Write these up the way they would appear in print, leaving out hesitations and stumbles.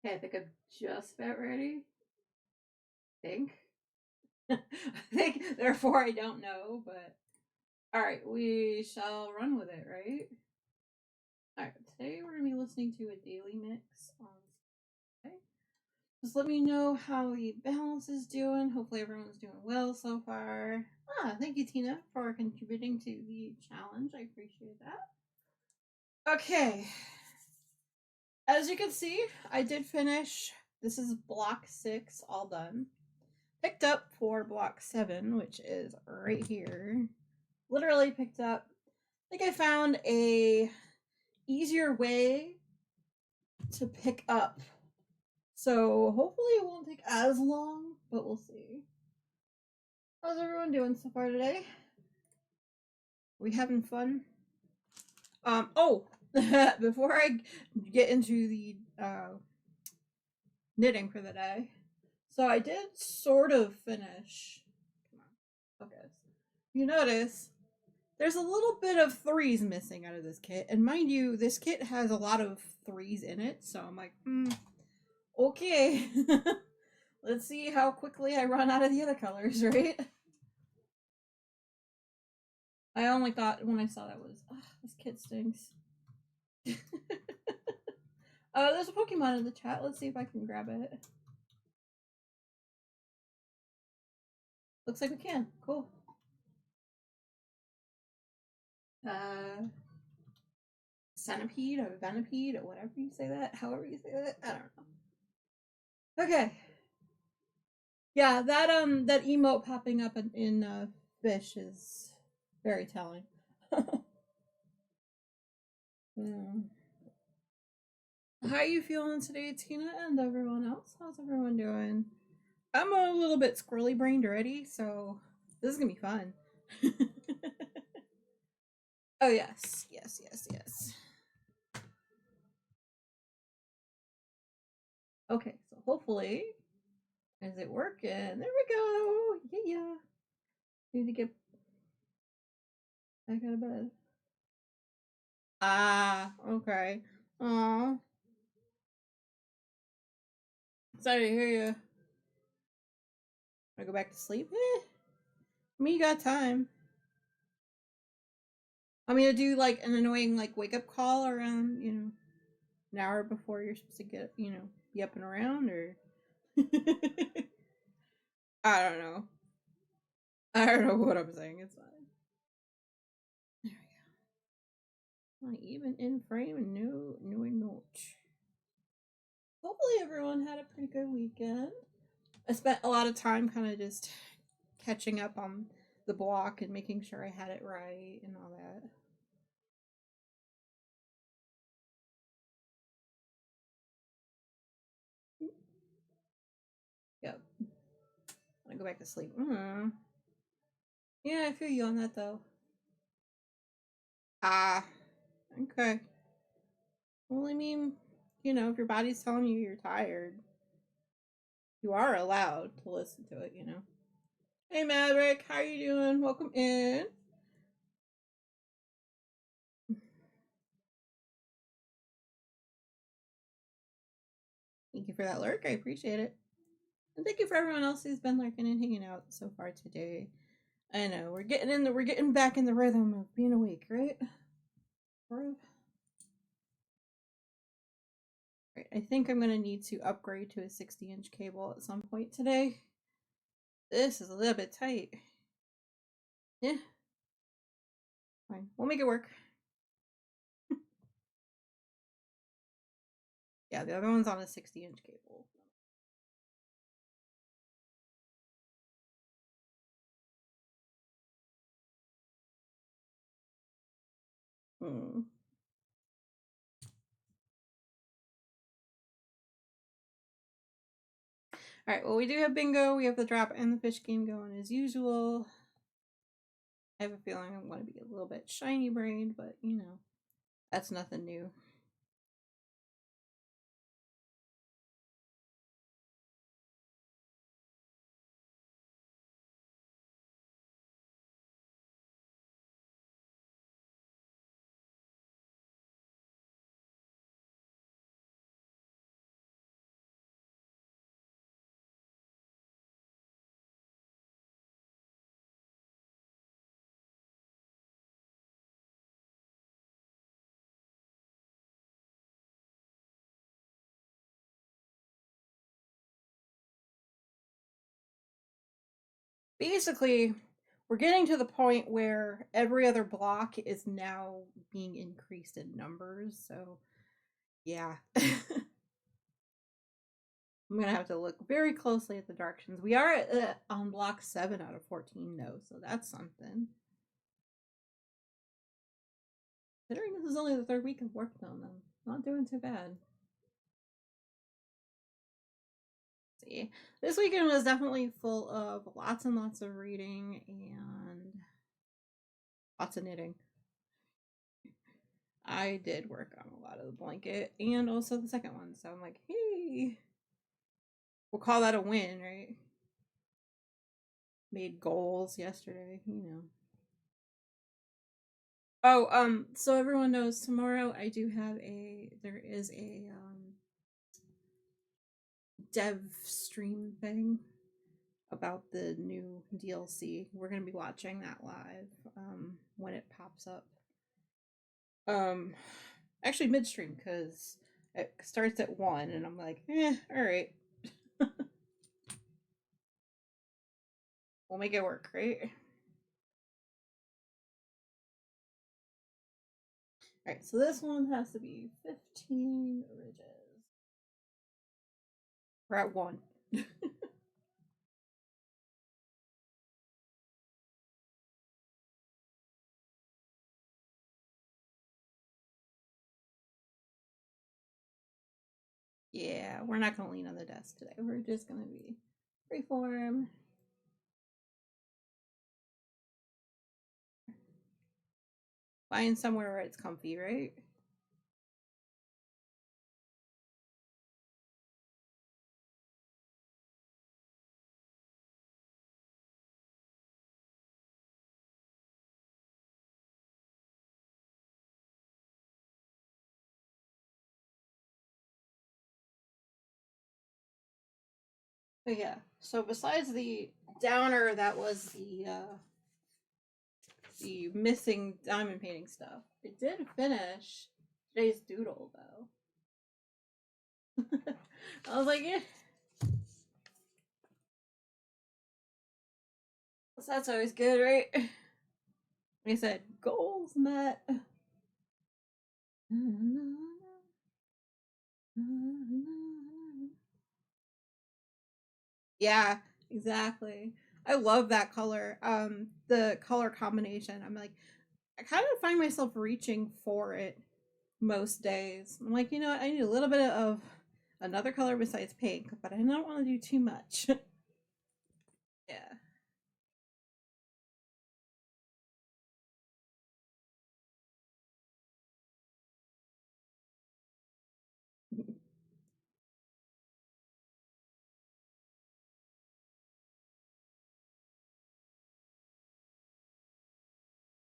Okay, I think I'm just about ready. Think. I think, therefore, I don't know, but alright, we shall run with it, right? Alright, today we're gonna be listening to a daily mix on Sunday. Just let me know how the balance is doing. Hopefully, everyone's doing well so far. Thank you, Tina, for contributing to the challenge. I appreciate that. Okay, as you can see, I did finish. This is block 6, all done. Picked up for block 7, which is right here. Literally picked up. I think I found a easier way to pick up. So hopefully it won't take as long, but we'll see. How's everyone doing so far today? Are we having fun? Before I get into the knitting for the day, so I did sort of finish. Come on, focus. You notice there's a little bit of threes missing out of this kit, and mind you, this kit has a lot of threes in it, so I'm like, okay. Let's see how quickly I run out of the other colors, right? I only thought when I saw that was, this kit stinks. There's a Pokemon in the chat. Let's see if I can grab it. Looks like we can. Cool. Centipede or Venipede or whatever you say that. However you say that. I don't know. Okay. Yeah, that emote popping up in fish is very telling. Yeah. How are you feeling today, Tina, and everyone else? How's everyone doing? I'm a little bit squirrely brained already, so this is gonna be fun. Oh yes, yes, yes, yes. Okay, so hopefully, is it working? There we go. Yeah. Need to get back out of bed. Okay. Aw. Sorry to hear you. Wanna go back to sleep? I mean, you got time. I mean, to do like an annoying like wake up call around, an hour before you're supposed to get, be up and around, or I don't know. I don't know what I'm saying. It's fine. There we go. Even in frame and no note. Hopefully everyone had a pretty good weekend. I spent a lot of time kind of just catching up on the block and making sure I had it right and all that. Yep. I go back to sleep. Yeah, I feel you on that though. Okay. Well, I mean, if your body's telling you you're tired, you are allowed to listen to it. Hey, Maverick, how are you doing? Welcome in. Thank you for that lurk. I appreciate it. And thank you for everyone else who's been lurking and hanging out so far today. I know we're getting back in the rhythm of being awake, right? Right. I think I'm gonna need to upgrade to a 60-inch cable at some point today. This is a little bit tight. Yeah. Fine. We'll make it work. Yeah, the other one's on a 60-inch cable. Hmm. Alright, well, we do have bingo. We have the drop and the fish game going as usual. I have a feeling I'm going to be a little bit shiny brained, but that's nothing new. basically, we're getting to the point where every other block is now being increased in numbers. So, yeah. I'm gonna have to look very closely at the directions. We are on block 7 out of 14, though, so that's something. Considering this is only the third week of working on them, not doing too bad. Let's see, this weekend was definitely full of lots and lots of reading and lots of knitting. I did work on a lot of the blanket and also the second one, so I'm like, hey, we'll call that a win, right? Made goals yesterday, you know. Oh, so everyone knows tomorrow I do have there is a dev stream thing about the new DLC. We're gonna be watching that live when it pops up. Um Actually midstream because it starts at 1 and I'm like, all right. We'll make it work, right? Alright, so this one has to be 15 ridges. We're at 1. Yeah, we're not gonna lean on the desk today. We're just gonna be freeform. Find somewhere where it's comfy, right? But yeah, so besides the downer that was the missing diamond painting stuff, it did finish today's doodle though. I was like, yeah. So that's always good, right? Like I said, goals met. Yeah, exactly. I love that color. The color combination. I'm like, I kind of find myself reaching for it most days. I'm like, you know what? I need a little bit of another color besides pink, but I don't want to do too much. Yeah.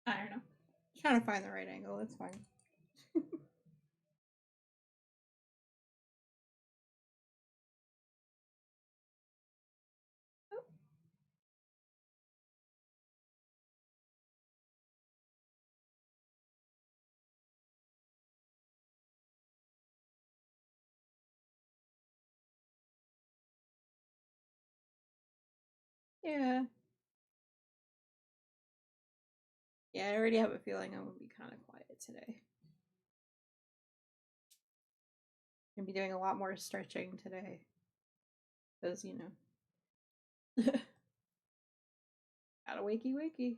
I don't know. Trying to find the right angle. It's fine. Yeah. Yeah, I already have a feeling I'm gonna be kind of quiet today. Gonna be doing a lot more stretching today. Because, you know. Gotta wakey wakey.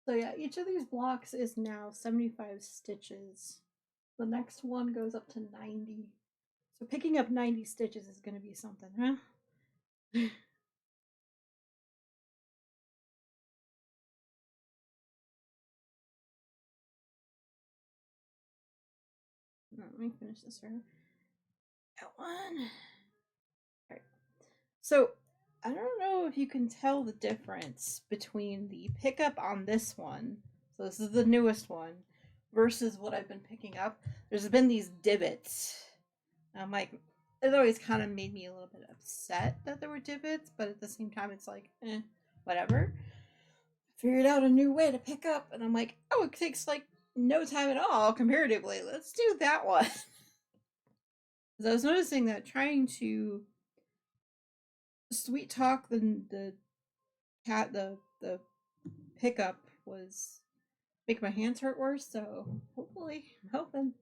So yeah, each of these blocks is now 75 stitches. The next one goes up to 90. So picking up 90 stitches is going to be something, huh? Let me finish this here. That one. All right. So I don't know if you can tell the difference between the pickup on this one. So this is the newest one versus what I've been picking up. There's been these divots. I'm like, it always kind of made me a little bit upset that there were divots, but at the same time, it's like, whatever. Figured out a new way to pick up, and I'm like, oh, it takes like no time at all comparatively. Let's do that one. Because I was noticing that trying to sweet talk the cat the pickup was make my hands hurt worse. So hopefully, I'm hoping.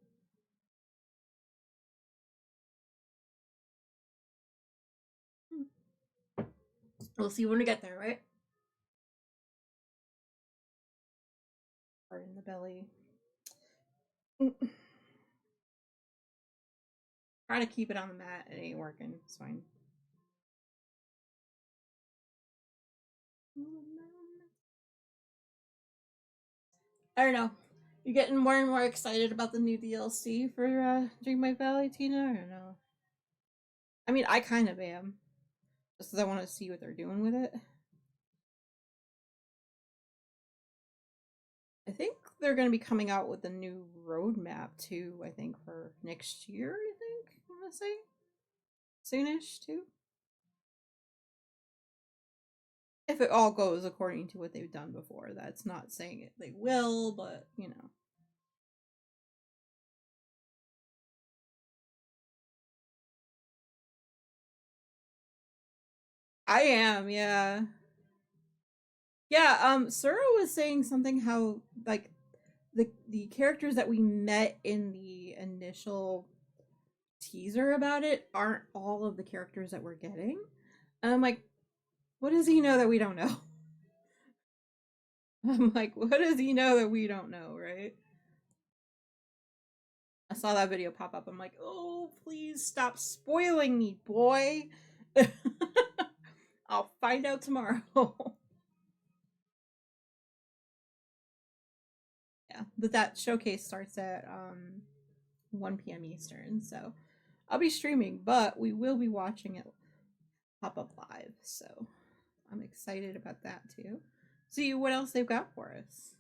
We'll see when we get there, right? Heart in the belly. Try to keep it on the mat. It ain't working. It's fine. I don't know. You're getting more and more excited about the new DLC for Dreamlight Valley, Tina? I don't know. I mean, I kind of am. Just because I want to see what they're doing with it. I think they're going to be coming out with a new roadmap too. I think for next year. I think I'm gonna say soonish too. If it all goes according to what they've done before, that's not saying it they will, but you know. I am, yeah. Yeah, Sura was saying something how like the characters that we met in the initial teaser about it aren't all of the characters that we're getting. And I'm like, what does he know that we don't know? I'm like, what does he know that we don't know, right? I saw that video pop up. I'm like, oh, please stop spoiling me, boy. I'll find out tomorrow. Yeah, but that showcase starts at 1 p.m. Eastern, so I'll be streaming, but we will be watching it pop up live. So I'm excited about that too. See what else they've got for us.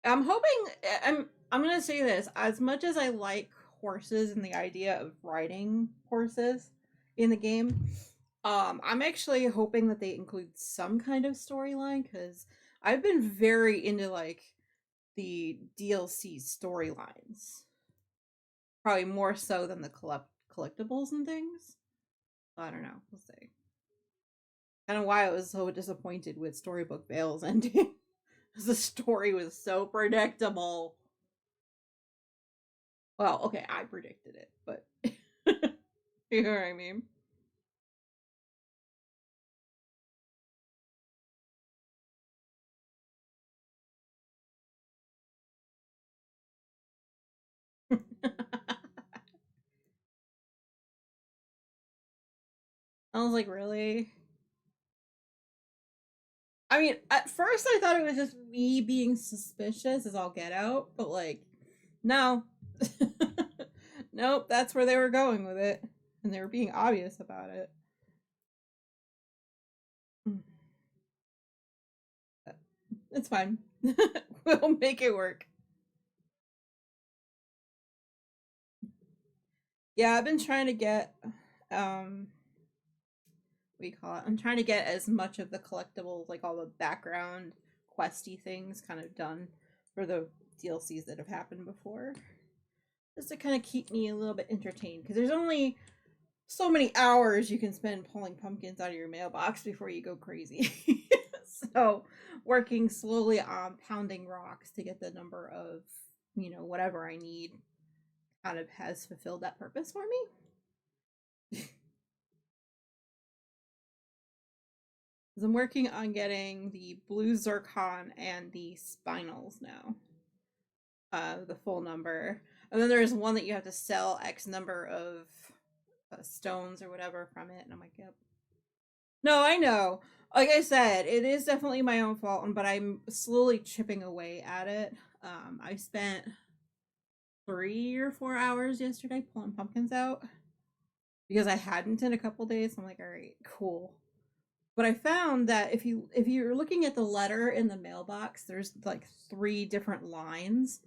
I'm hoping I'm gonna say this. As much as I like horses and the idea of riding horses in the game, I'm actually hoping that they include some kind of storyline because I've been very into like the DLC storylines, probably more so than the collectibles and things. I don't know. We'll see. Kind of why I was so disappointed with Storybook Vale's ending. The story was so predictable. Well, okay, I predicted it, but you know what I mean? I was like, really? I mean, at first I thought it was just me being suspicious as all get out, but like, no. Nope, that's where they were going with it. And they were being obvious about it. It's fine. We'll make it work. Yeah, I've been trying to get what do you call it? I'm trying to get as much of the collectibles, like all the background questy things, kind of done for the DLCs that have happened before, just to kind of keep me a little bit entertained. Because there's only so many hours you can spend pulling pumpkins out of your mailbox before you go crazy. So, working slowly on pounding rocks to get the number of whatever I need kind of has fulfilled that purpose for me. I'm working on getting the blue zircon and the spinels now. The full number. And then there's one that you have to sell X number of stones or whatever from it. And I'm like, yep. No, I know. Like I said, it is definitely my own fault, but I'm slowly chipping away at it. I spent 3 or 4 hours yesterday pulling pumpkins out because I hadn't in a couple days. I'm like, all right, cool. But I found that if you're looking at the letter in the mailbox, there's like 3 different lines.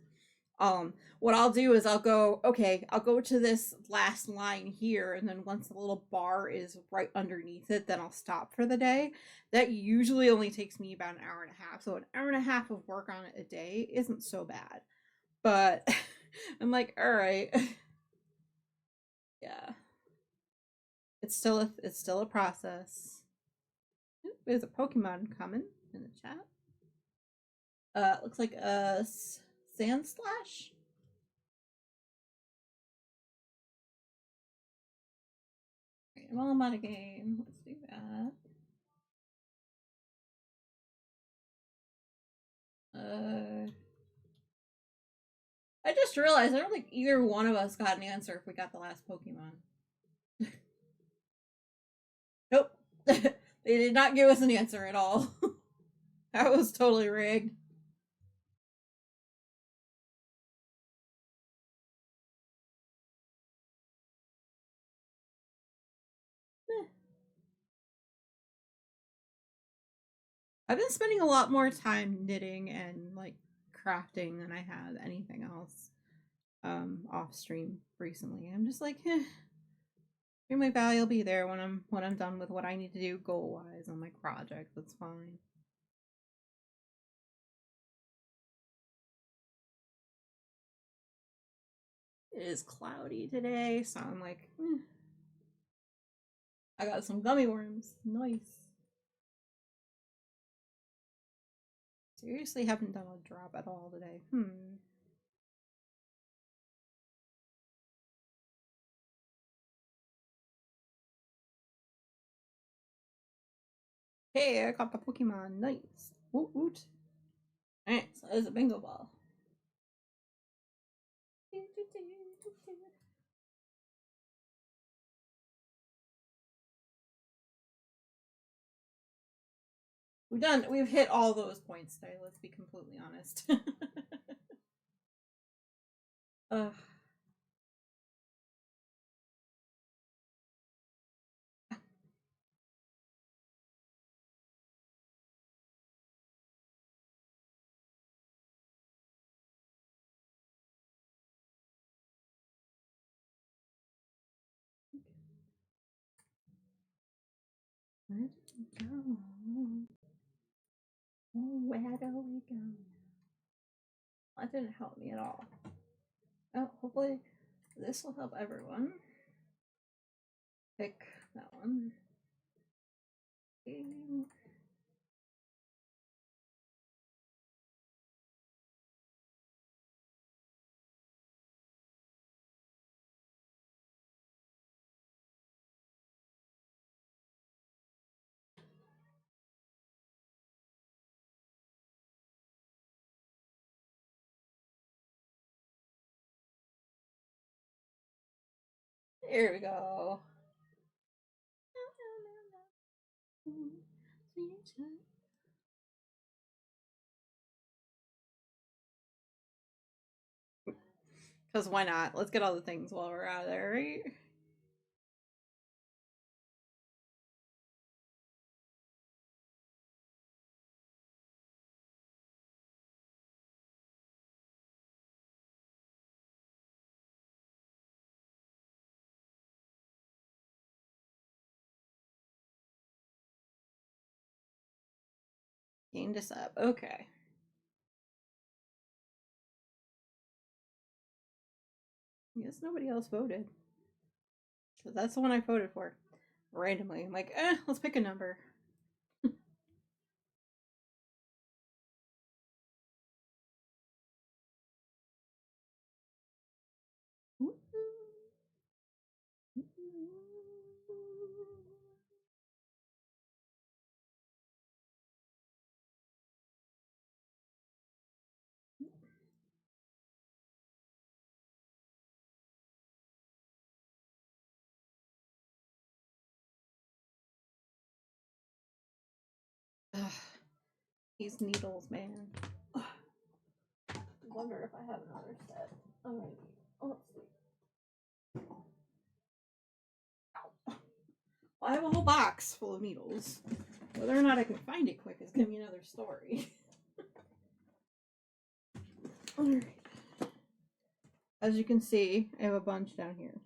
What I'll do is I'll go to this last line here, and then once the little bar is right underneath it, then I'll stop for the day. That usually only takes me about an hour and a half. So an hour and a half of work on it a day isn't so bad. But I'm like, all right. Yeah. It's still a process. There's a Pokemon coming in the chat. Looks like a Sandslash. Right, well, I'm out of game. Let's do that. I just realized I don't think either one of us got an answer if we got the last Pokemon. Nope. They did not give us an answer at all. That was totally rigged. I've been spending a lot more time knitting and like crafting than I have anything else off stream recently. I'm just like, my value will be there when I'm done with what I need to do goal wise on my project. That's fine. It is cloudy today, so I'm like, I got some gummy worms. Nice. Seriously, haven't done a drop at all today. Hey, I caught the Pokemon. Nice. Woot woot. Alright, so there's a bingo ball. We've hit all those points today, let's be completely honest. Ugh. Where do we go? Oh, where do we go? That didn't help me at all. Oh, hopefully this will help everyone. Pick that one. Okay. There we go. Because why not? Let's get all the things while we're out of there, right? Gain this up. Okay. I guess nobody else voted. Because that's the one I voted for. Randomly. I'm like, let's pick a number. These needles, man. I wonder if I have another set. Alrighty. Let's see. Ow. Well, I have a whole box full of needles. Whether or not I can find it quick is gonna be another story. Alright. As you can see, I have a bunch down here.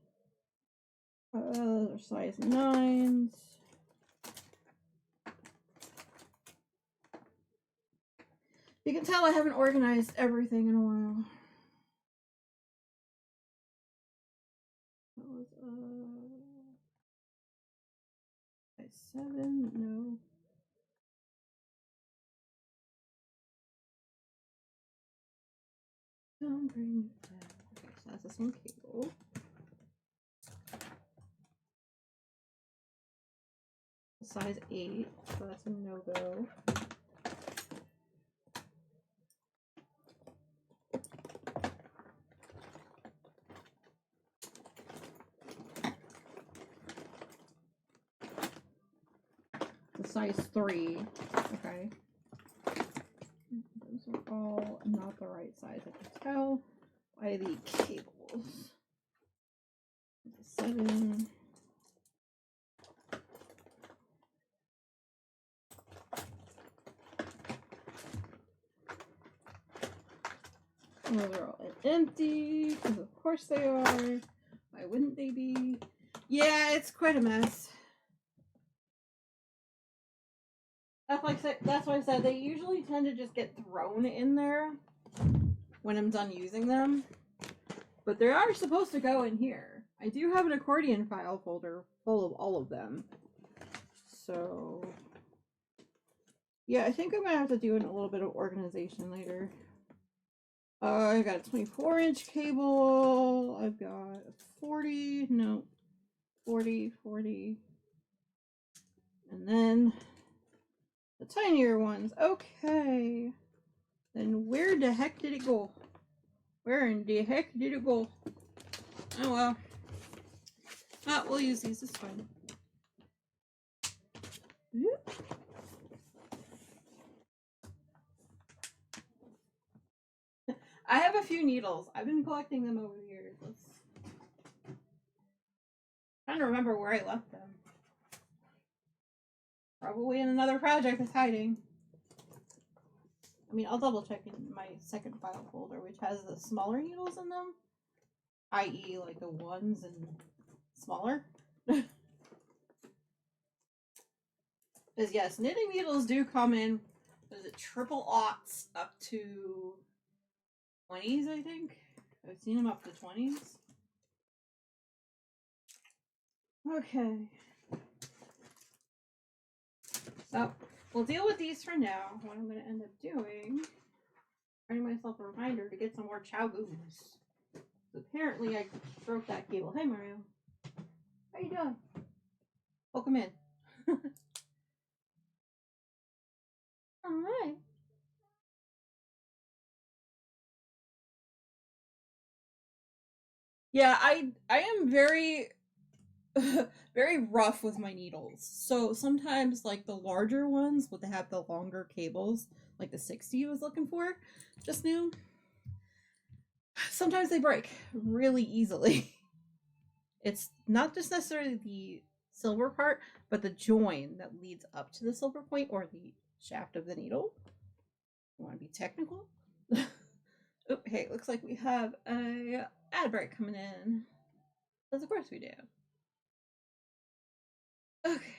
They're size 9s. You can tell I haven't organized everything in a while. That was size 7, no. Don't bring me down. Okay, so that's this one cable. Size 8, so that's a no-go. The size 3, okay. Those are all not the right size, I can tell by the cables. 7. Those are all empty, because of course they are. Why wouldn't they be? Yeah, it's quite a mess. That's why I said they usually tend to just get thrown in there when I'm done using them. But they are supposed to go in here. I do have an accordion file folder full of all of them. So, yeah, I think I'm going to have to do a little bit of organization later. I've got a 24-inch cable. I've got a 40. No. 40, 40. And then the tinier ones. Okay. Then where the heck did it go? Where in the heck did it go? Oh well. We'll use these. It's fine. I have a few needles. I've been collecting them over the years. Trying to remember where I left them. Probably in another project that's hiding. I mean, I'll double check in my second file folder, which has the smaller needles in them, i.e. like the ones and smaller. Because yes, knitting needles do come in, is it triple aughts up to 20s, I think? I've seen them up to 20s. Okay. So, we'll deal with these for now. What I'm going to end up doing, writing myself a reminder to get some more ChowGoos. Apparently, I broke that cable. Hey, Mario. How you doing? Welcome in. Alright. Yeah, I am very very rough with my needles. So sometimes like the larger ones would have the longer cables, like the 60 I was looking for just now. Sometimes they break really easily. It's not just necessarily the silver part, but the join that leads up to the silver point or the shaft of the needle. You want to be technical? Oh, hey, looks like we have a ad break coming in. Because of course we do. Okay.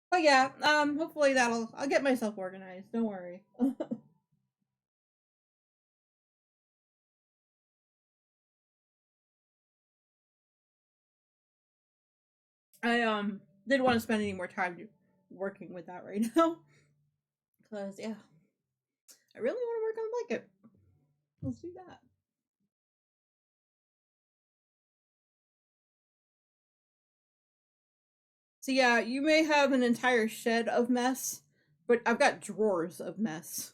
But yeah, hopefully I'll get myself organized. Don't worry. I didn't want to spend any more time working with that right now. Because yeah, I really want to work on a blanket. Let's do that. So yeah, you may have an entire shed of mess, but I've got drawers of mess.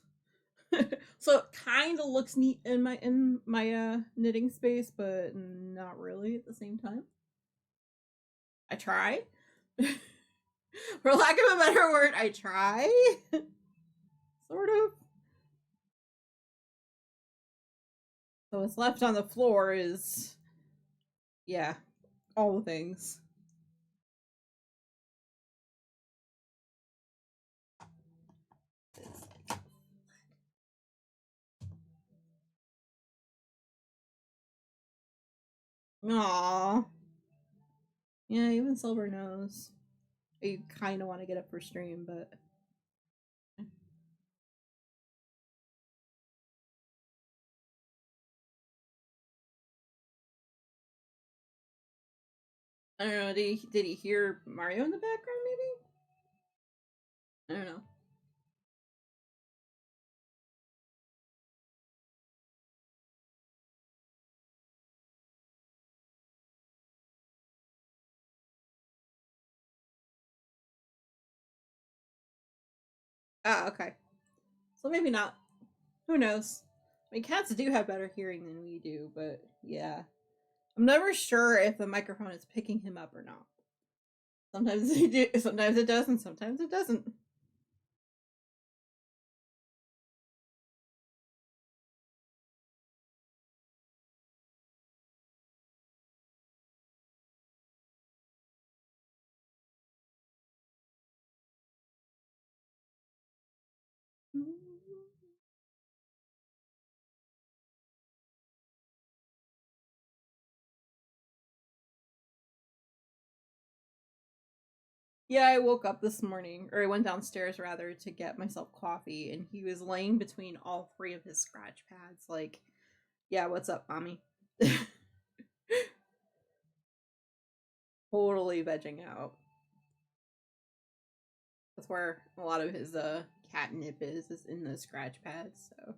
So it kind of looks neat in my knitting space, but not really at the same time. I try. For lack of a better word, I try. Sort of. So what's left on the floor is, yeah, all the things. Aww. Yeah, even Silver knows. You kind of want to get up for stream, but I don't know. Did he hear Mario in the background? Maybe I don't know. Ah, okay. So maybe not. Who knows? I mean, cats do have better hearing than we do, but yeah, I'm never sure if the microphone is picking him up or not. Sometimes they do. Sometimes it does, and sometimes it doesn't. Yeah, I woke up this morning, or I went downstairs rather to get myself coffee, and he was laying between all three of his scratch pads. Like, yeah, what's up, mommy? Totally vegging out. That's where a lot of his catnip is in the scratch pads. So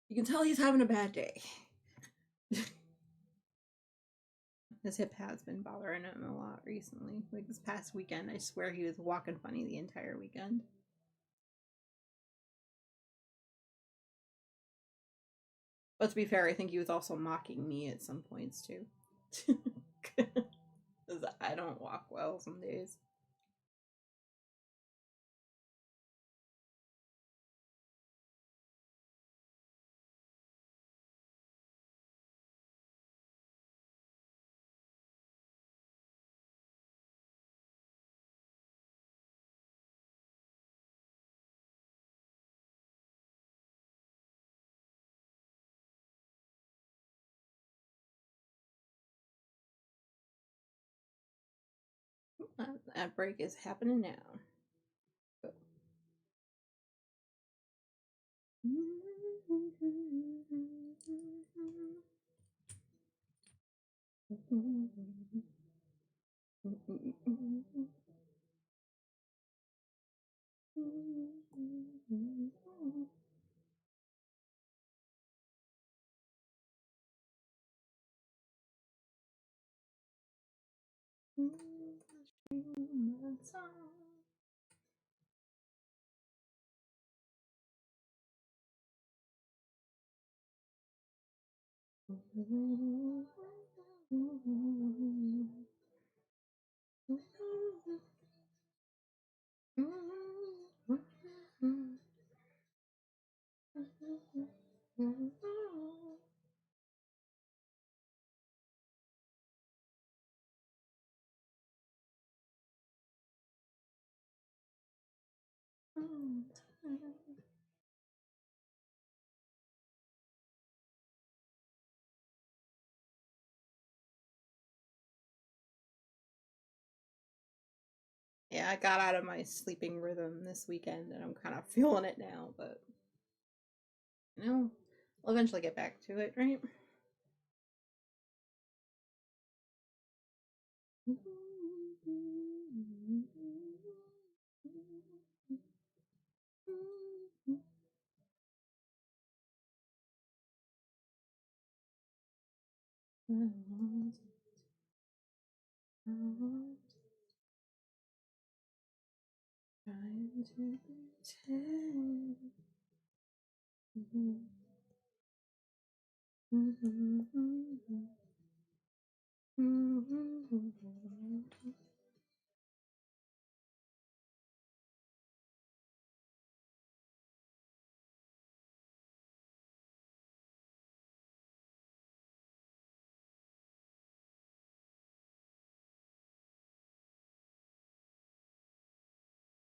you can tell he's having a bad day. His hip has been bothering him a lot recently. Like this past weekend, I swear he was walking funny the entire weekend. But to be fair, I think he was also mocking me at some points too. Because I don't walk well some days. That break is happening now. Yeah, I got out of my sleeping rhythm this weekend and I'm kind of feeling it now, but you know, I'll eventually get back to it, right? Trying to pretend.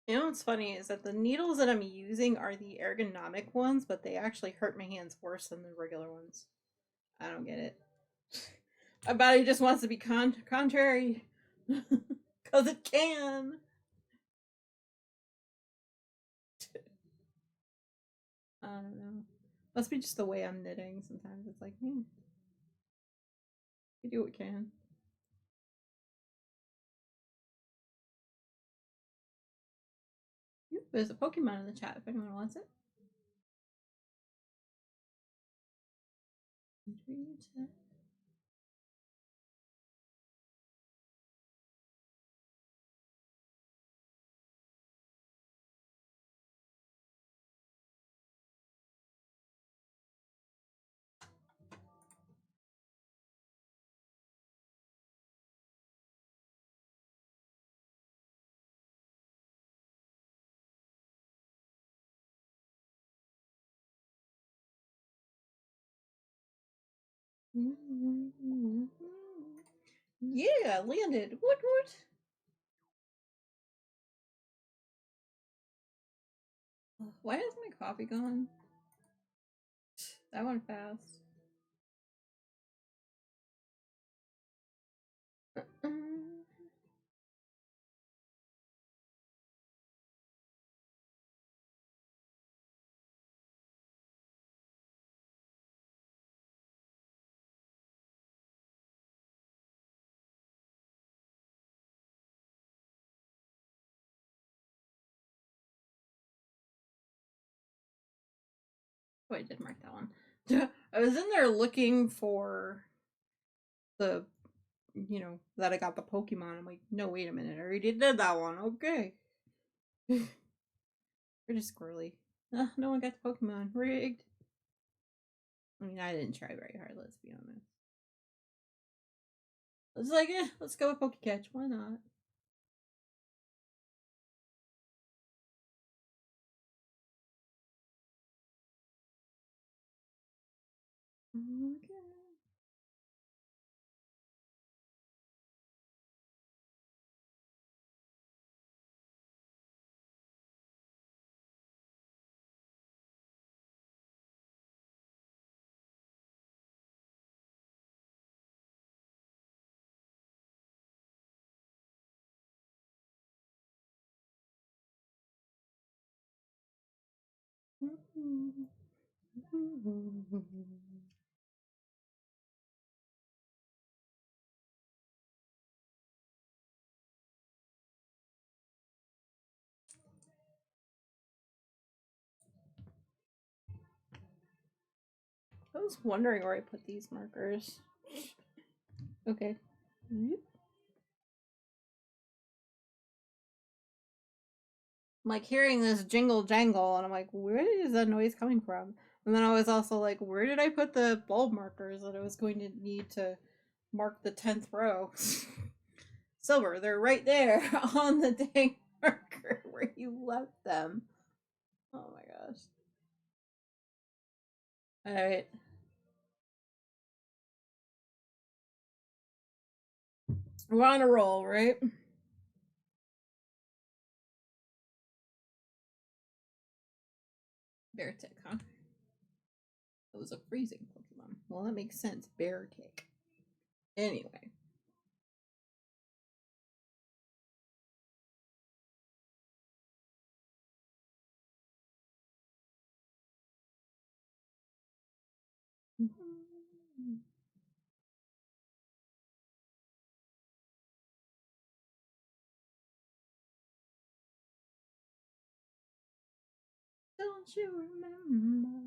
You know what's funny is that the needles that I'm using are the ergonomic ones, but they actually hurt my hands worse than the regular ones. I don't get it. My body just wants to be contrary. Because it can. I don't know. Must be just the way I'm knitting. Sometimes it's like, you do what you can. There's a Pokemon in the chat if anyone wants it. Yeah, landed. What? Why is my coffee gone? That went fast. Oh, I did mark that one. I was in there looking for the, that I got the Pokemon. I'm like, no, wait a minute. I already did that one. Okay. Pretty squirrely. No one got the Pokemon. Rigged. I mean, I didn't try very hard, let's be honest. I was like, let's go with Pokecatch. Why not? Okay. I was wondering where I put these markers. Okay. I'm like hearing this jingle jangle, and I'm like, where is that noise coming from? And then I was also like, where did I put the bulb markers that I was going to need to mark the 10th row? Silver, they're right there on the dang marker where you left them. Oh my gosh. Alright. We're on a roll, right? Beartic, huh? It was a freezing Pokemon. Well, that makes sense. Beartic. Anyway. Don't you remember?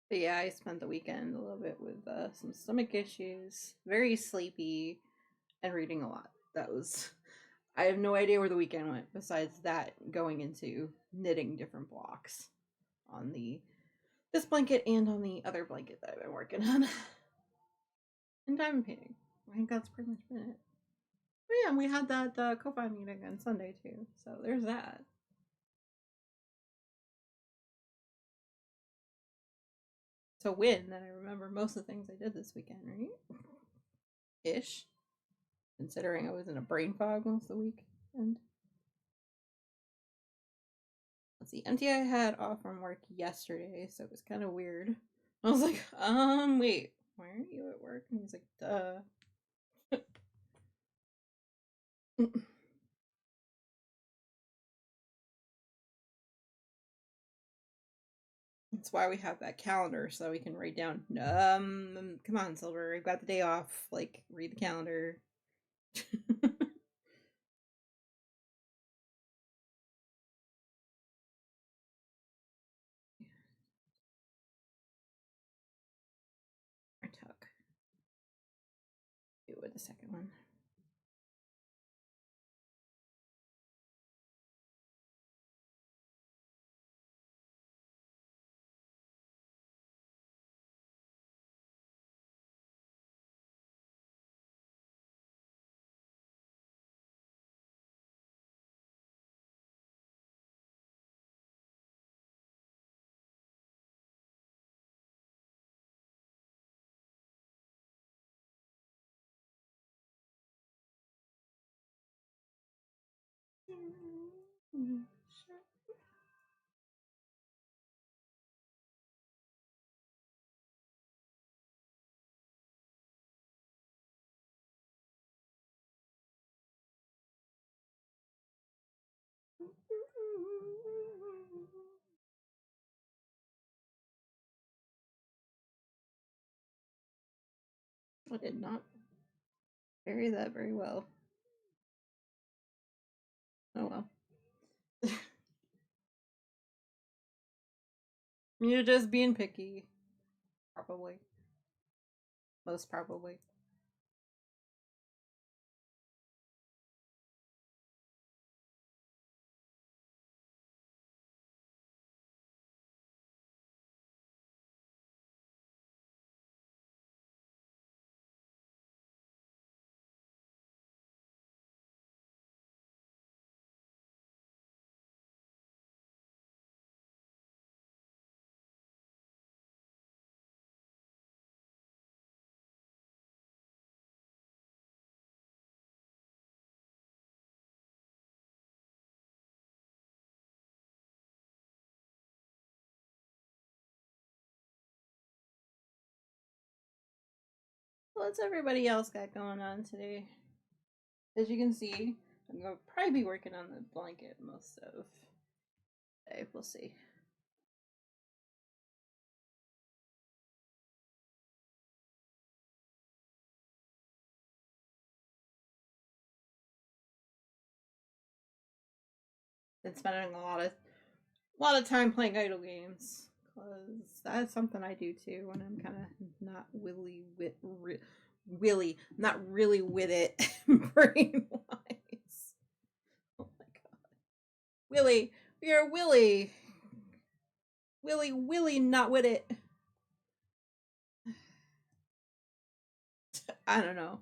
But yeah, I spent the weekend a little bit with some stomach issues, very sleepy, and reading a lot. That was. I have no idea where the weekend went besides that going into knitting different blocks on the this blanket and on the other blanket that I've been working on. And diamond painting. I think that's pretty much been it. But yeah, and we had that Ko-Fi meeting on Sunday too. So there's that. To win that I remember most of the things I did this weekend, right? Ish. Considering I was in a brain fog most of the week. And let's see, MTI had off from work yesterday, so it was kind of weird. I was like, wait, why aren't you at work? And he's like, duh. That's why we have that calendar so that we can write down. Come on, Silver, I've got the day off. Like, read the calendar. Or tuck. Do it with the second one. I did not bury that very well. Oh well. You're just being picky. Probably. Most probably. What's everybody else got going on today? As you can see, I'm gonna probably be working on the blanket most of the day. We'll see. Been spending a lot of time playing idle games because that's something I do too when I'm kind of not not really with it brain wise. Oh my god, Willie, we are Willie, not with it. I don't know.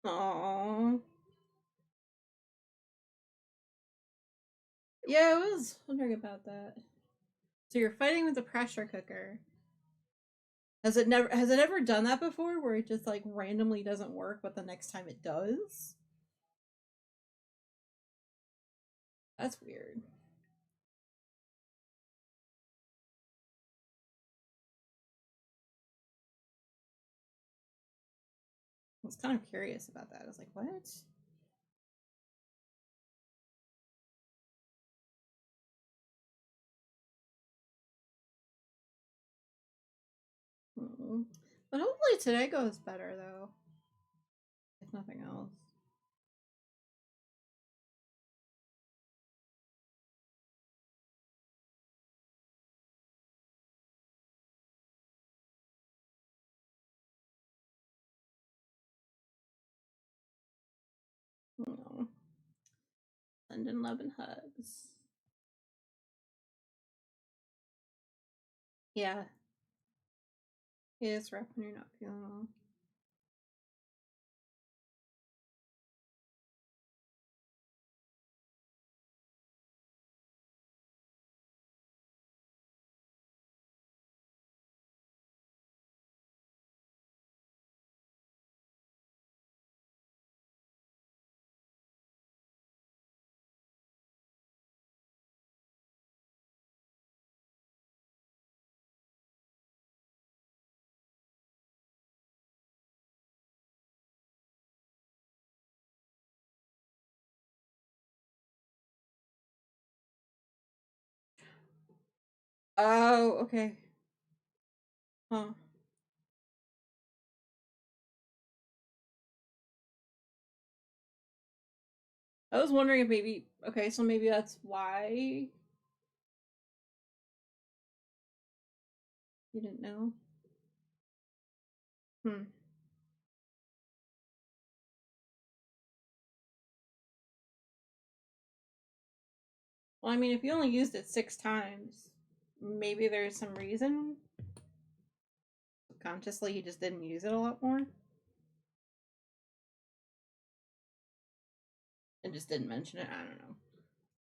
Aww. Yeah, I was wondering about that. So you're fighting with a pressure cooker. Has it ever done that before where it just like randomly doesn't work but the next time it does? That's weird. I was kind of curious about that. I was like, what? Mm. But hopefully today goes better though, if nothing else. No. Sending love and hugs. Yeah. It is rough when you're not feeling well. Oh, okay. Huh. I was wondering if maybe okay, so maybe that's why you didn't know. Hmm. Well, I mean, if you only used it 6 times, maybe there's some reason. Consciously, you just didn't use it a lot more and just didn't mention it. I don't know.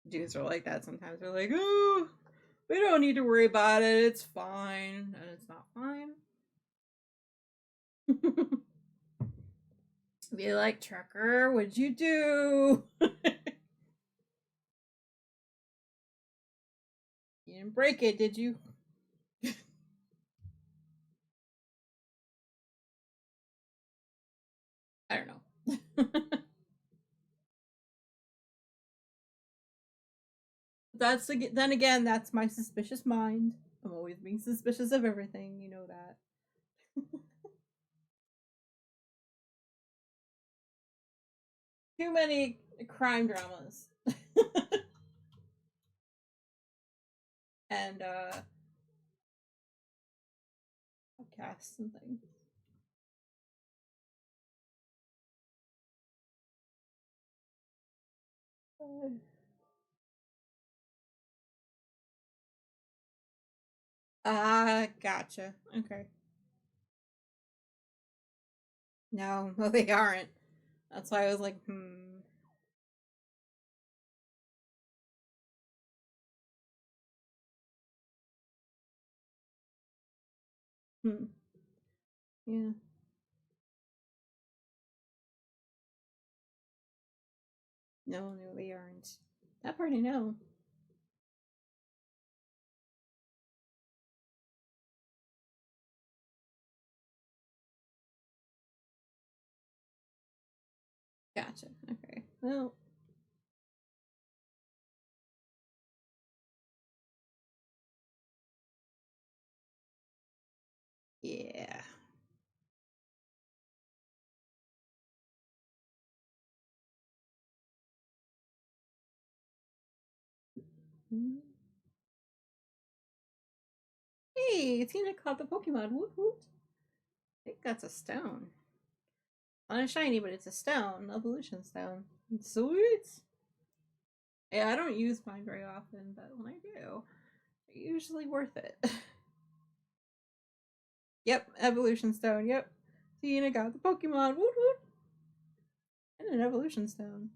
Dudes are like that sometimes. They're like, oh, we don't need to worry about it. It's fine. And it's not fine. Be like, Trucker, what'd you do? You didn't break it, did you? I don't know. Then again, that's my suspicious mind. I'm always being suspicious of everything. You know that. Too many crime dramas and podcasts and things. Gotcha. Okay. No, no, they aren't. That's why I was like, hmm. Hmm. Yeah. No, no, they aren't. That part I know. Gotcha. Okay. Well, yeah. Hmm. Hey, Tina caught the Pokemon. Woot woot. I think that's a stone. Not a shiny, but it's a stone. Evolution stone. Sweet. Yeah, I don't use mine very often, but when I do, it's usually worth it. Yep, evolution stone. Yep. Tina got the Pokemon. Woot woot. And an evolution stone.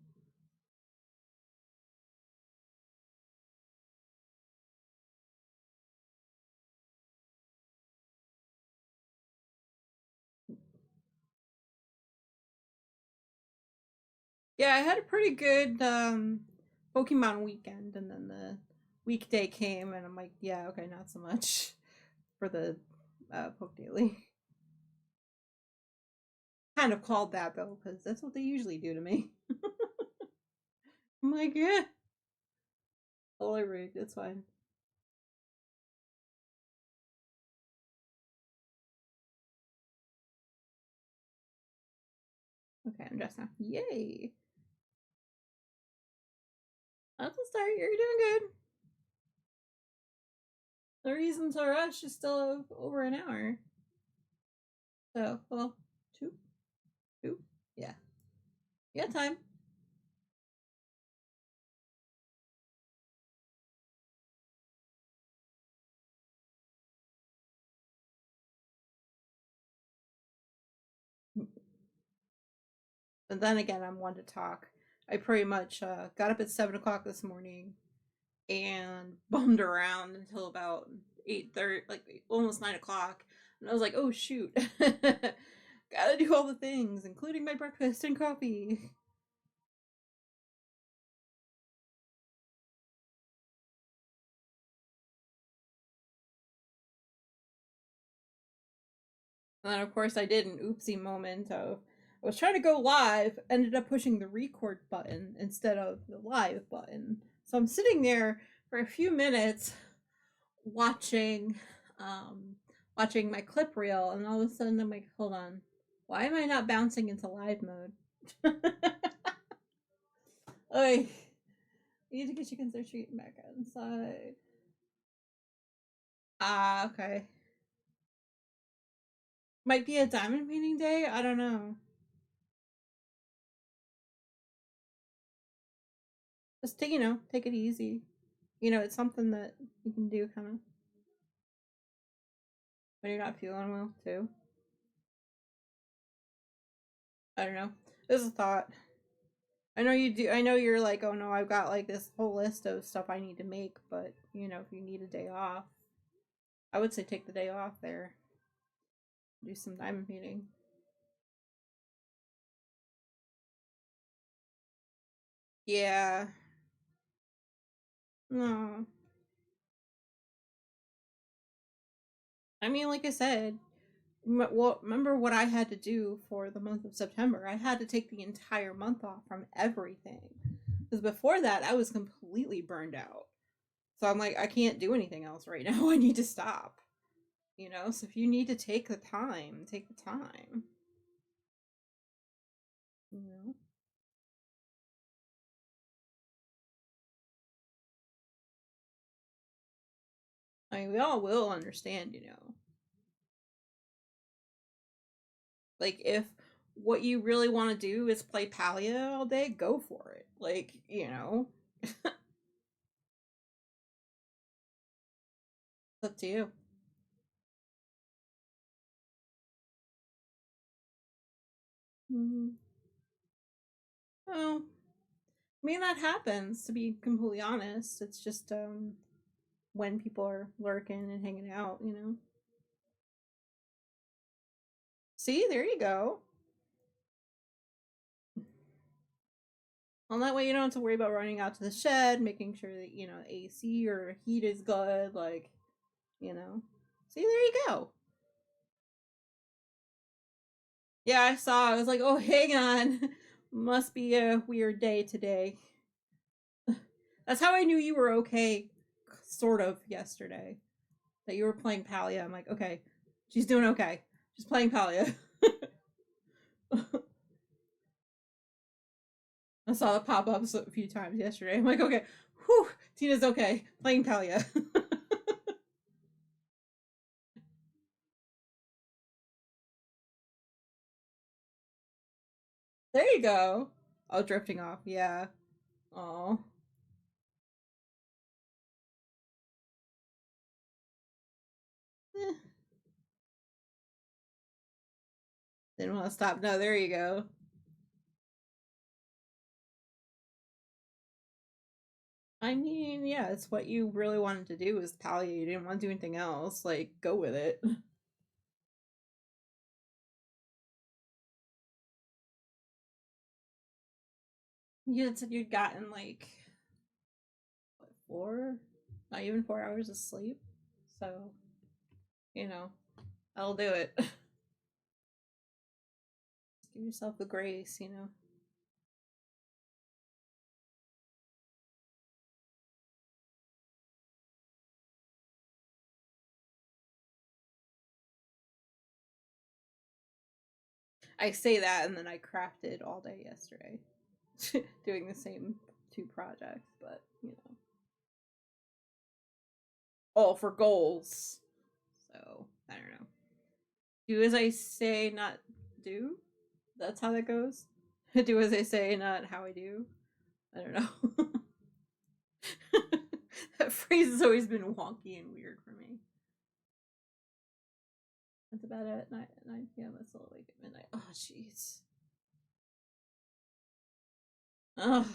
Yeah, I had a pretty good Pokemon weekend, and then the weekday came, and I'm like, yeah, okay, not so much for the Poke Daily. Kind of called that though, because that's what they usually do to me. I'm like, yeah, totally rigged. It's fine. Okay, I'm dressed now. Yay! That's a start. You're doing good. The reason to rush is still over an hour. So, well, two, two, yeah, yeah, time. But then again, I'm one to talk. I pretty much got up at 7 o'clock this morning and bummed around until about 8:30, like almost 9 o'clock. And I was like, oh shoot, gotta do all the things, including my breakfast and coffee. And then, of course, I did an oopsie moment of I was trying to go live, ended up pushing the record button instead of the live button. So I'm sitting there for a few minutes watching um watching my clip reel, and all of a sudden I'm like, hold on, why am I not bouncing into live mode? Oy, you need to get chickens retreating back inside. Ah, okay. Might be a diamond painting day. I don't know. Just take take it easy. It's something that you can do kind of when you're not feeling well too. I don't know. This is a thought. I know you do. I know you're like, oh no, I've got like this whole list of stuff I need to make, but if you need a day off, I would say take the day off there. Do some diamond painting. Yeah. No. I mean, like I said, well, remember what I had to do for the month of September? I had to take the entire month off from everything. Because before that, I was completely burned out. So I'm like, I can't do anything else right now. I need to stop. So if you need to take the time, take the time. You know? I mean, we all will understand. Like, if what you really want to do is play Palia all day, go for it. Like. It's up to you. Mm-hmm. Well, I mean, that happens, to be completely honest. It's just when people are lurking and hanging out. See, there you go. On that way, you don't have to worry about running out to the shed, making sure that AC or heat is good. Like, you know. See, there you go. Yeah, I saw. I was like, oh, hang on. Must be a weird day today. That's how I knew you were okay, sort of, yesterday. That you were playing Palia. I'm like, okay, she's doing okay. She's playing Palia. I saw it pop up a few times yesterday. I'm like, okay, whew, Tina's okay. Playing Palia. There you go. Oh, drifting off. Yeah. Oh. Eh, didn't want to stop. No, there you go. I mean, yeah, it's what you really wanted to do was palliate. You didn't want to do anything else. Like, go with it. You had said you'd gotten like what, 4, not even 4 hours of sleep. So, you know, I'll do it. Give yourself the grace, you know. I say that and then I crafted all day yesterday doing the same 2 projects, but you know, all for goals. So, I don't know. Do as I say, not do. That's how that goes. Do as I say, not how I do. I don't know. That phrase has always been wonky and weird for me. Went to bed at 9 p.m. I still awake at midnight. Oh, jeez. Ugh.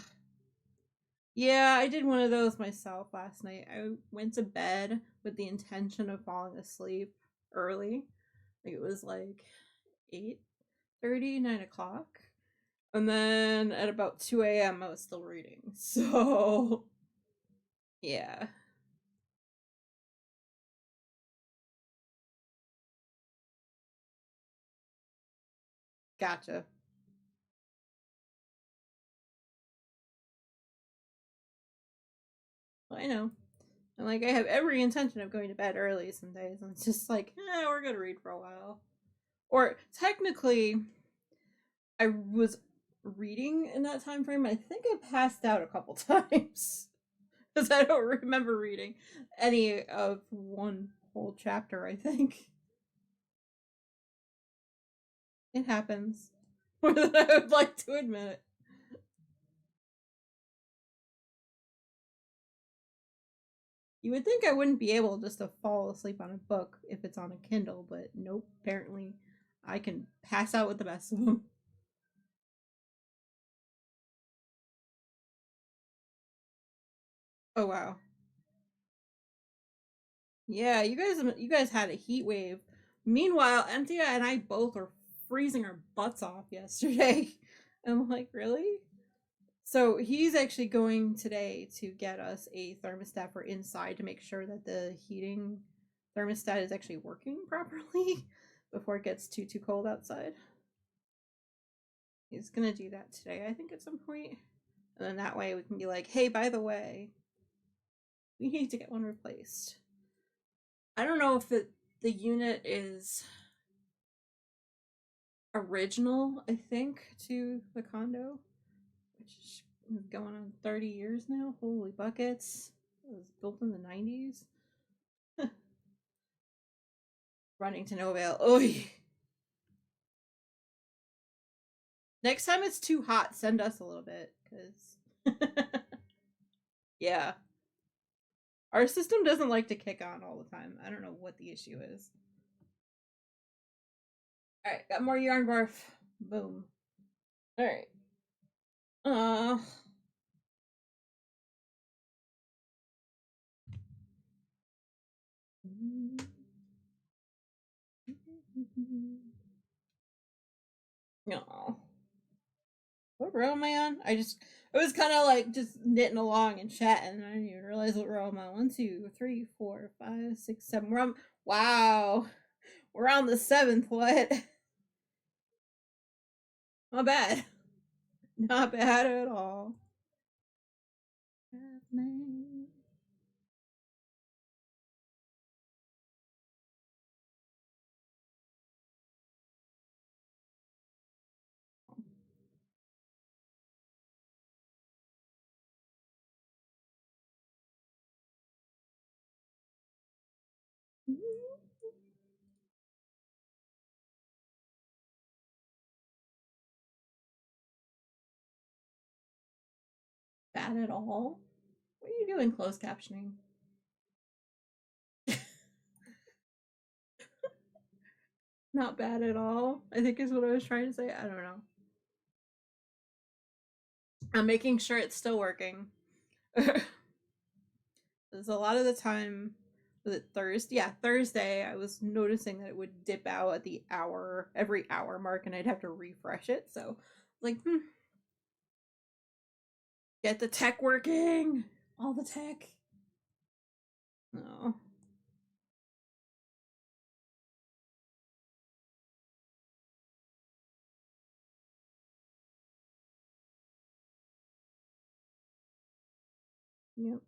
Yeah, I did one of those myself last night. I went to bed with the intention of falling asleep early. Like it was like 8:30, 9 o'clock. And then at about 2 a.m. I was still reading. So yeah. Gotcha. Well, I know. And like I have every intention of going to bed early some days, and it's just like, we're gonna read for a while. Or technically, I was reading in that time frame. I think I passed out a couple times because I don't remember reading any of one whole chapter. I think it happens more than I would like to admit. You would think I wouldn't be able just to fall asleep on a book if it's on a Kindle, but nope. Apparently, I can pass out with the best of them. Oh wow. Yeah, you guys had a heat wave. Meanwhile, Anthea and I both were freezing our butts off yesterday. I'm like, really? So he's actually going today to get us a thermostat for inside to make sure that the heating thermostat is actually working properly before it gets too cold outside. He's gonna do that today, I think, at some point. And then that way we can be like, hey, by the way, we need to get one replaced. I don't know if the unit is original, I think, to the condo, which is going on 30 years now. Holy buckets. It was built in the 90s. Running to no avail. Oy. Next time it's too hot, send us a little bit, because yeah. Our system doesn't like to kick on all the time. I don't know what the issue is. Alright, got more yarn barf. Boom. Alright. Uh no. What row am I on? I was kind of like just knitting along and chatting. I didn't even realize what row I'm on. 1, 2, 3, 4, 5, 6, 7. Wow. We're on the 7th. What? Not bad. Not bad at all. Bad at all. What are you doing? Closed captioning. Not bad at all, I think is what I was trying to say. I don't know. I'm making sure it's still working. Because a lot of the time, was it Thursday? Yeah, Thursday, I was noticing that it would dip out at the hour, every hour mark, and I'd have to refresh it. So, like, get the tech working. All the tech. No. Yep.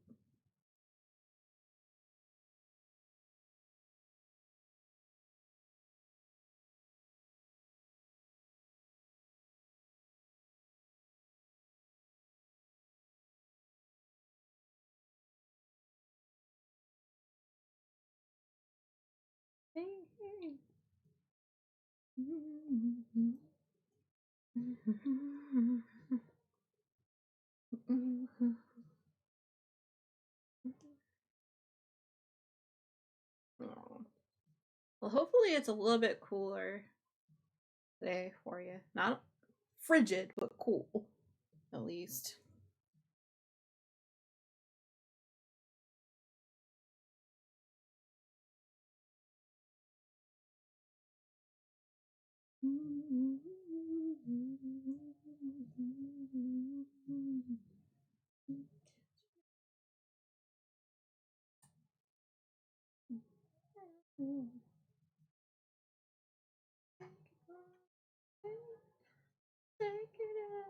Oh. Well, hopefully it's a little bit cooler today for you. Not frigid, but cool, at least. Take it out.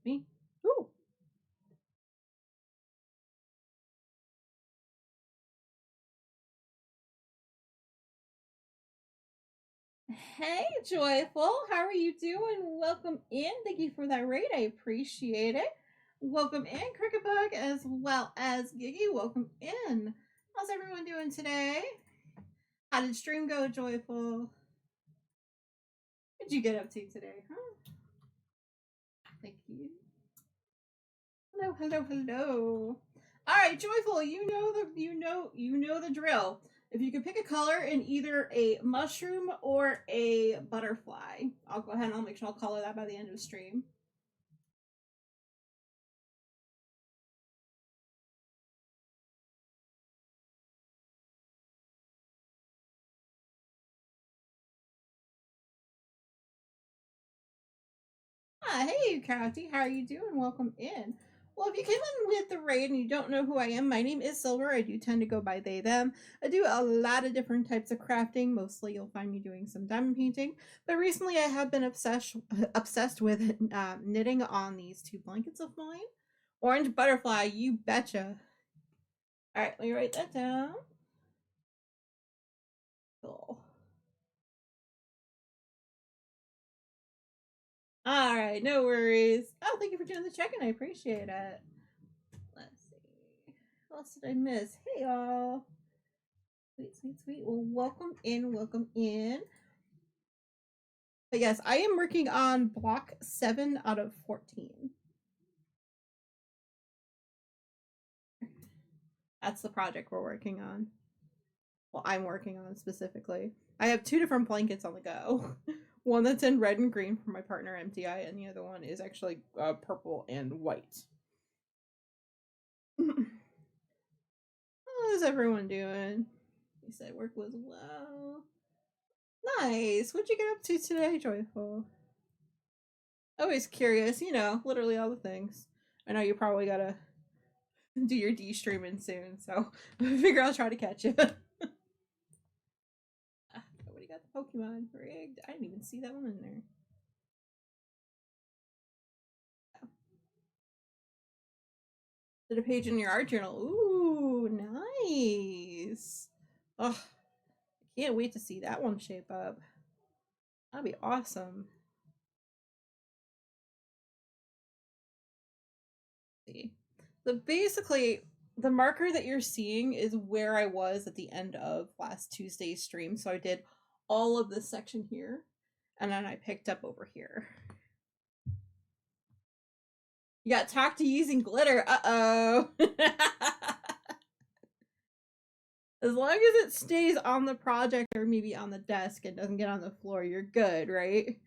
Me? Ooh. Hey, Joyful. How are you doing? Welcome in. Thank you for that raid. I appreciate it. Welcome in, Cricketbug, as well as Giggy. Welcome in. How's everyone doing today? How did stream go, Joyful? What did you get up to today, huh? Thank you. Hello, hello, hello. All right, Joyful. You know the drill. If you could pick a color in either a mushroom or a butterfly, I'll go ahead and I'll make sure I'll color that by the end of the stream. Hey, Crafty. How are you doing? Welcome in. Well, if you came in with the raid and you don't know who I am, my name is Silver. I do tend to go by they, them. I do a lot of different types of crafting. Mostly you'll find me doing some diamond painting. But recently I have been obsessed with knitting on these two blankets of mine. Orange butterfly, you betcha. All right, let me write that down. Cool. All right, no worries. Oh, thank you for doing the check-in. I appreciate it. Let's see. What else did I miss? Hey, y'all. Sweet, sweet, sweet. Well, welcome in, welcome in. But yes, I am working on block 7 out of 14. That's the project we're working on. Well, I'm working on specifically. I have 2 different blankets on the go. One that's in red and green for my partner MTI, and the other one is actually purple and white. How's everyone doing? He said work was well. Nice. What'd you get up to today, Joyful? Always curious, literally all the things. I know you probably gotta do your D streaming soon, so I figure I'll try to catch you. Nobody got the Pokemon rigged. I didn't even see that one in there. Did a page in your art journal. Ooh, nice. Oh, I can't wait to see that one shape up. That'd be awesome. Let's see. So basically, the marker that you're seeing is where I was at the end of last Tuesday's stream. So I did all of this section here, and then I picked up over here. You got talked to using glitter. Uh-oh. As long as it stays on the project or maybe on the desk and doesn't get on the floor, you're good, right?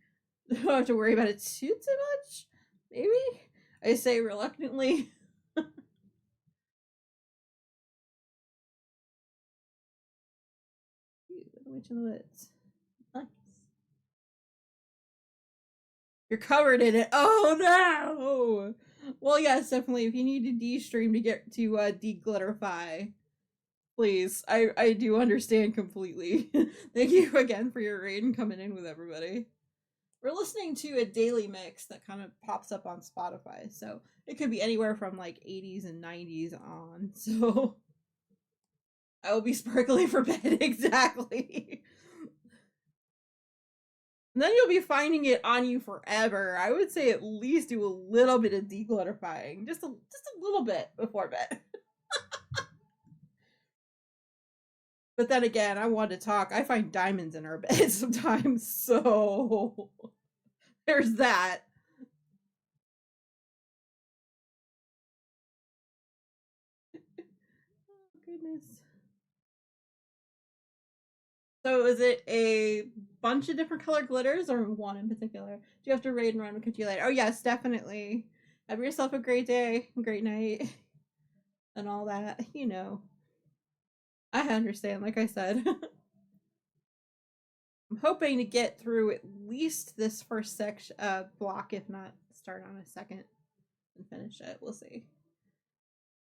Don't have to worry about it too much. Maybe? I say reluctantly. Which of the bits? Nice. You're covered in it. Oh no! Well, yes, definitely. If you need to de-stream to get to deglitterify, please. I do understand completely. Thank you again for your raid and coming in with everybody. We're listening to a daily mix that kind of pops up on Spotify, so it could be anywhere from like 80s and 90s on. So I will be sparkly for bed. Exactly. And then you'll be finding it on you forever. I would say at least do a little bit of deglitterifying, just a little bit before bed. But then again, I want to talk. I find diamonds in our bed sometimes, so there's that. Oh goodness. So is it a bunch of different color glitters or one in particular? Do you have to raid and run and continue later? Oh yes, definitely. Have yourself a great day, great night, and all that. You know. I understand, like I said. I'm hoping to get through at least this first section block, if not start on a second and finish it. We'll see.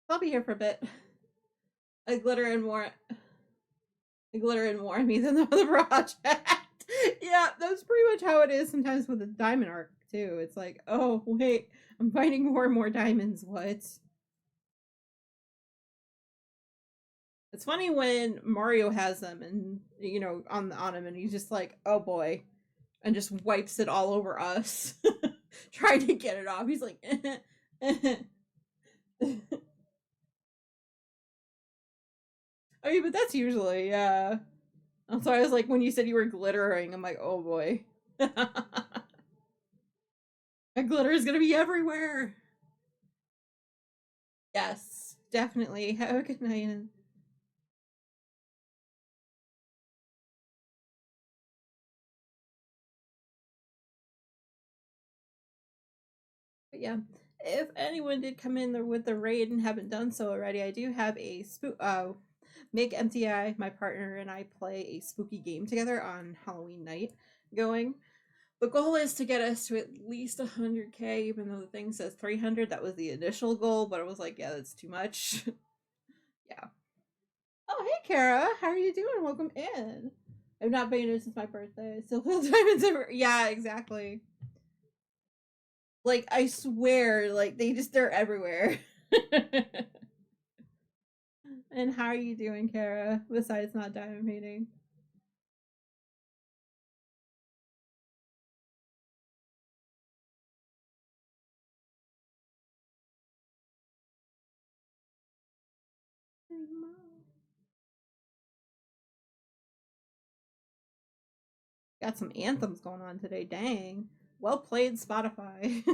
I'll be here for a bit. I glitter and more on me than the other project. Yeah, that's pretty much how it is sometimes with the diamond arc too. It's like, oh wait, I'm finding more and more diamonds. What? It's funny when Mario has them and on him and he's just like, oh boy, and just wipes it all over us. Trying to get it off. He's like I mean, but that's usually, yeah. So I was like, when you said you were glittering, I'm like, oh boy. That glitter is gonna be everywhere. Yes, definitely. Have a good night. But yeah, if anyone did come in there with the raid and haven't done so already, I do have a Make MTI, my partner, and I play a spooky game together on Halloween night going. The goal is to get us to at least 100k, even though the thing says 300. That was the initial goal, but I was like, yeah, that's too much. Yeah. Oh, hey, Kara. How are you doing? Welcome in. I've not been in since my birthday. Still feel diamonds ever. Yeah, exactly. Like, I swear, like, they're everywhere. And how are you doing, Kara? Besides not diamond painting? Got some anthems going on today. Dang. Well played, Spotify.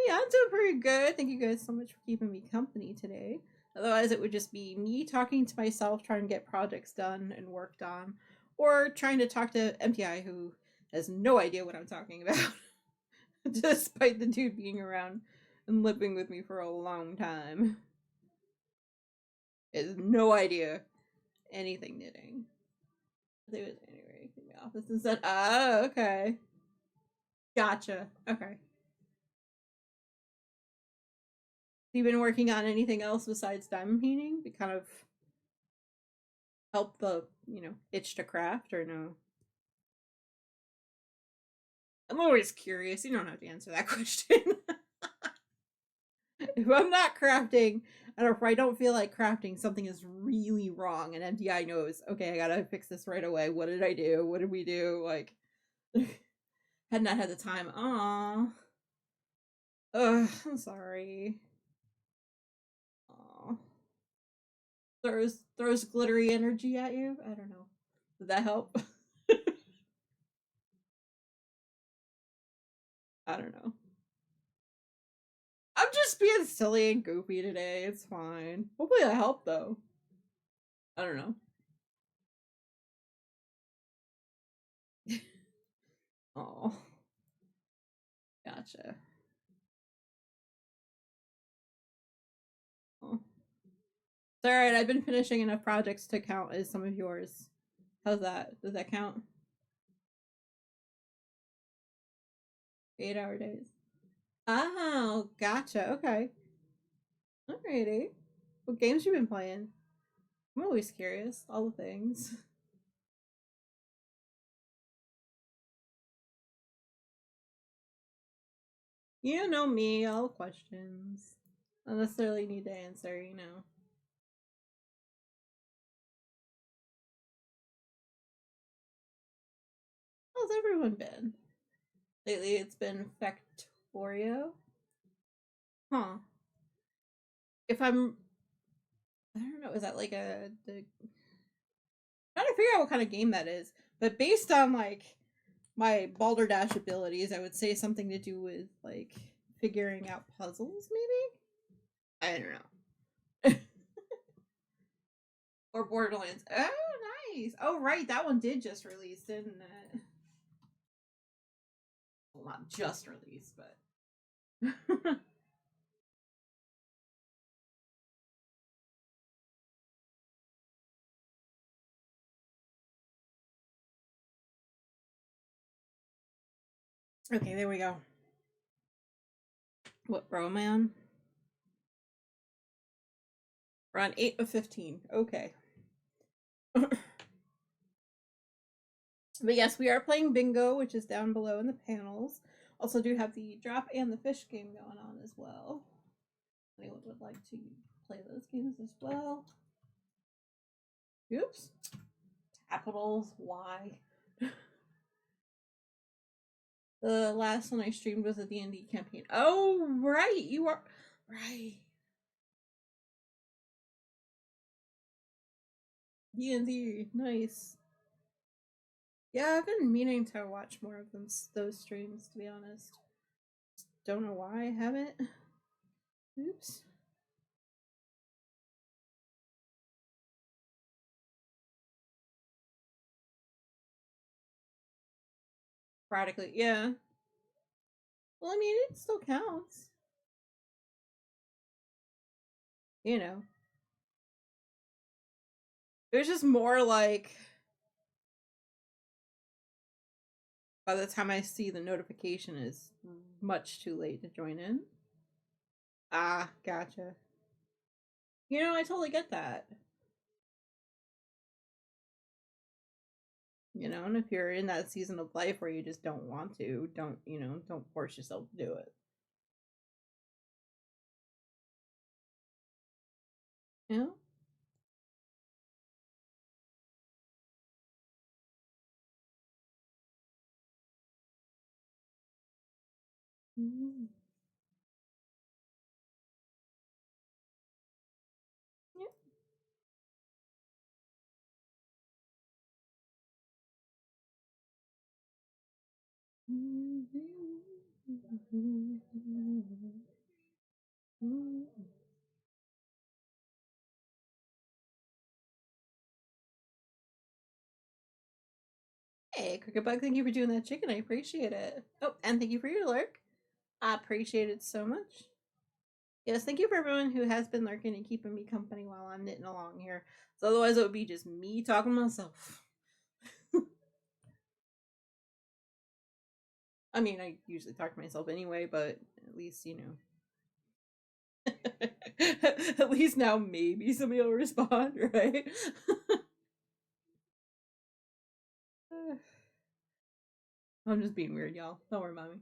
Yeah, I'm doing pretty good. Thank you guys so much for keeping me company today. Otherwise, it would just be me talking to myself, trying to get projects done and worked on, or trying to talk to MTI, who has no idea what I'm talking about, despite the dude being around and living with me for a long time. He has no idea anything knitting. They was anyway in the office and said, "Oh, okay, gotcha, okay." You been working on anything else besides diamond painting to kind of help the itch to craft, or no? I'm always curious. You don't have to answer that question. if I'm not crafting, or if I don't feel like crafting, something is really wrong, and MDI knows, okay, I gotta fix this right away. What did I do? What did we do? Like, had not had the time. Aw. Ugh, I'm sorry. Aw. Throws glittery energy at you? I don't know. Did that help? I don't know. I'm just being silly and goofy today. It's fine. Hopefully that helped though. I don't know. Oh, gotcha. Oh. It's alright, I've been finishing enough projects to count as some of yours. How's that? Does that count? 8-hour days. Oh, gotcha. Okay. Alrighty. What games you been playing? I'm always curious. All the things. You know me, all the questions. I don't necessarily need to answer, you know. How's everyone been? Lately it's been Factorio. Huh. If I'm I don't know, is that like trying to figure out what kind of game that is. But based on like my Balderdash abilities, I would say something to do with like figuring out puzzles, maybe? I don't know. Or Borderlands. Oh, nice. Oh, right. That one did just release, didn't it? Well, not just released, but. Okay, there we go. What row am I on? We're on 8 of 15. Okay. But yes, we are playing bingo, which is down below in the panels. Also do have the drop and the fish game going on as well. Anyone would like to play those games as well. Oops. Capitals, why? The last one I streamed was a D&D campaign. Oh, right. You are right. D&D, nice. Yeah, I've been meaning to watch more of them, those streams, to be honest. Don't know why I haven't. Oops. Practically, yeah. Well, I mean, it still counts. You know. It was just more like by the time I see the notification is much too late to join in. Ah, gotcha. You know, I totally get that. You know, and if you're in that season of life where you just don't want to, don't force yourself to do it. You know? Mm. Yep. Hey, Cricket Bug, thank you for doing that chicken. I appreciate it. Oh, and thank you for your lurk. I appreciate it so much. Yes, thank you for everyone who has been lurking and keeping me company while I'm knitting along here. So otherwise it would be just me talking to myself. I mean, I usually talk to myself anyway, but at least, at least now maybe somebody will respond, right? I'm just being weird, y'all. Don't worry about me.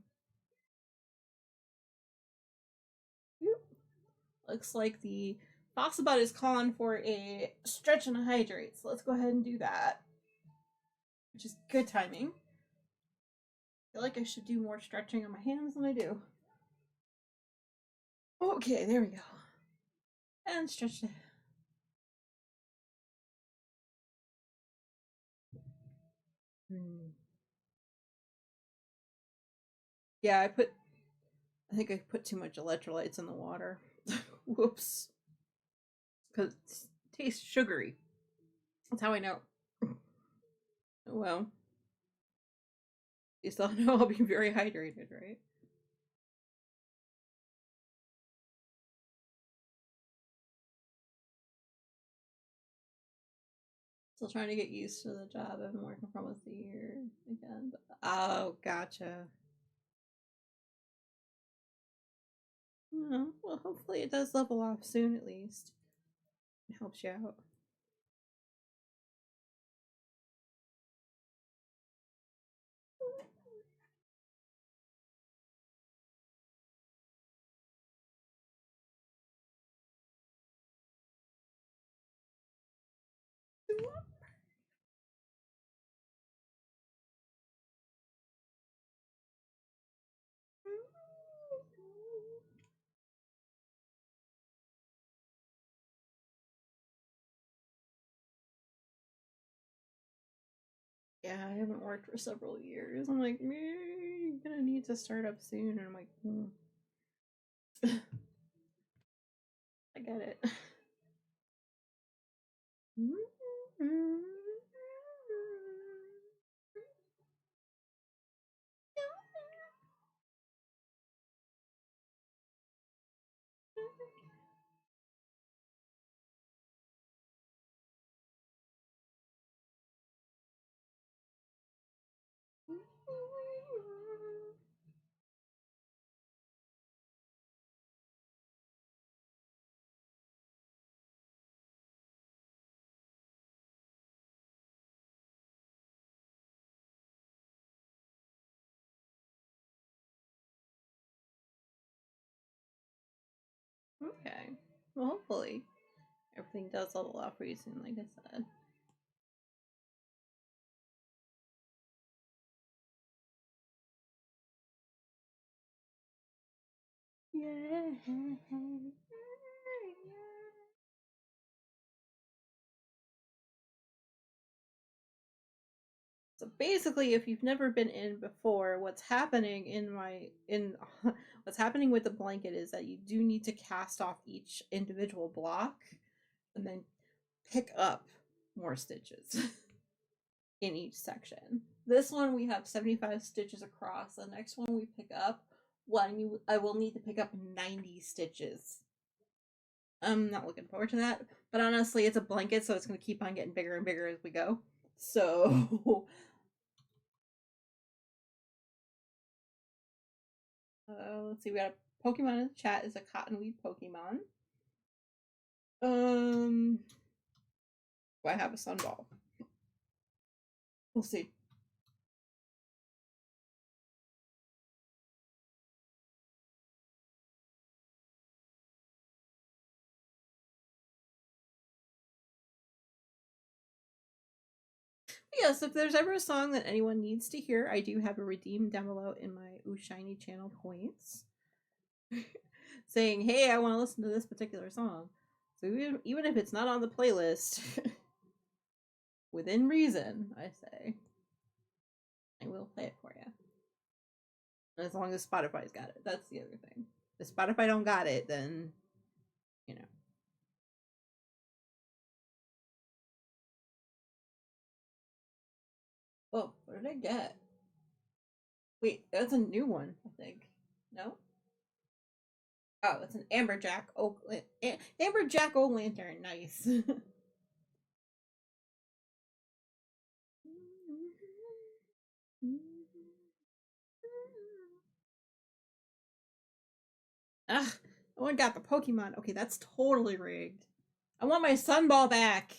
Looks like the Fossabot is calling for a stretch and a hydrate, so let's go ahead and do that. Which is good timing. I feel like I should do more stretching on my hands than I do. Okay, there we go. And stretch it. Yeah, I think I put too much electrolytes in the water. Whoops. Because it tastes sugary. That's how I know. Oh well. You still know I'll be very hydrated, right? Still trying to get used to the job I've been working for almost a year again. But, oh, gotcha. Oh, well, hopefully it does level off soon at least. It helps you out. Yeah, I haven't worked for several years. I'm like, I'm gonna need to start up soon. And I'm like, I get it. Okay. Well, hopefully everything does level off pretty soon, like I said. Yeah. So basically, if you've never been in before, what's happening what's happening with the blanket is that you do need to cast off each individual block and then pick up more stitches in each section. This one we have 75 stitches across. The next one we pick up, I will need to pick up 90 stitches. I'm not looking forward to that, but honestly, it's a blanket, so it's going to keep on getting bigger and bigger as we go. So let's see. We got a Pokemon in the chat. Is a Cottonweed Pokemon. Do I have a Sunball? We'll see. Yes, if there's ever a song that anyone needs to hear, I do have a redeem down below in my Ooh Shiny channel points. Saying, hey, I want to listen to this particular song. So even if it's not on the playlist, within reason, I say, I will play it for you. As long as Spotify's got it. That's the other thing. If Spotify don't got it, then, you know. Oh, what did I get? Wait, that's a new one, I think. No? Oh, it's an Amberjack Oak Amberjack Oak Lantern. Nice. Ugh, no one got the Pokemon. Okay, that's totally rigged. I want my Sunball back.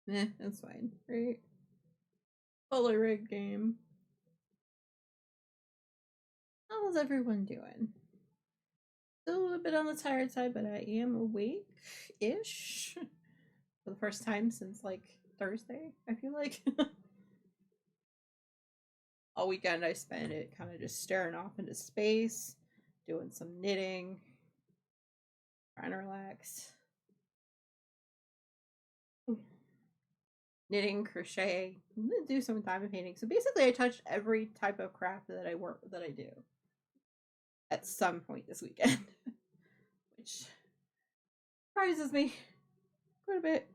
That's fine. Right? fully rigged game. How's everyone doing? Still a little bit on the tired side, but I am awake-ish for the first time since like Thursday, I feel like. All weekend I spent it kind of just staring off into space, doing some knitting, trying to relax. Knitting, crochet, I'm gonna do some diamond painting. So basically I touched every type of craft that I do at some point this weekend. Which surprises me quite a bit.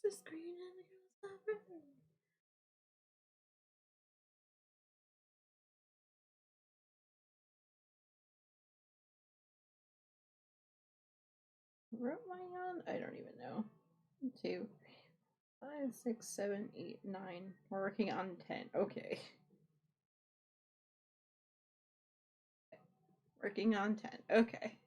The screen and the girls stop. What am I on? I don't even know. 2, 5, 6, 7, 8, 9. We're working on 10. Okay. Working on 10. Okay.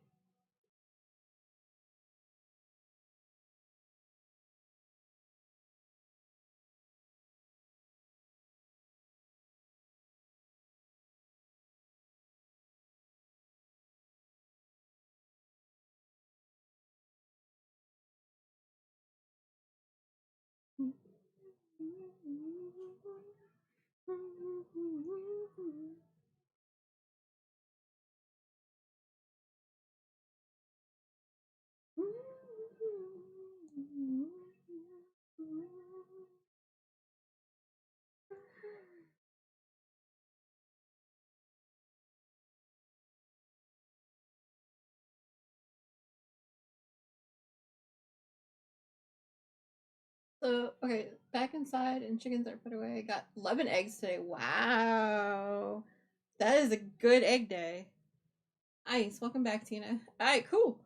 So, okay, back inside and chickens are put away. I got 11 eggs today. Wow. That is a good egg day. Nice. Welcome back, Tina. Alright, cool.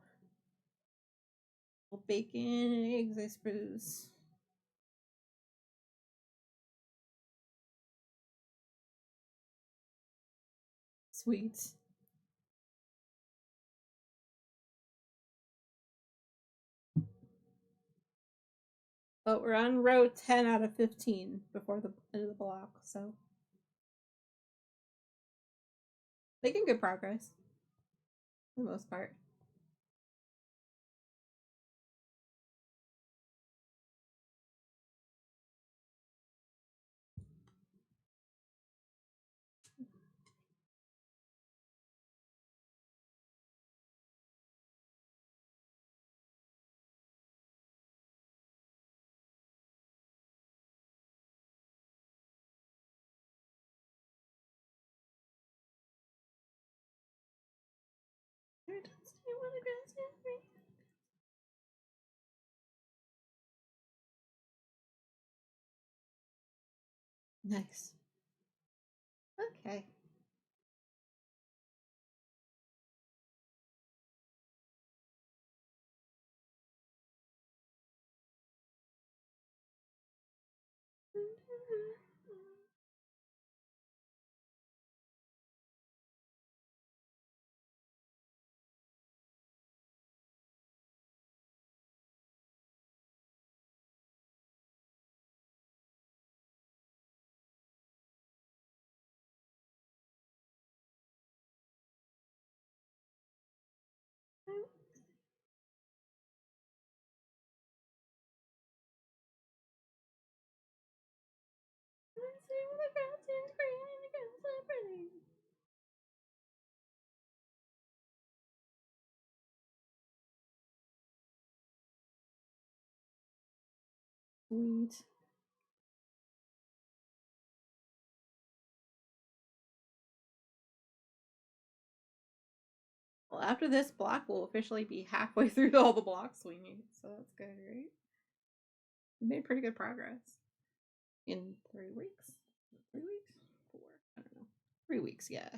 Bacon and eggs, I suppose. Sweet. But we're on row 10 out of 15 before the end of the block, so making good progress for the most part. Nice. Okay. Sweet. Well, after this block, we'll officially be halfway through all the blocks we need, so that's good, right? We made pretty good progress in 3 weeks. 3 weeks? 4? I don't know. 3 weeks, yeah.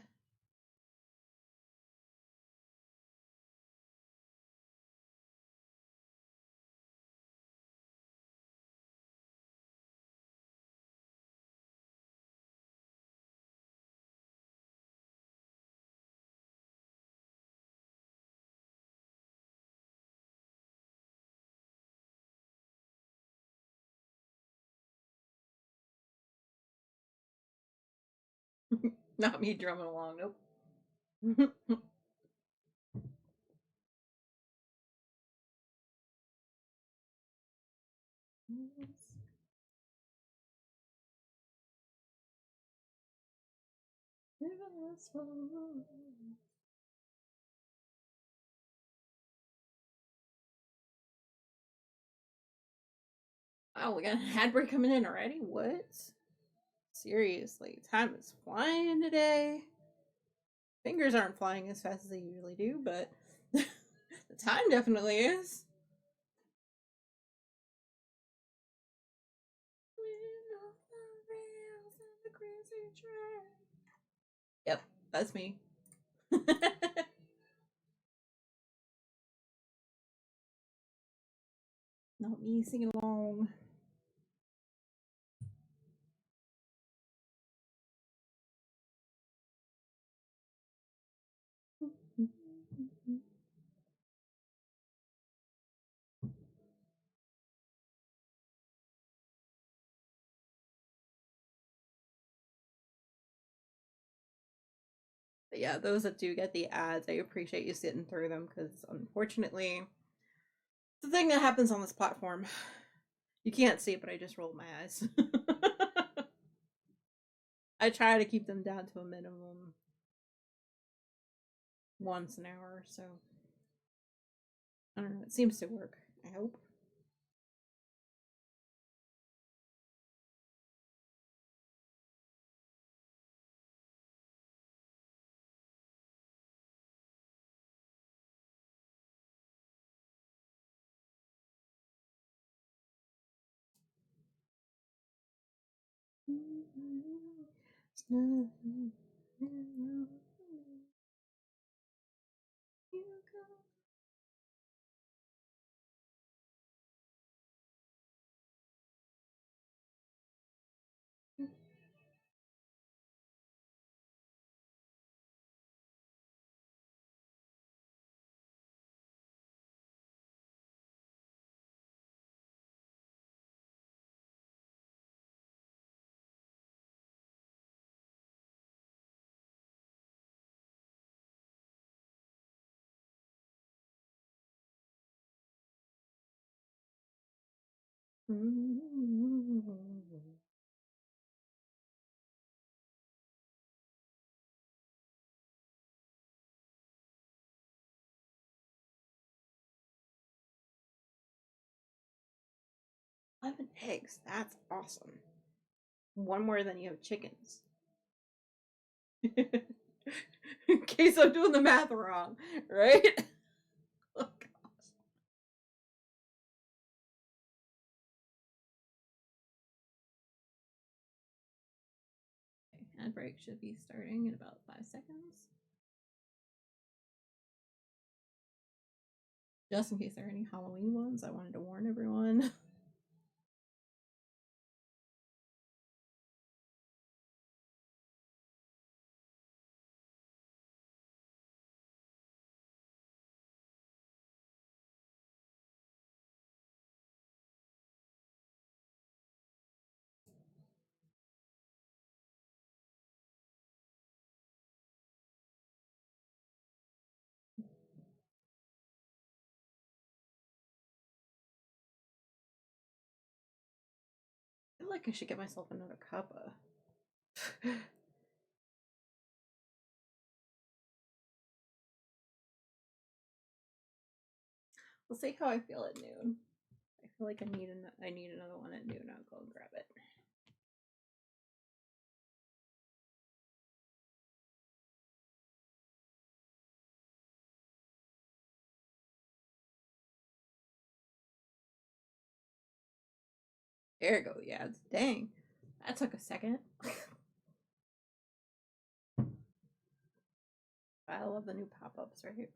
Not me drumming along, nope. Oh, we got an ad break coming in already? What? Seriously, time is flying today. Fingers aren't flying as fast as they usually do, but the time definitely is. Yep, that's me. Not me singing along. But yeah, those that do get the ads, I appreciate you sitting through them because unfortunately, the thing that happens on this platform, you can't see it, but I just rolled my eyes. I try to keep them down to a minimum once an hour or so. I don't know, it seems to work, I hope. Eleven eggs. That's awesome. One more than you have chickens. In case I'm doing the math wrong, right? Oh gosh. Okay, ad break should be starting in about 5 seconds. Just in case there are any Halloween ones, I wanted to warn everyone. I feel like I should get myself another cuppa. We'll see how I feel at noon. feel like I need another one at noon. I'll go and grab it. There you go. Yeah, dang. That took a second. I love the new pop-ups right here.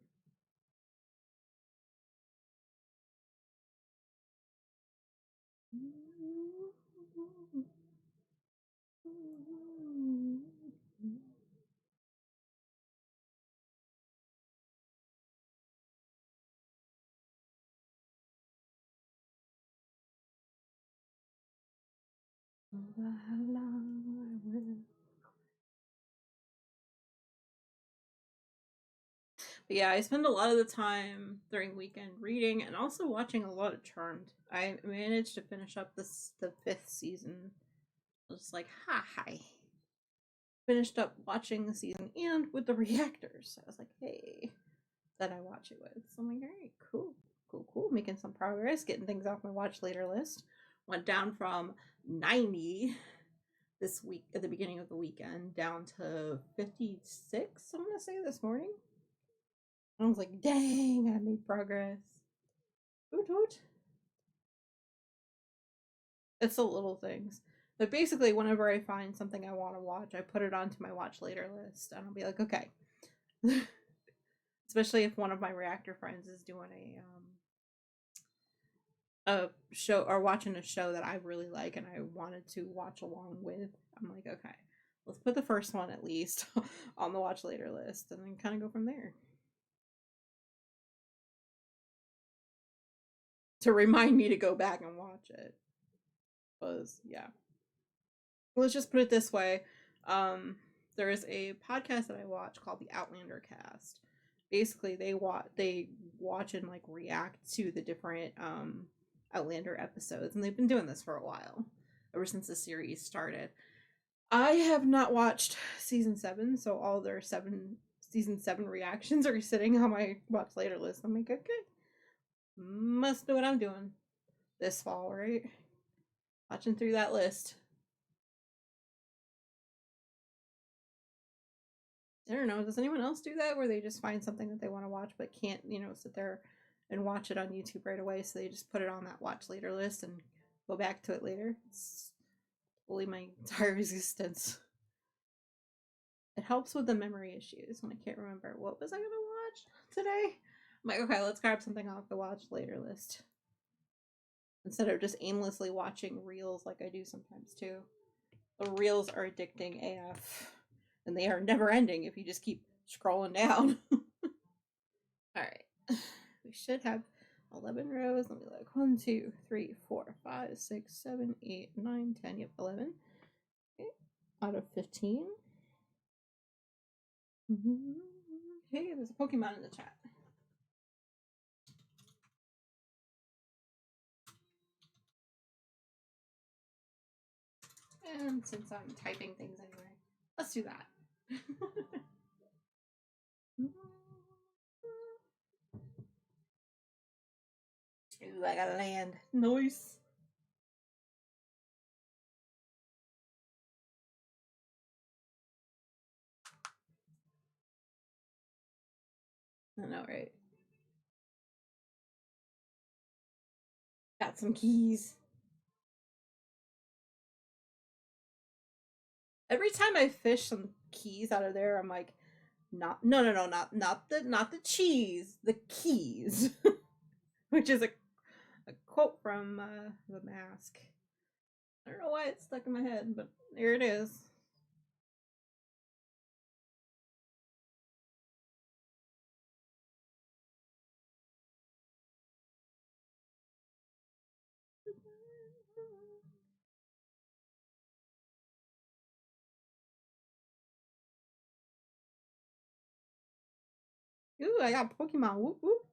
But yeah, I spend a lot of the time during weekend reading and also watching a lot of Charmed. I managed to finish up the 5th season. I was just like, hi. Finished up watching the season and with the reactors. I was like, hey, that I watch it with. So I'm like, all right, cool. Making some progress, getting things off my watch later list. Went down from 90 this week at the beginning of the weekend down to 56, I'm gonna say, this morning. I was like, dang, I made progress. Hoot. It's the little things. But basically, whenever I find something I want to watch, I put it onto my watch later list, and I'll be like, okay. Especially if one of my reactor friends is doing a show or watching a show that I really like and I wanted to watch along with. I'm like, okay, let's put the first one at least on the watch later list, and then kind of go from there. To remind me to go back and watch it. Was, yeah. Let's just put it this way. There is a podcast that I watch called the Outlander Cast. Basically, they watch and like react to the different Outlander episodes, and they've been doing this for a while, ever since the series started. I have not watched season 7, so all their season 7 reactions are sitting on my watch later list. I'm like, okay, must know what I'm doing this fall, right? Watching through that list. I don't know. Does anyone else do that where they just find something that they want to watch but can't, sit there and watch it on YouTube right away? So they just put it on that watch later list and go back to it later. It's totally my entire existence. It helps with the memory issues when I can't remember what was I gonna watch today. I'm like, okay, let's grab something off the watch later list instead of just aimlessly watching reels like I do sometimes too. The reels are addicting AF, and they are never ending if you just keep scrolling down. All right, we should have 11 rows. Let me look. 1, 2, 3, 4, 5, 6, 7, 8, 9, 10. Yep, 11. Okay. Out of 15. Hey, there's a Pokemon in the chat. And since I'm typing things anyway, let's do that. Ooh, I gotta land. Nice. I know, right? Got some keys. Every time I fish some keys out of there, I'm like, no, not the cheese, the keys, which is a quote from The Mask. I don't know why it's stuck in my head, but there it is. Ooh, I got Pokemon. Whoop whoop.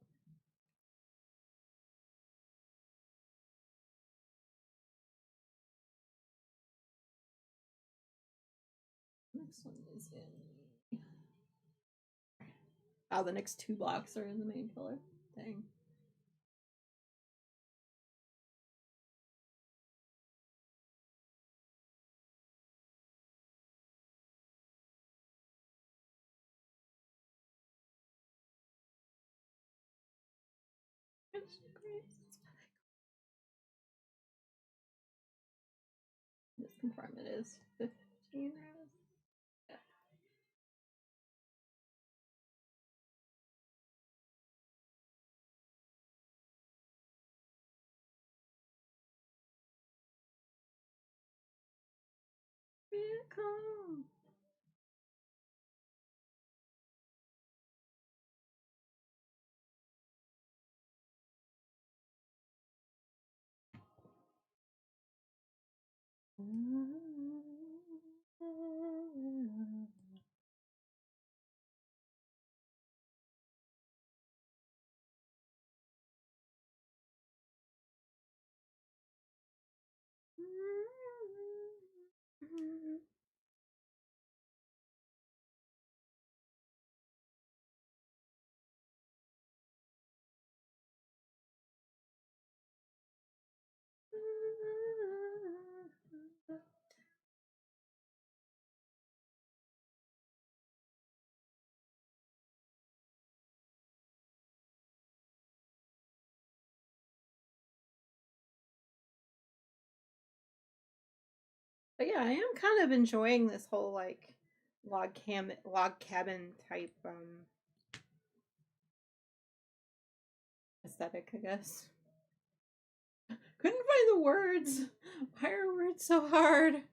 Next one is in. Oh, the next 2 blocks are in the main pillar. Dang. Just confirm it is 15 rows. Yeah. Come. But yeah, I am kind of enjoying this whole like log cabin type aesthetic, I guess. Couldn't find the words. Why are words so hard?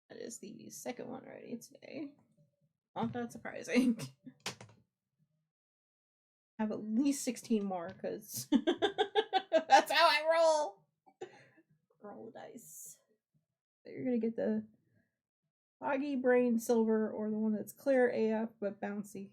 That is the second one already today. Not that surprising. I have at least 16 more because that's how I roll. Roll dice. So you're gonna get the foggy brain silver or the one that's clear AF but bouncy.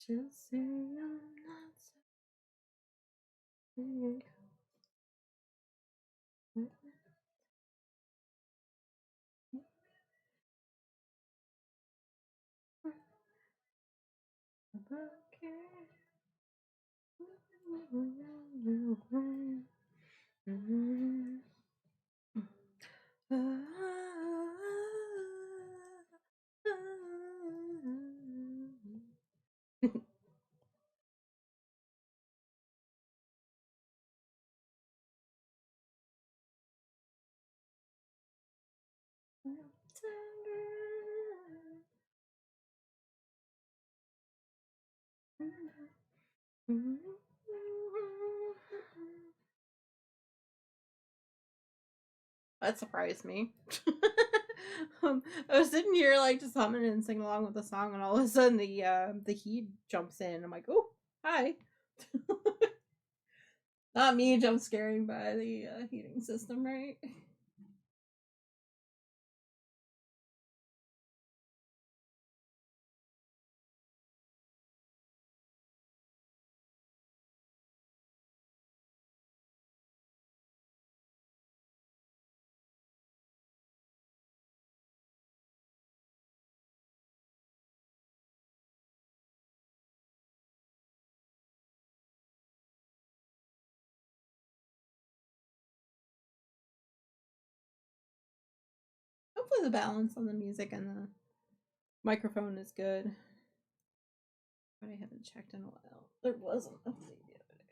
Just say I'm not so That surprised me. I was sitting here like just humming and singing along with the song, and all of a sudden the heat jumps in. I'm like, oh, hi. Not me jump scaring by the heating system, right? Hopefully the balance on the music and the microphone is good. But I haven't checked in a while. There was an update the other day.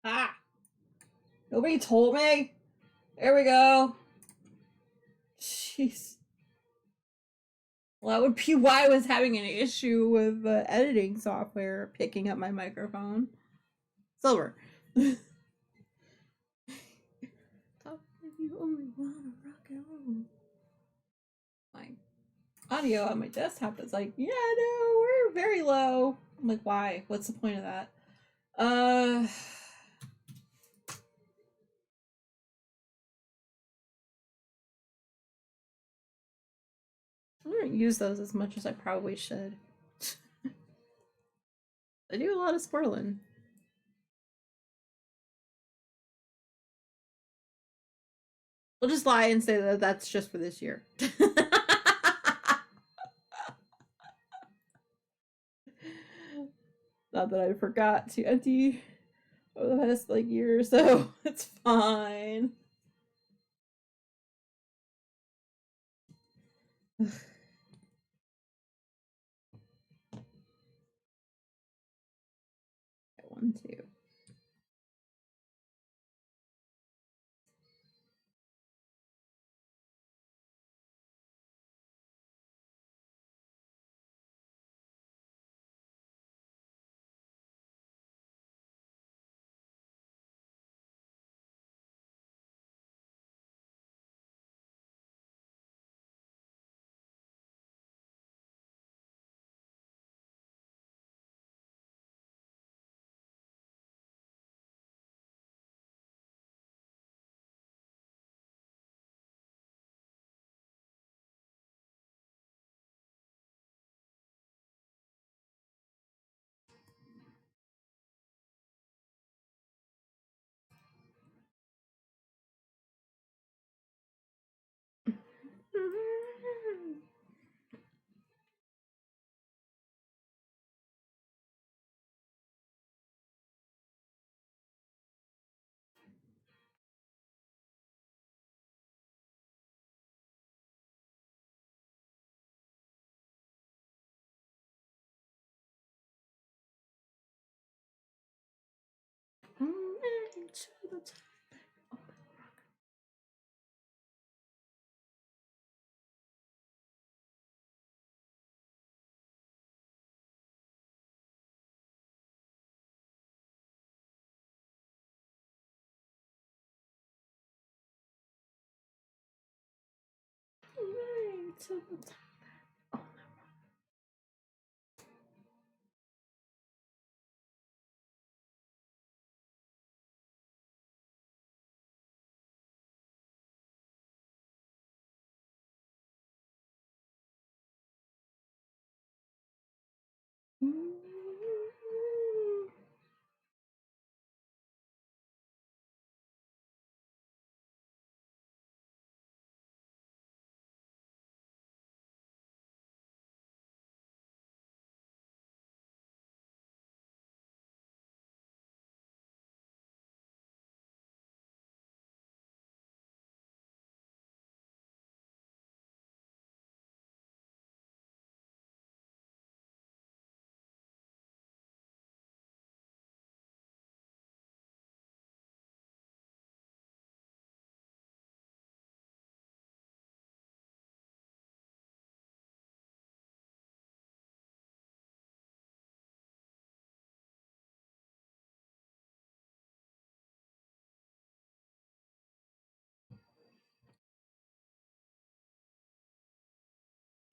Ah! Nobody told me. There we go. Jeez. Well, that would be why I was having an issue with the editing software picking up my microphone. Silver. Talk if you only wanna rock and roll. My audio on my desktop is like, yeah, no, we're very low. I'm like, why? What's the point of that? I don't use those as much as I probably should. I do a lot of swirling. We'll just lie and say that that's just for this year. Not that I forgot to empty over the past like year or so. It's fine. One, two.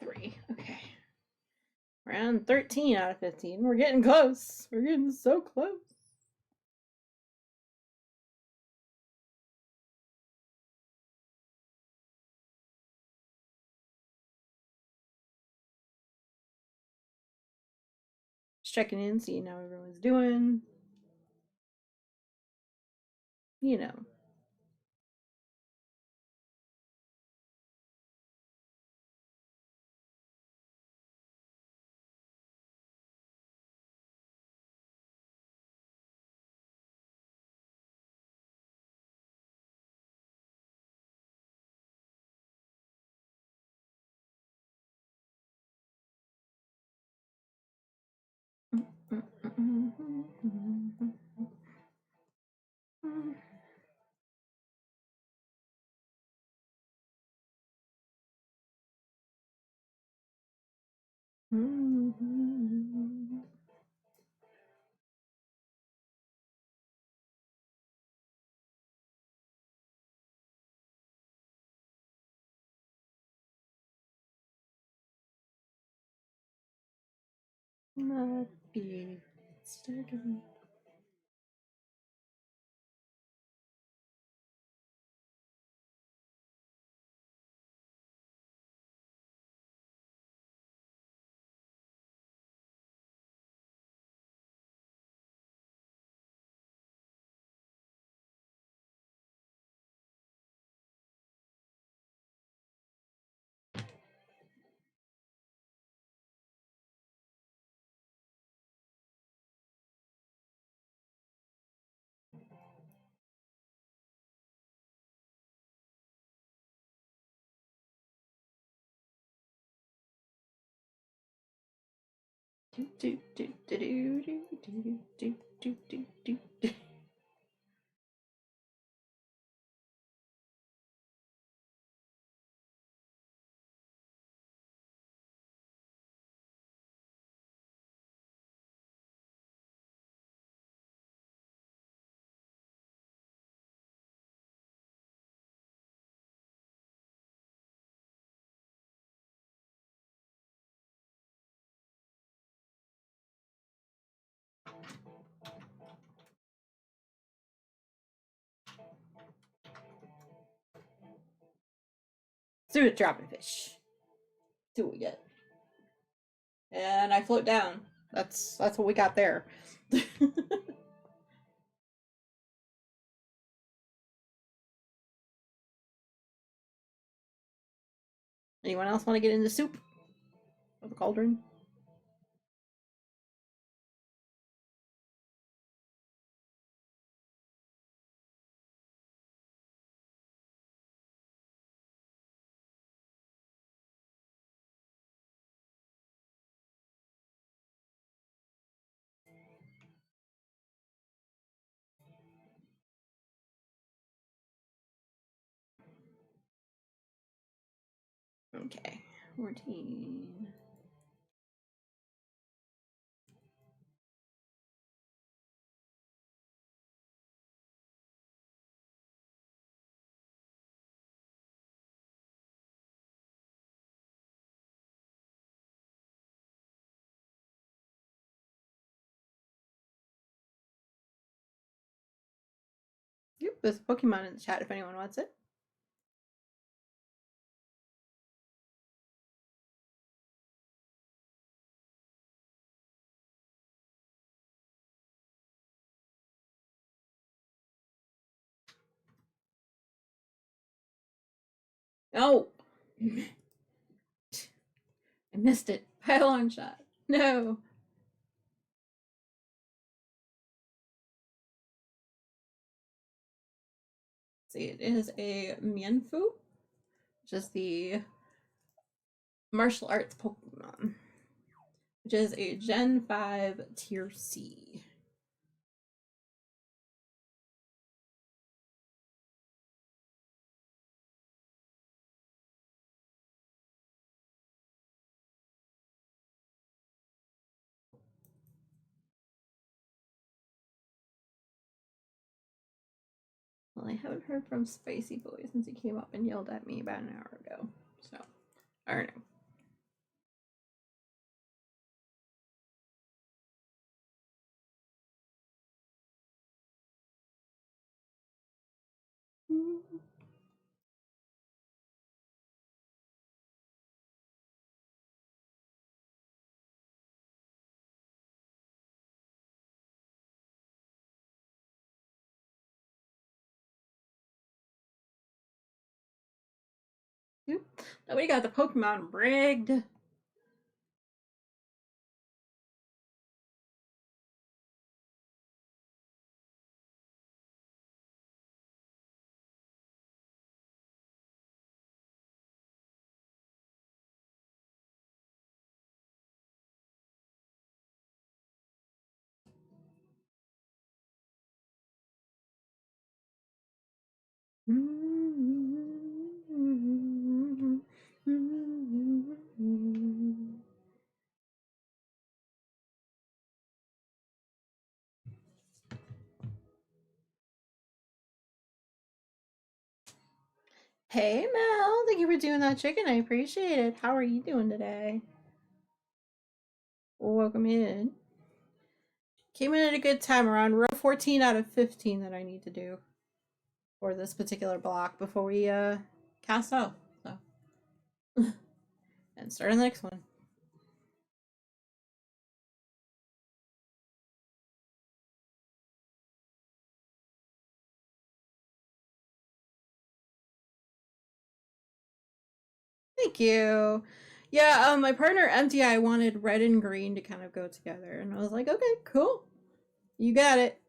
Three. Okay. Round 13 out of 15. We're getting close. We're getting so close. Just checking in, seeing how everyone's doing. You know. Not be starting. See what dropping fish. See what we get. And I float down. That's what we got there. Anyone else want to get in the soup? Or the cauldron? Okay. 14. Yep, there's a Pokemon in the chat if anyone wants it. Oh! I missed it. Pylon shot. No. See, it is a Mienfoo, which is the martial arts Pokemon, which is a Gen 5 Tier C. Well, I haven't heard from Spicy Boy since he came up and yelled at me about an hour ago. So, I don't know. Nobody got the Pokemon rigged. Hey Mel, thank you for doing that chicken. I appreciate it. How are you doing today? Welcome in. Came in at a good time, around row 14 out of 15 that I need to do for this particular block before we cast off. So and start on the next one. Thank you. Yeah, my partner MTI wanted red and green to kind of go together, and I was like, okay, cool. You got it.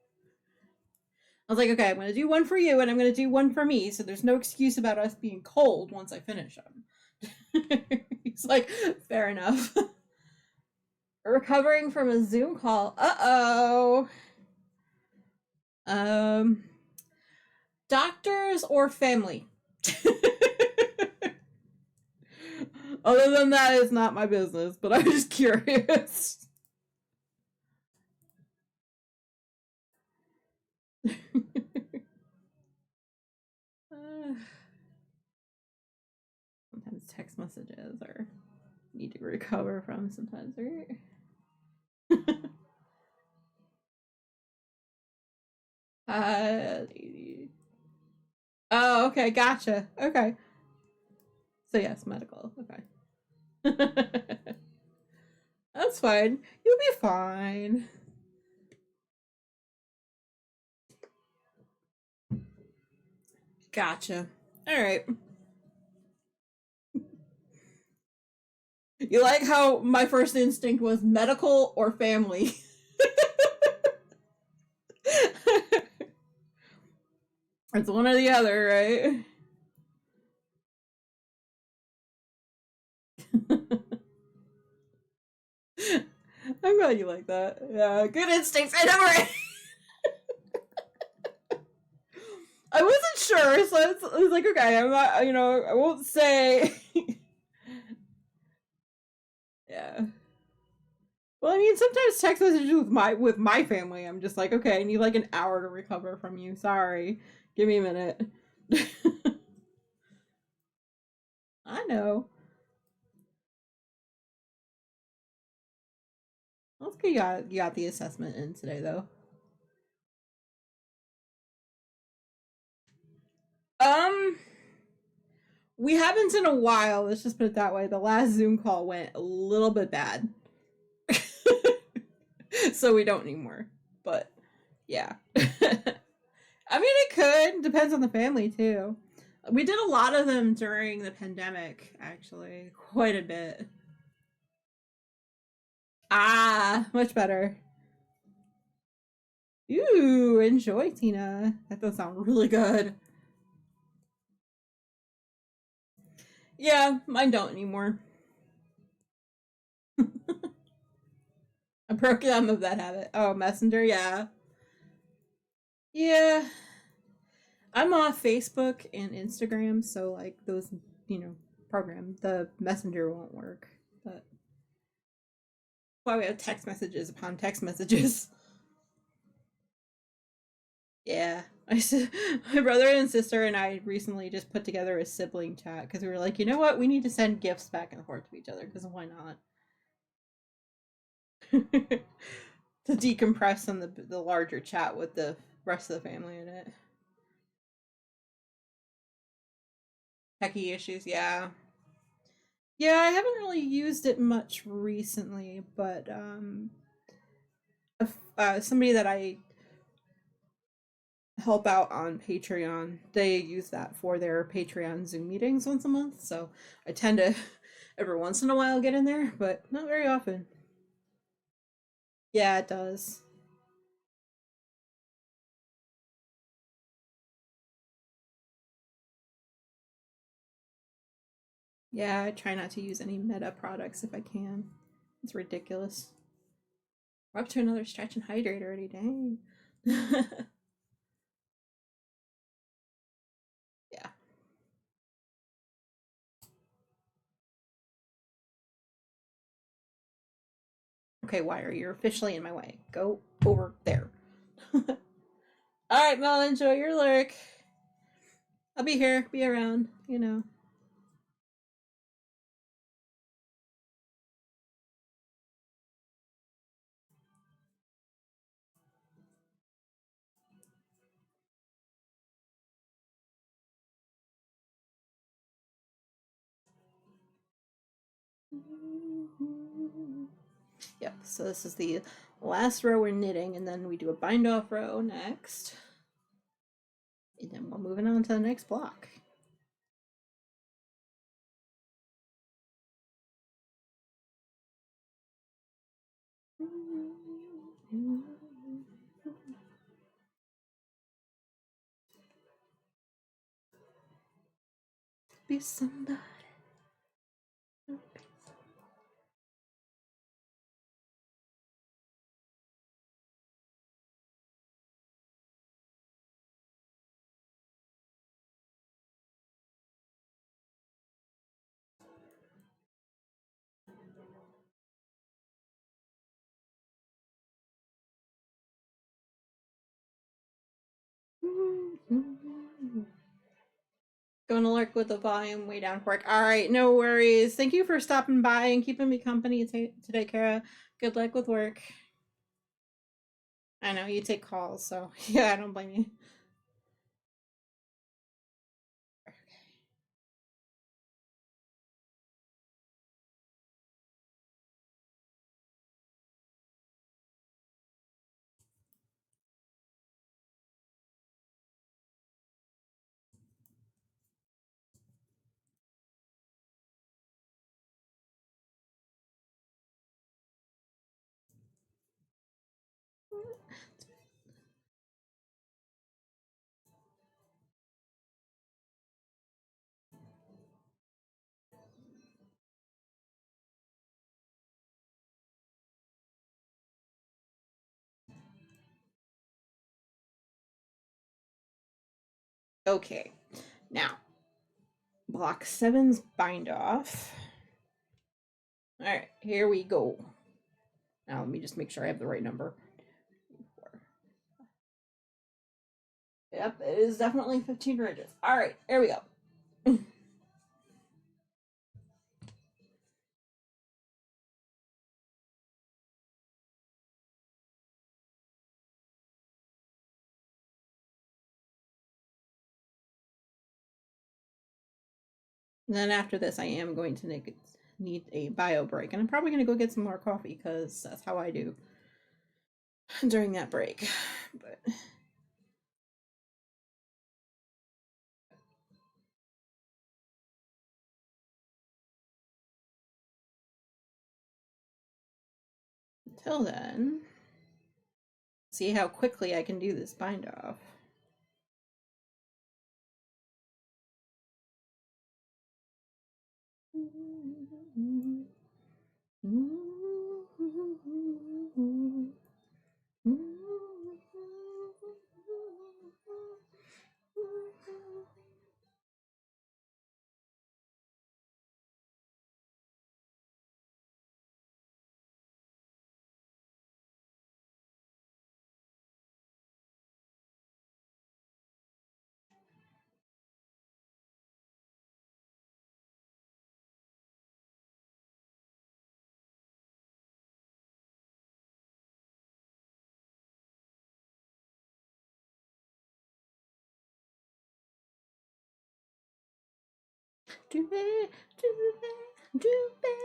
I was like, okay, I'm gonna do one for you and I'm gonna do one for me, so there's no excuse about us being cold once I finish them. He's like, fair enough. Recovering from a Zoom call. Uh-oh. Um Doctors or family? Other than that, it's not my business, but I'm just curious. Sometimes text messages are need to recover from sometimes, right? uh oh, okay, gotcha. Okay. So yes, medical. Okay. That's fine. You'll be fine. Gotcha. All right. You like how my first instinct was medical or family? It's one or the other, right? I'm glad you like that. Yeah, good instincts. I never. I wasn't sure, so I was like, okay, I'm not. I won't say. Yeah. Well, I mean, sometimes text messages with my family, I'm just like, okay, I need like an hour to recover from you. Sorry, give me a minute. I know. That's good. You got the assessment in today, though. Um, we haven't in a while. Let's just put it that way. The last Zoom call went a little bit bad, so we don't anymore. But yeah, I mean, it could depends on the family too. We did a lot of them during the pandemic, actually, quite a bit. Ah, much better. Ooh, enjoy, Tina. That does sound really good. Yeah, mine don't anymore. I broke them of that habit. Oh, Messenger, yeah. Yeah. I'm off Facebook and Instagram, so like those, you know, program, the Messenger won't work. But why we have text messages upon text messages. Yeah. My brother and sister and I recently just put together a sibling chat because we were like, you know what? We need to send gifts back and forth to each other because why not? To decompress on the larger chat with the rest of the family in it. Techie issues, yeah. Yeah, I haven't really used it much recently, but somebody that I help out on Patreon, they use that for their Patreon Zoom meetings once a month. So I tend to every once in a while get in there, but not very often. Yeah, it does. Yeah, I try not to use any meta products if I can. It's ridiculous. We're up to another stretch and hydrate already. Dang. Yeah. Okay, Wire, you're officially in my way. Go over there. All right, Mel, enjoy your lurk. I'll be here, be around, you know. Yep, so this is the last row we're knitting, and then we do a bind off row next. And then we're moving on to the next block. Be somebody. Going to lurk with the volume way down for work. All right, no worries. Thank you for stopping by and keeping me company today, Kara. Good luck with work. I know you take calls, so yeah, I don't blame you. Okay, now block 7's bind off. All right, here we go. Now let me just make sure I have the right number. Yep, it is definitely 15 ridges. All right, here we go. And then after this, I am going to need a bio break, and I'm probably going to go get some more coffee because that's how I do during that break. But until then, see how quickly I can do this bind off. Do it, do it, do it.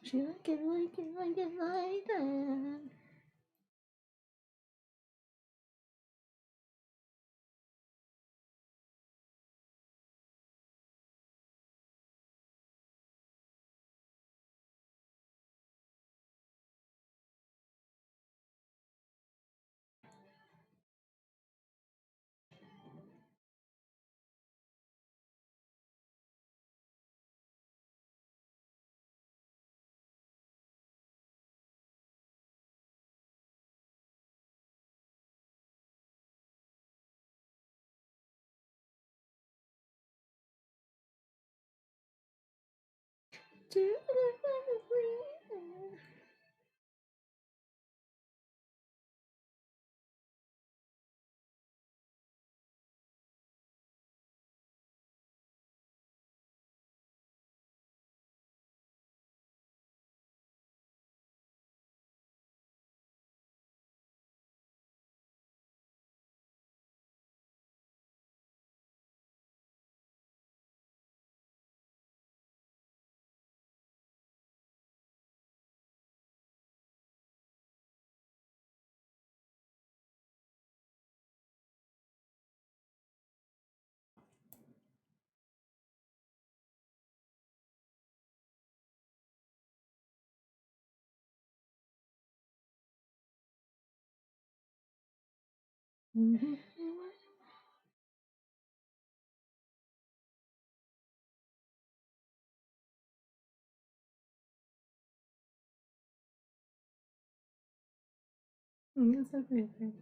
She like it, like it, like it, like that. It's everything.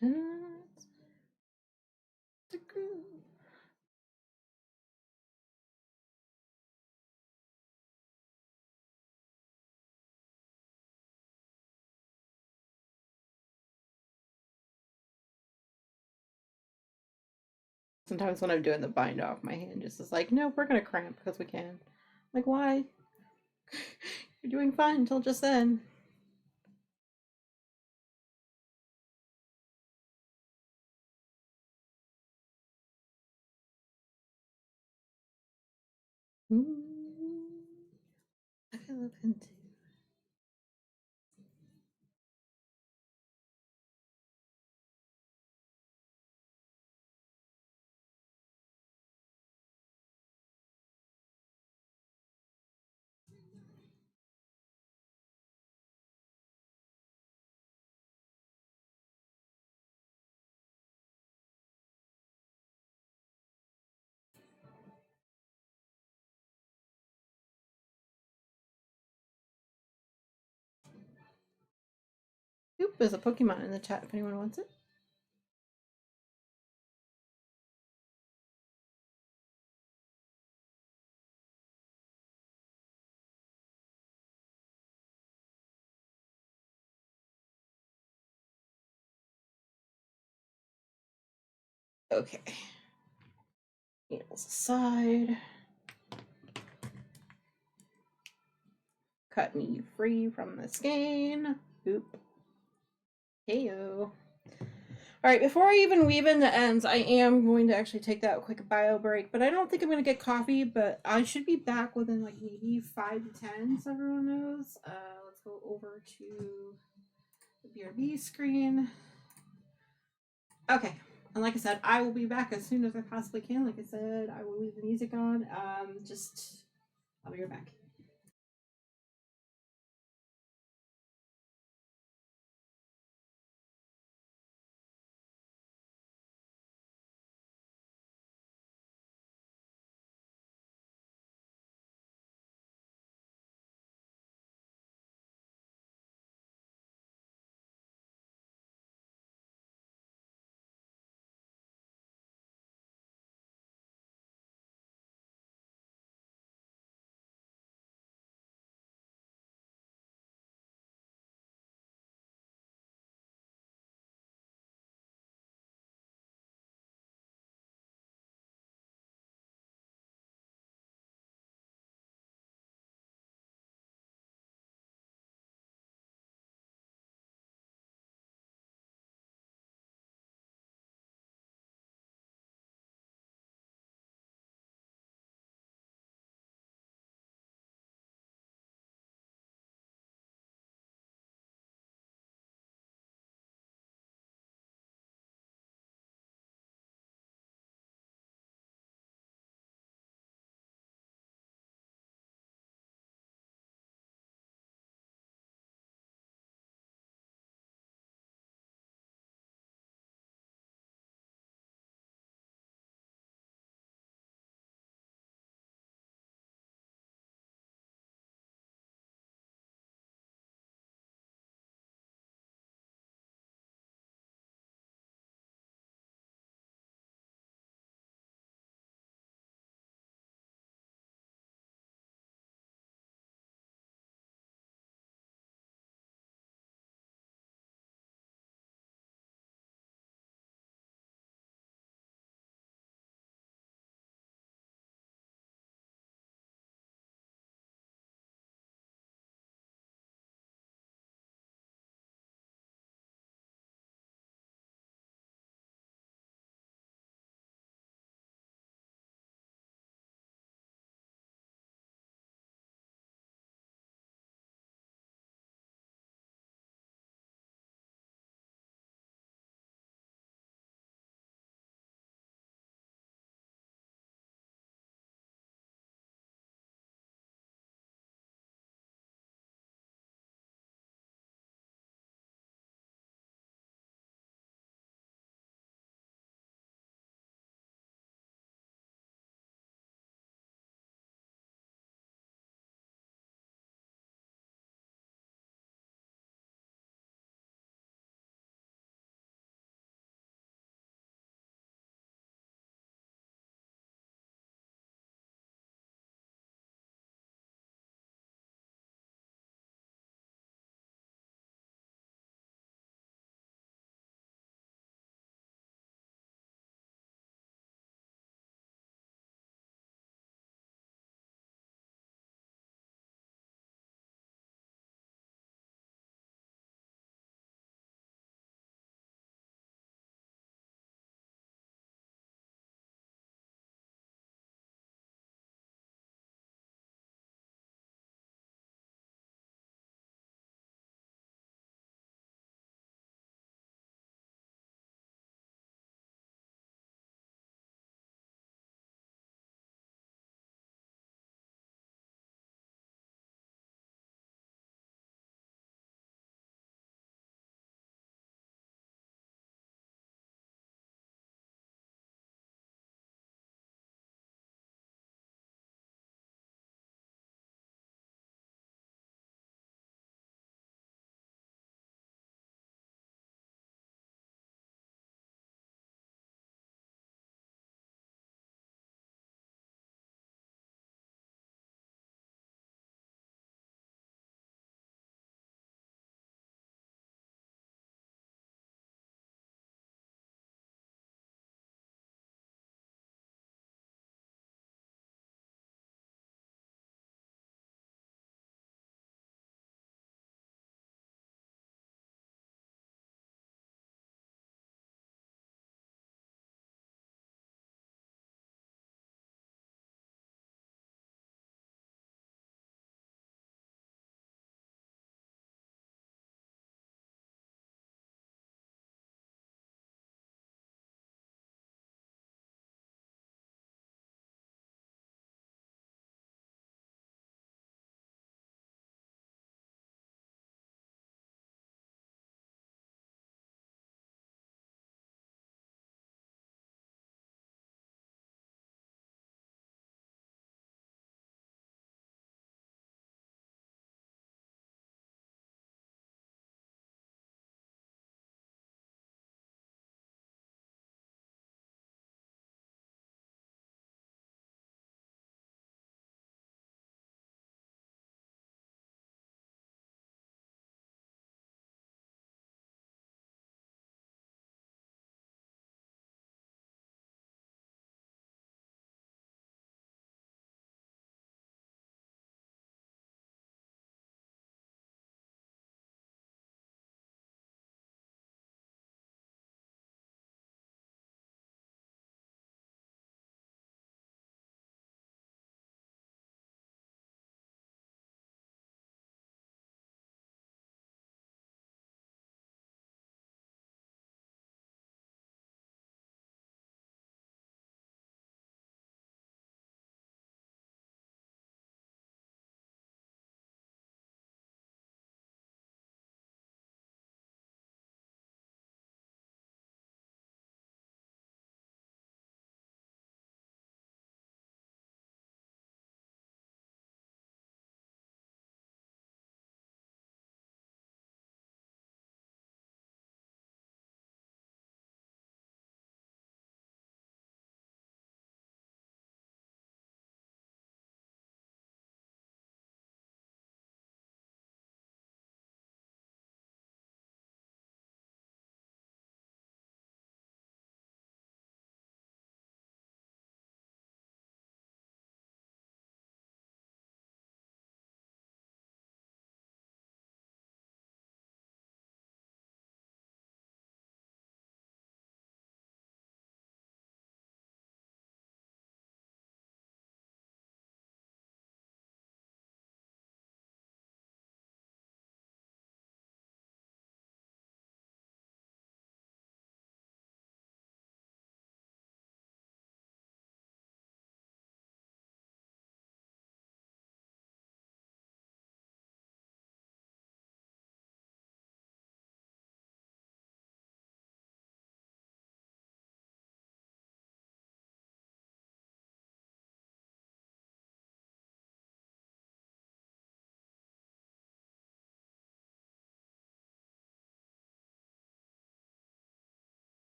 It's the groove. Sometimes when I'm doing the bind off, my hand just is like, no, we're gonna cramp because we can. Like, why? You're doing fine until just then. I love him too. Oop, there's a Pokemon in the chat if anyone wants it. Okay. Needles aside. Cut me free from the skein. Oop. Heyo. Alright, before I even weave in the ends, I am going to actually take that quick bio break, but I don't think I'm going to get coffee, but I should be back within like maybe 5 to 10, so everyone knows. Let's go over to the BRB screen. Okay, and like I said, I will be back as soon as I possibly can. Like I said, I will leave the music on. I'll be right back.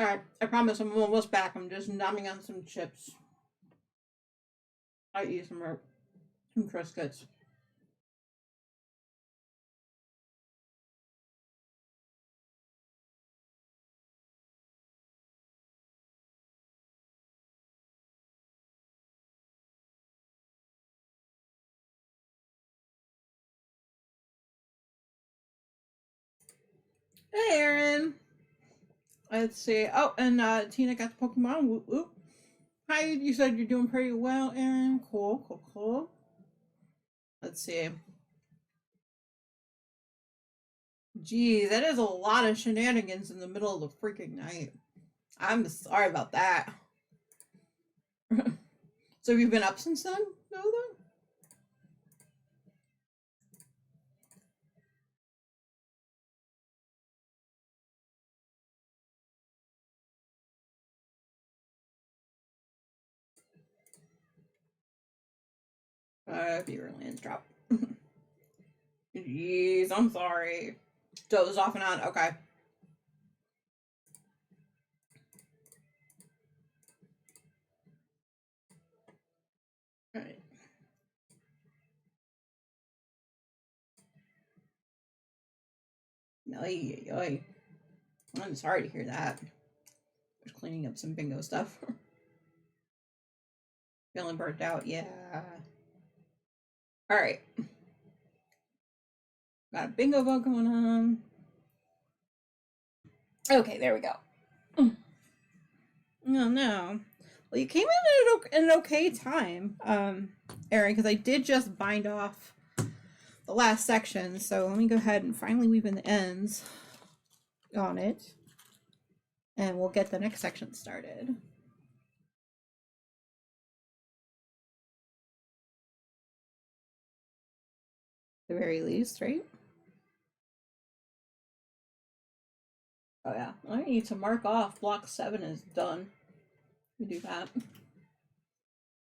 Alright, I promise I'm almost back. I'm just numbing on some chips. I eat some Triscuits. Hey, Aaron. Let's see. Oh, and Tina got the Pokemon. Whoop, whoop. Hi, you said you're doing pretty well, Aaron. Cool, cool, cool. Let's see. Geez, that is a lot of shenanigans in the middle of the freaking night. I'm sorry about that. So have you been up since then? No, Beaver Lands drop. Jeez, I'm sorry. Doze off and on. Okay. Alright. Oy. I'm sorry to hear that. Just cleaning up some bingo stuff. Feeling burnt out, yeah. Alright. Got a bingo vote going on. Okay, there we go. Oh no. Well, you came in at an okay time, Aaron, because I did just bind off the last section. So let me go ahead and finally weave in the ends on it, and we'll get the next section started. The very least, right? Oh yeah, I need to mark off block 7 is done. We do that.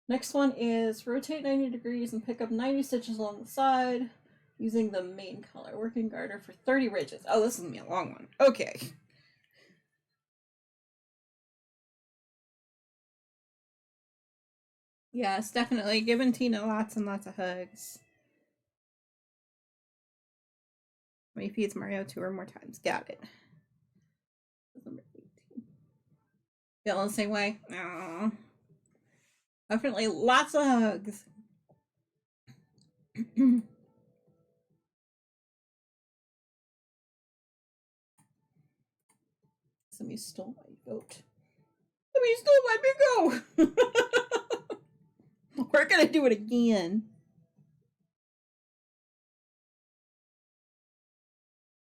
Next one is rotate 90 degrees and pick up 90 stitches along the side using the main color. Working garter for 30 ridges. Oh, this is gonna be a long one. Okay. Yes, definitely. Giving Tina lots and lots of hugs. When he feeds Mario 2 or more times. Got it. Number 18. Feeling the same way? Aww. Definitely lots of hugs. Somebody stole my vote. Somebody stole my bingo! We're gonna do it again.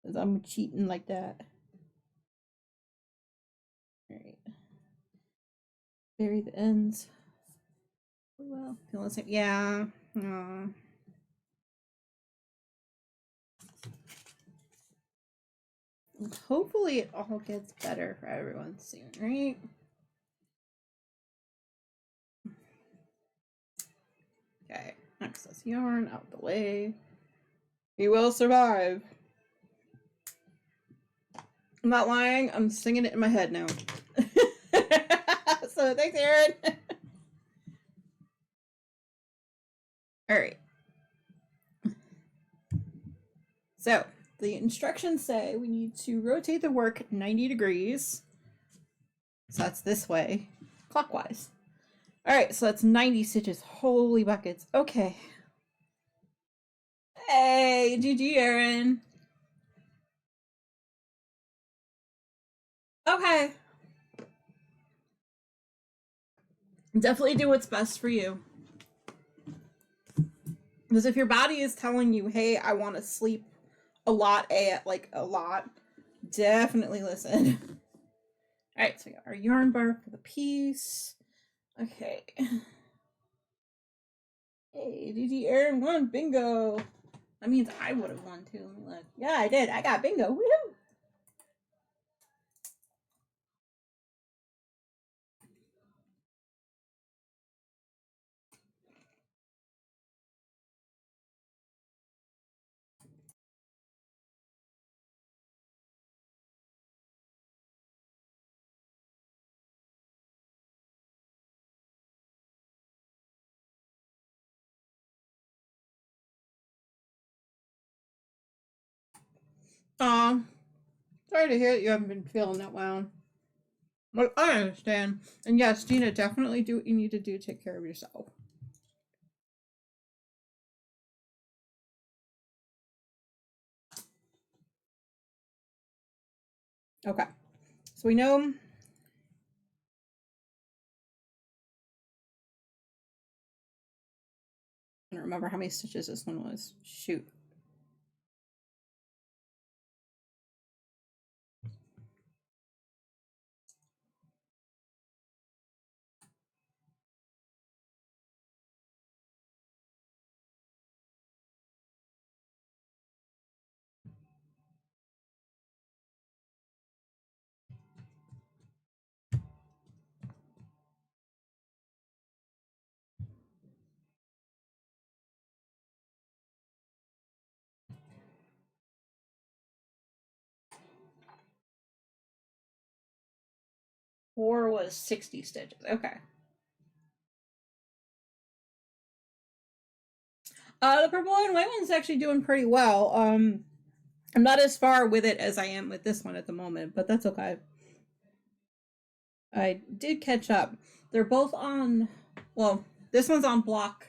Because I'm cheating like that. Alright. Bury the ends. Well, feeling the same. Yeah. Aww. Hopefully it all gets better for everyone soon, right? Okay, excess yarn out the way. We will survive. I'm not lying, I'm singing it in my head now. So thanks, Aaron. Alright. So the instructions say we need to rotate the work 90 degrees. So that's this way, clockwise. Alright, so that's 90 stitches. Holy buckets. Okay. Hey, GG, Aaron. Okay. Definitely do what's best for you. Because if your body is telling you, hey, I want to sleep a lot, definitely listen. Alright, so we got our yarn bar for the piece. Okay. Hey, GG Aaron won bingo. That means I would have won too. Let me look. Yeah, I did. I got bingo. Woohoo! Sorry to hear that you haven't been feeling that well. But I understand. And yes, Gina, definitely do what you need to do to take care of yourself. Okay. So we know. I don't remember how many stitches this one was. Shoot. Four was 60 stitches. Okay. The purple and white one's actually doing pretty well. I'm not as far with it as I am with this one at the moment, but that's okay. I did catch up. They're both on, well, this one's on block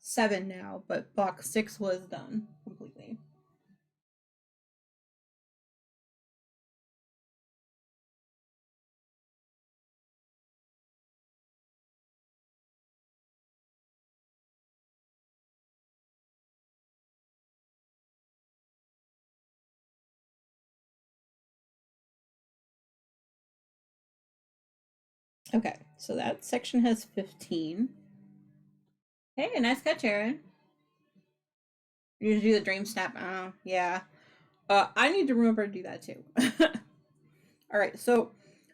7 now, but block 6 was done completely. Okay, so that section has 15. Hey, nice catch, Aaron. You do the dream snap. Oh, yeah. I need to remember to do that too. All right, so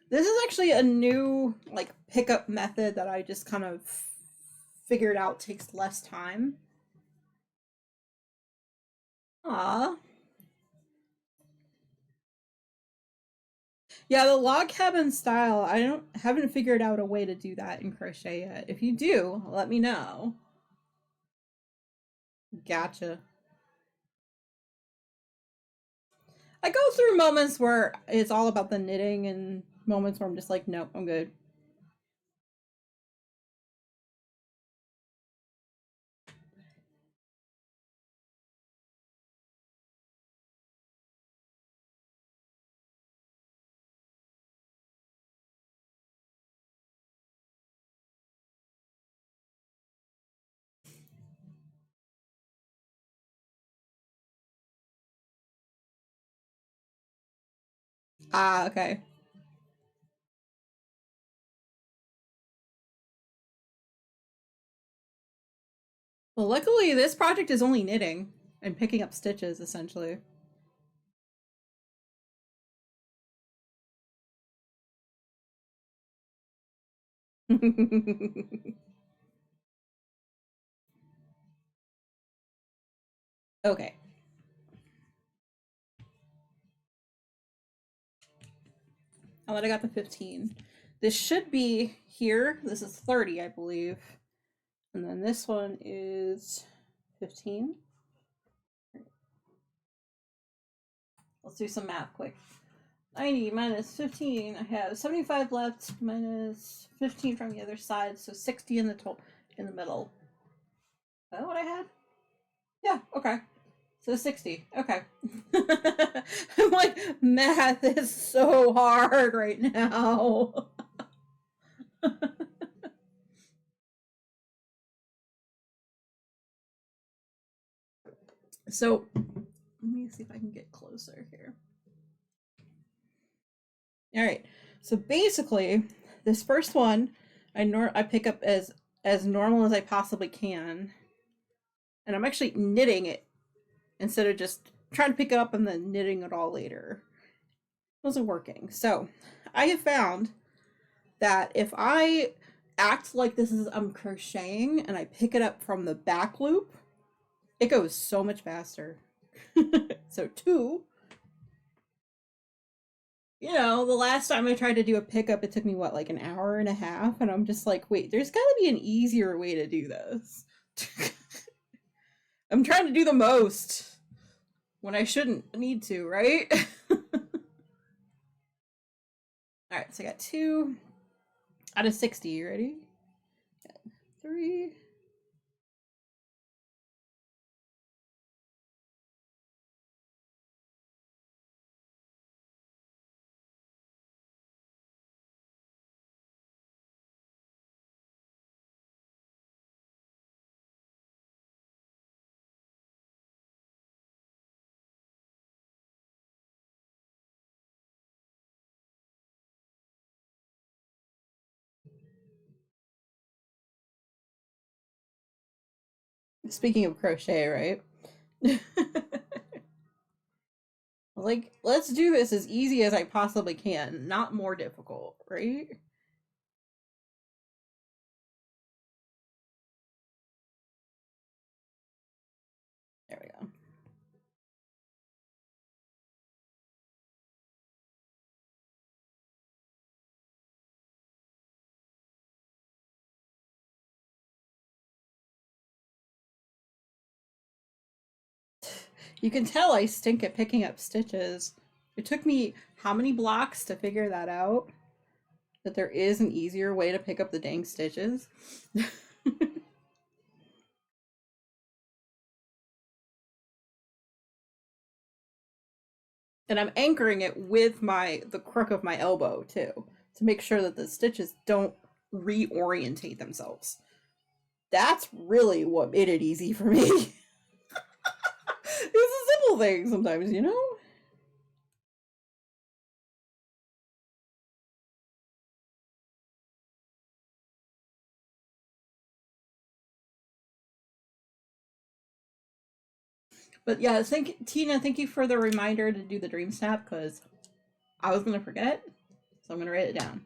this is actually a new like pickup method that I just kind of figured out takes less time. Ah. Yeah, the log cabin style, I haven't figured out a way to do that in crochet yet. If you do, let me know. Gotcha. I go through moments where it's all about the knitting and moments where I'm just like, nope, I'm good. Ah, okay. Well, luckily this project is only knitting and picking up stitches, essentially. Okay. Now that I got the 15. This should be here. This is 30, I believe. And then this one is 15. Let's do some math quick. 90 minus 15. I have 75 left minus 15 from the other side, so 60 in the middle. Is that what I had? Yeah, okay. So 60. Okay. I'm like, math is so hard right now. So let me see if I can get closer here. All right. So basically, this first one I pick up as normal as I possibly can, and I'm actually knitting it instead of just trying to pick it up and then knitting it all later. It wasn't working. So I have found that if I act like this is I'm crocheting and I pick it up from the back loop, it goes so much faster. So 2, the last time I tried to do a pickup, it took me what, like an hour and a half, and I'm just like, wait, there's got to be an easier way to do this. I'm trying to do the most. when I shouldn't need to, right? Alright, so I got 2 out of 60. You ready? 3. Speaking of crochet, right? Like, let's do this as easy as I possibly can, not more difficult, right? There we go. You can tell I stink at picking up stitches. It took me how many blocks to figure that out? That there is an easier way to pick up the dang stitches. And I'm anchoring it with the crook of my elbow too, to make sure that the stitches don't reorientate themselves. That's really what made it easy for me. It's a simple thing sometimes, you know? But yeah, Tina, thank you for the reminder to do the dream snap because I was gonna forget, so I'm gonna write it down.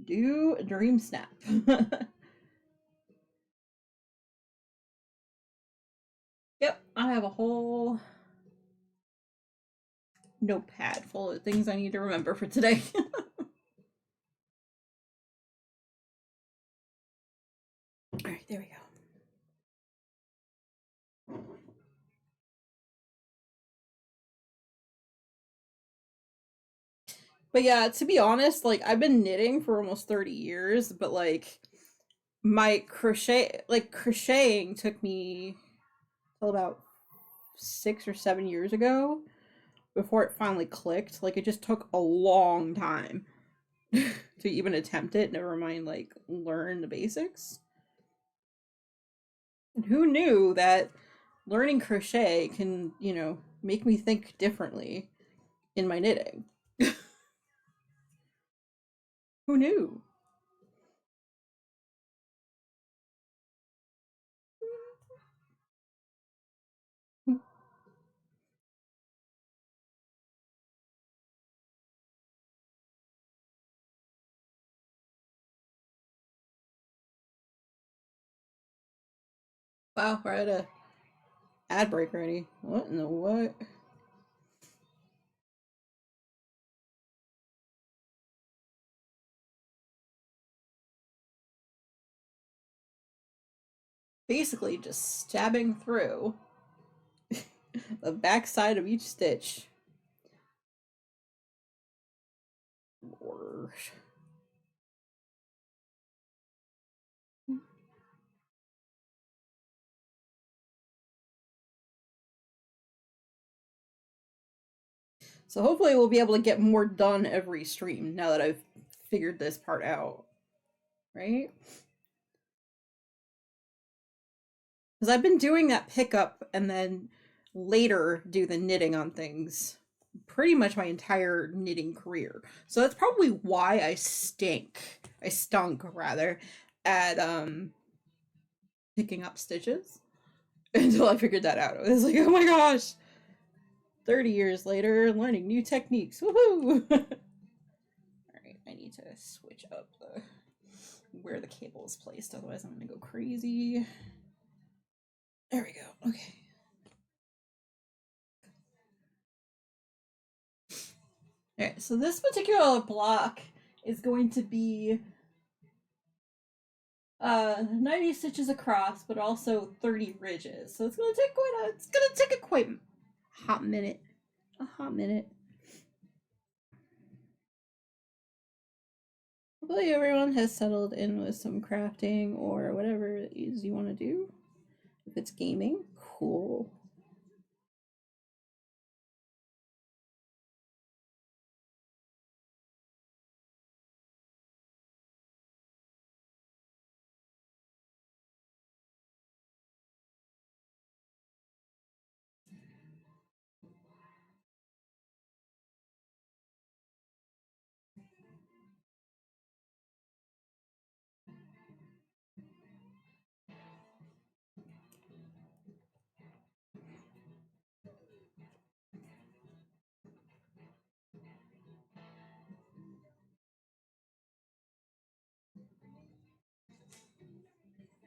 Do a dream snap. Yep, I have a whole notepad full of things I need to remember for today. All right, there we go. But yeah, to be honest, like I've been knitting for almost 30 years, but like crocheting took me till about 6 or 7 years ago before it finally clicked. Like it just took a long time to even attempt it, never mind like learn the basics. And who knew that learning crochet can, make me think differently in my knitting? Who knew? Wow, we're at a ad break already. What in the what? Basically just stabbing through the backside of each stitch. Lord. So hopefully we'll be able to get more done every stream now that I've figured this part out. Right? Because I've been doing that pickup and then later do the knitting on things pretty much my entire knitting career. So that's probably why I stunk rather at picking up stitches until I figured that out. I was like, oh my gosh, 30 years later, learning new techniques. Woohoo! Alright, I need to switch up where the cable is placed, otherwise I'm gonna go crazy. There we go. Okay. Alright, so this particular block is going to be 90 stitches across, but also 30 ridges. So it's gonna take quite hot minute. A hot minute. Hopefully everyone has settled in with some crafting or whatever it is you want to do. If it's gaming, cool.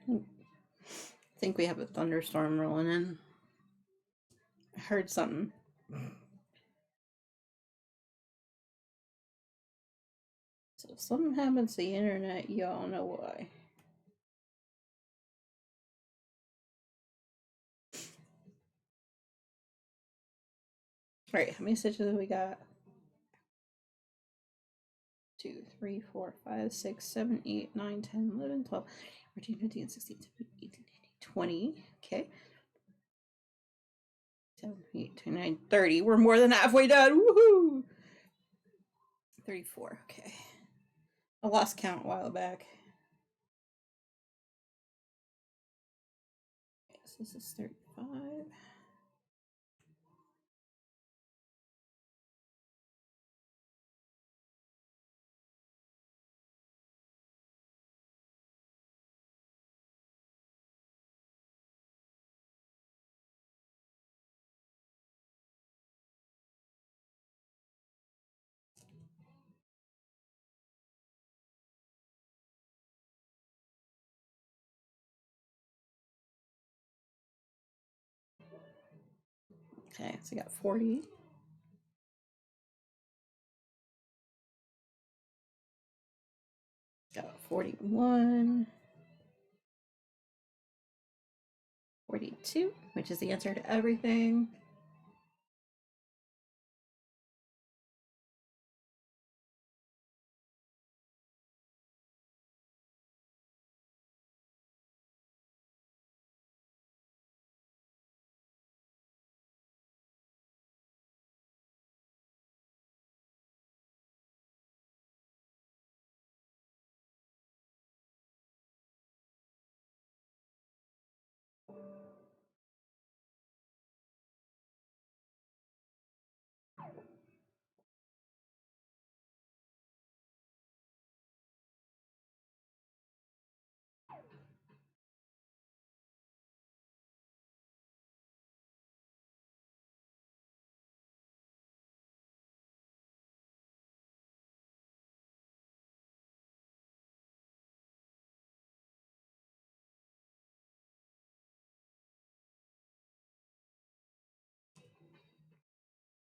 I think we have a thunderstorm rolling in. I heard something. So if something happens to the internet, y'all know why. Alright, how many stitches have we got? 2, 3, 4, 5, 6, 7, 8, 9, 10, 11, 12, 14, 15, 16, 17, 18, 19, 20. Okay. 7, 8, 29, 30. We're more than halfway done. Woohoo! 34. Okay. I lost count a while back. Okay, so this is 35. Okay, so I got 40. Got 41. 42, which is the answer to everything.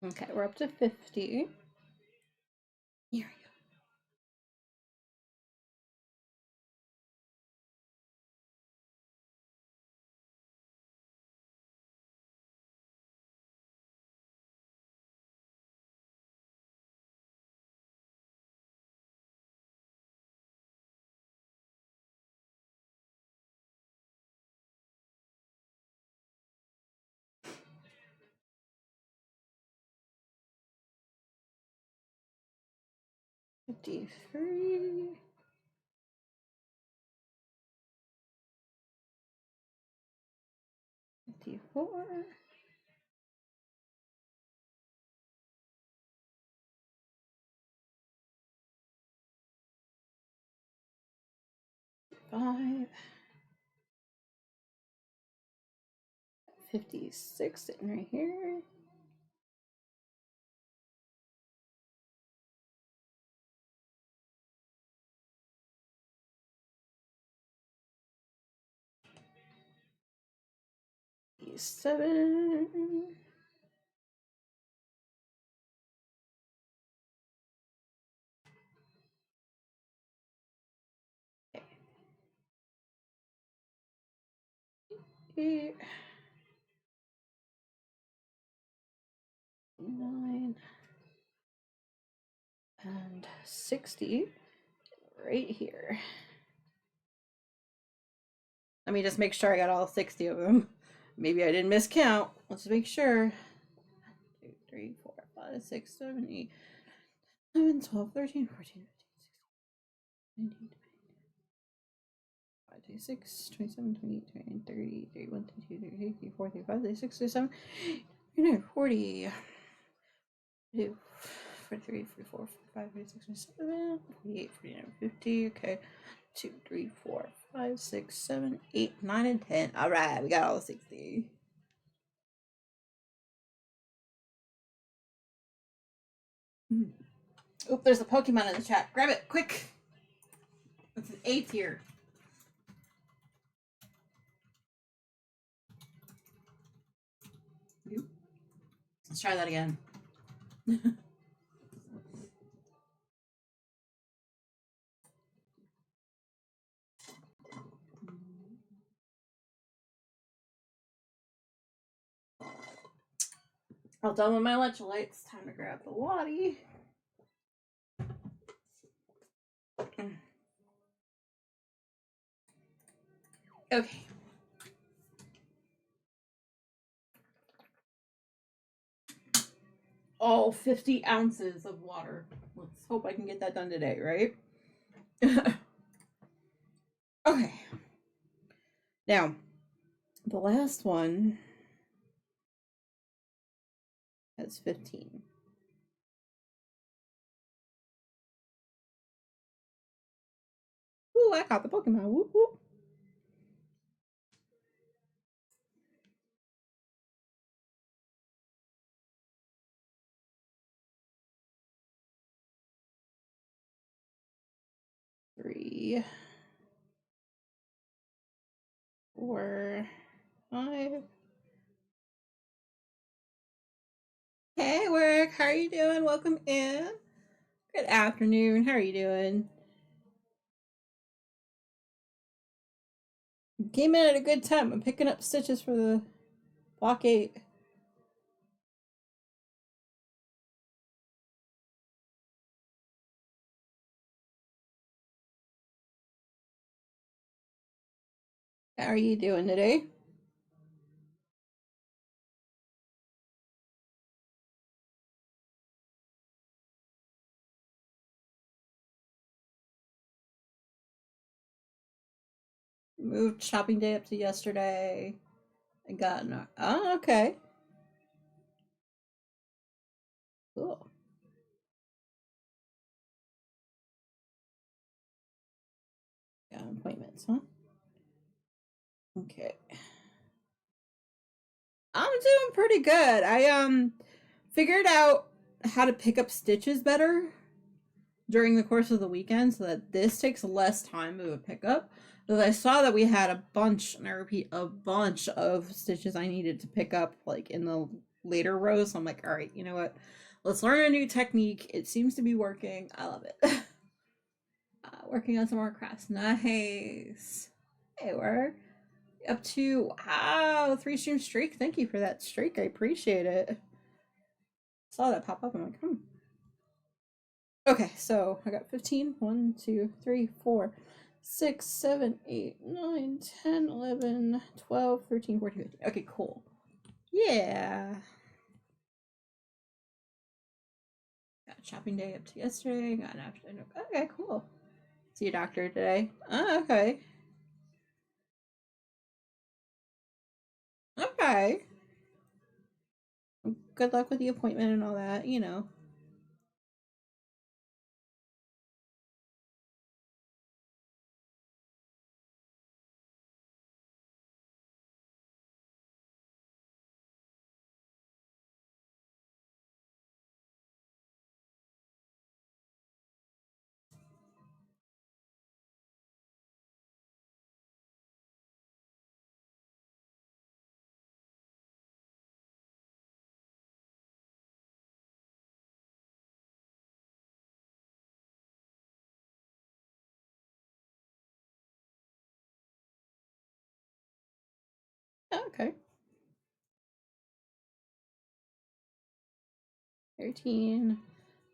Okay, we're up to 50. Here we go. D3. D4. Five. 56 sitting right here. Seven. Eight. 59 and 60 right here. Let me just make sure I got all 60 of them. Maybe I didn't miscount. Let's make sure. 1, 2, 3, 4, 5, 6, 7, 8, 11, 12, 13, 14, 15, 16, 17, 18, 26, 27, 28, 29, 30, 31, 32, 33, 34, 35, 36, 37, 39, 40, 43, 44, 45, 46, 47, 48, 49, 50. Okay. 2, 3, 4, 5, 6, 7, 8, 9, and 10. All right, we got all the 60. Oop, there's a Pokemon in the chat. Grab it, quick. It's an 8th here. Let's try that again. All done with my electrolytes. Time to grab the Lottie. Okay. All 50 ounces of water. Let's hope I can get that done today, right? Okay. Now, the last one has 15. Ooh, I caught the Pokemon. Whoop, whoop. Three, 4, 5. Hey, work. How are you doing? Welcome in. Good afternoon. How are you doing? Came in at a good time. I'm picking up stitches for the block 8. How are you doing today? Moved shopping day up to yesterday. I got an. Oh, okay. Cool. Got appointments, huh? Okay. I'm doing pretty good. I figured out how to pick up stitches better during the course of the weekend so that this takes less time of a pickup. Because I saw that we had a bunch, and I repeat, a bunch of stitches I needed to pick up like in the later rows. So I'm like, all right, you know what? Let's learn a new technique. It seems to be working. I love it. Working on some more crafts. Nice. Hey, we're up to, wow, 3 stream streak. Thank you for that streak. I appreciate it. Saw that pop up. I'm like, Okay, so I got 15. 1, 2, 3, 4, 6, 7, 8, 9, 10, 11, 12, 13, 14, 15. Okay, cool. Yeah. Got shopping day up to yesterday. Got an afternoon. Okay, cool. See a doctor today. Oh, okay. Okay. Good luck with the appointment and all that, you know. Okay. 13,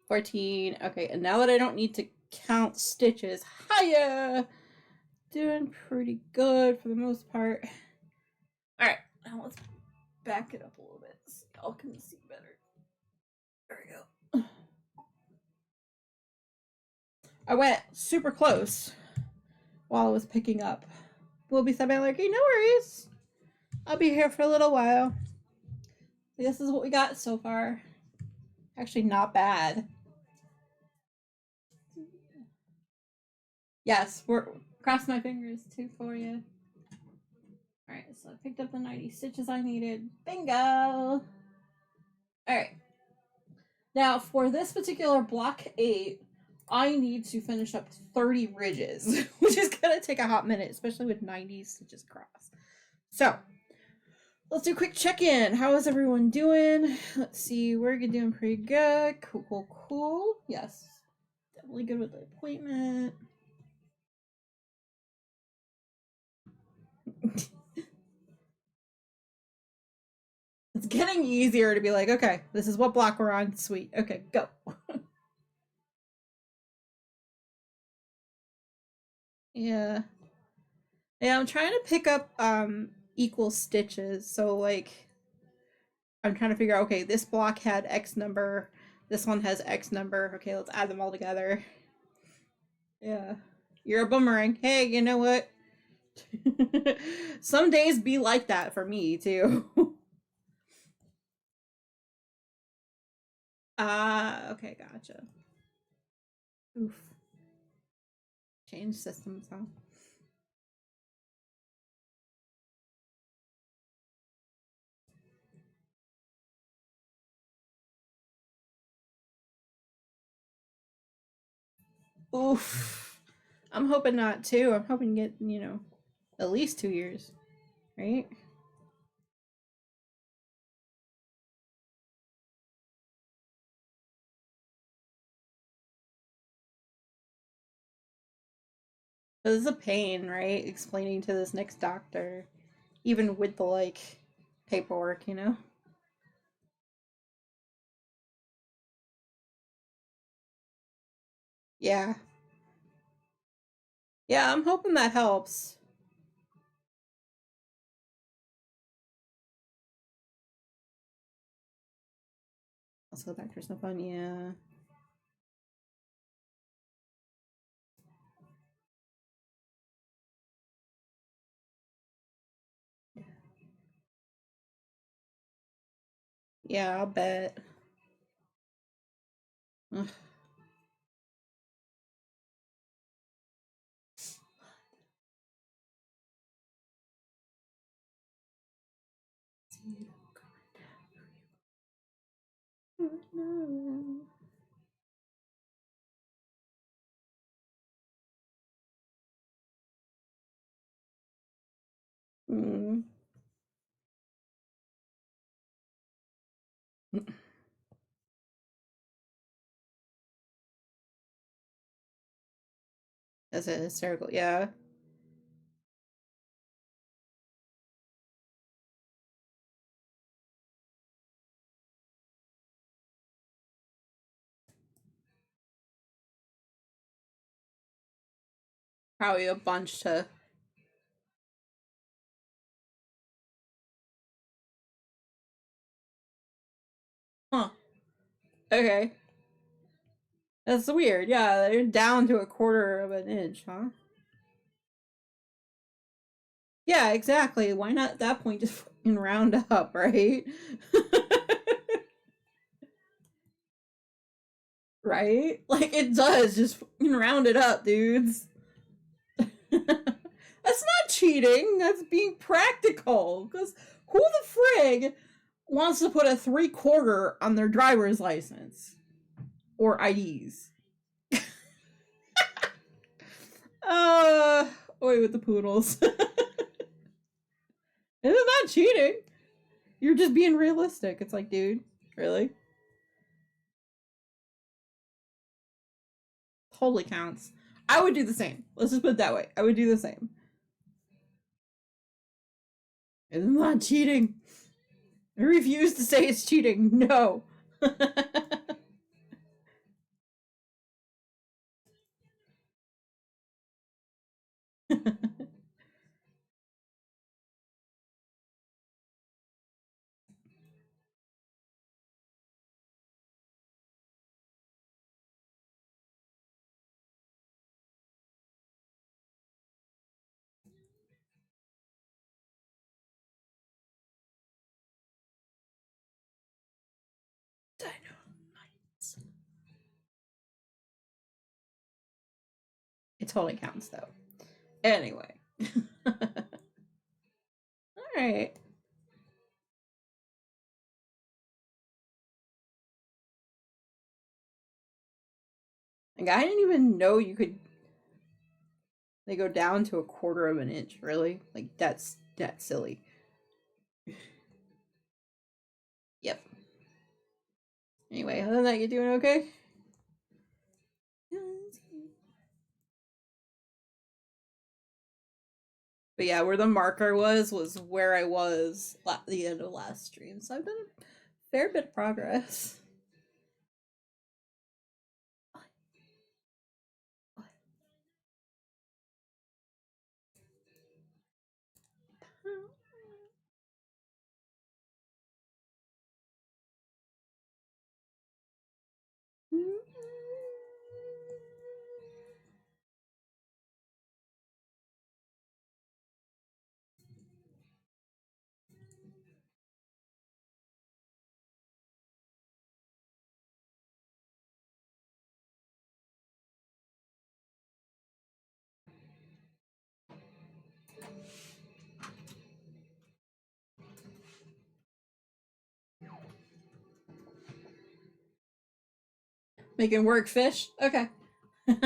14. Okay, and now that I don't need to count stitches, hiya! Doing pretty good for the most part. Alright, now let's back it up a little bit so y'all can see better. There we go. I went super close while I was picking up. We'll be something like, no worries. I'll be here for a little while. This is what we got so far. Actually, not bad. Yes, we're cross my fingers too for you. Alright, so I picked up the 90 stitches I needed. Bingo! Alright. Now, for this particular block 8, I need to finish up 30 ridges, which is going to take a hot minute, especially with 90 stitches across. So, let's do a quick check-in. How is everyone doing? Let's see, we're doing pretty good. Cool. Yes, definitely good with the appointment. It's getting easier to be like, okay, this is what block we're on. Sweet. Okay, go. Yeah, I'm trying to pick up equal stitches. So like, I'm trying to figure out, okay, this block had X number, this one has X number. Okay, let's add them all together. Yeah, you're a boomerang. Hey, you know what? Some days be like that for me too. Okay, gotcha. Oof. Change systems, huh? Oof. I'm hoping not too. I'm hoping to get, at least 2 years, right? This is a pain, right? Explaining to this next doctor, even with the like paperwork, Yeah. Yeah, I'm hoping that helps. Also, doctor's no fun, yeah. Yeah, I'll bet. Ugh. Mm. That's a hysterical, yeah. Probably a bunch to. Huh. Okay. That's weird. Yeah, they're down to 1/4 of an inch, huh? Yeah, exactly. Why not at that point just fucking round up, right? Right? Like it does, just fucking round it up, dudes. That's not cheating. That's being practical. Because who the frig wants to put a 3/4 on their driver's license or IDs? Wait with the poodles. Isn't that cheating? You're just being realistic. It's like, dude, really? Totally counts. I would do the same. Let's just put it that way. I would do the same. Isn't that cheating? I refuse to say it's cheating. No. Dynamite. It totally counts though. Anyway. Alright. Like, I didn't even know you could. They go down to 1/4 of an inch, really? Like, that's silly. Yep. Anyway, other than that, you doing okay? But yeah, where the marker was where I was at the end of last stream. So I've done a fair bit of progress. Making work fish? Okay. Good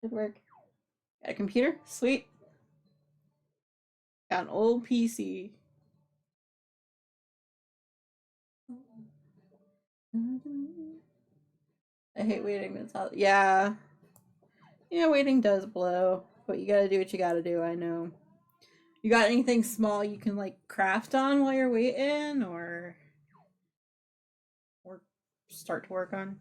work. Got a computer? Sweet. Got an old PC. I hate waiting. That's all. Yeah. Yeah, waiting does blow. But you gotta do what you gotta do, I know. You got anything small you can, like, craft on while you're waiting? Or start to work on?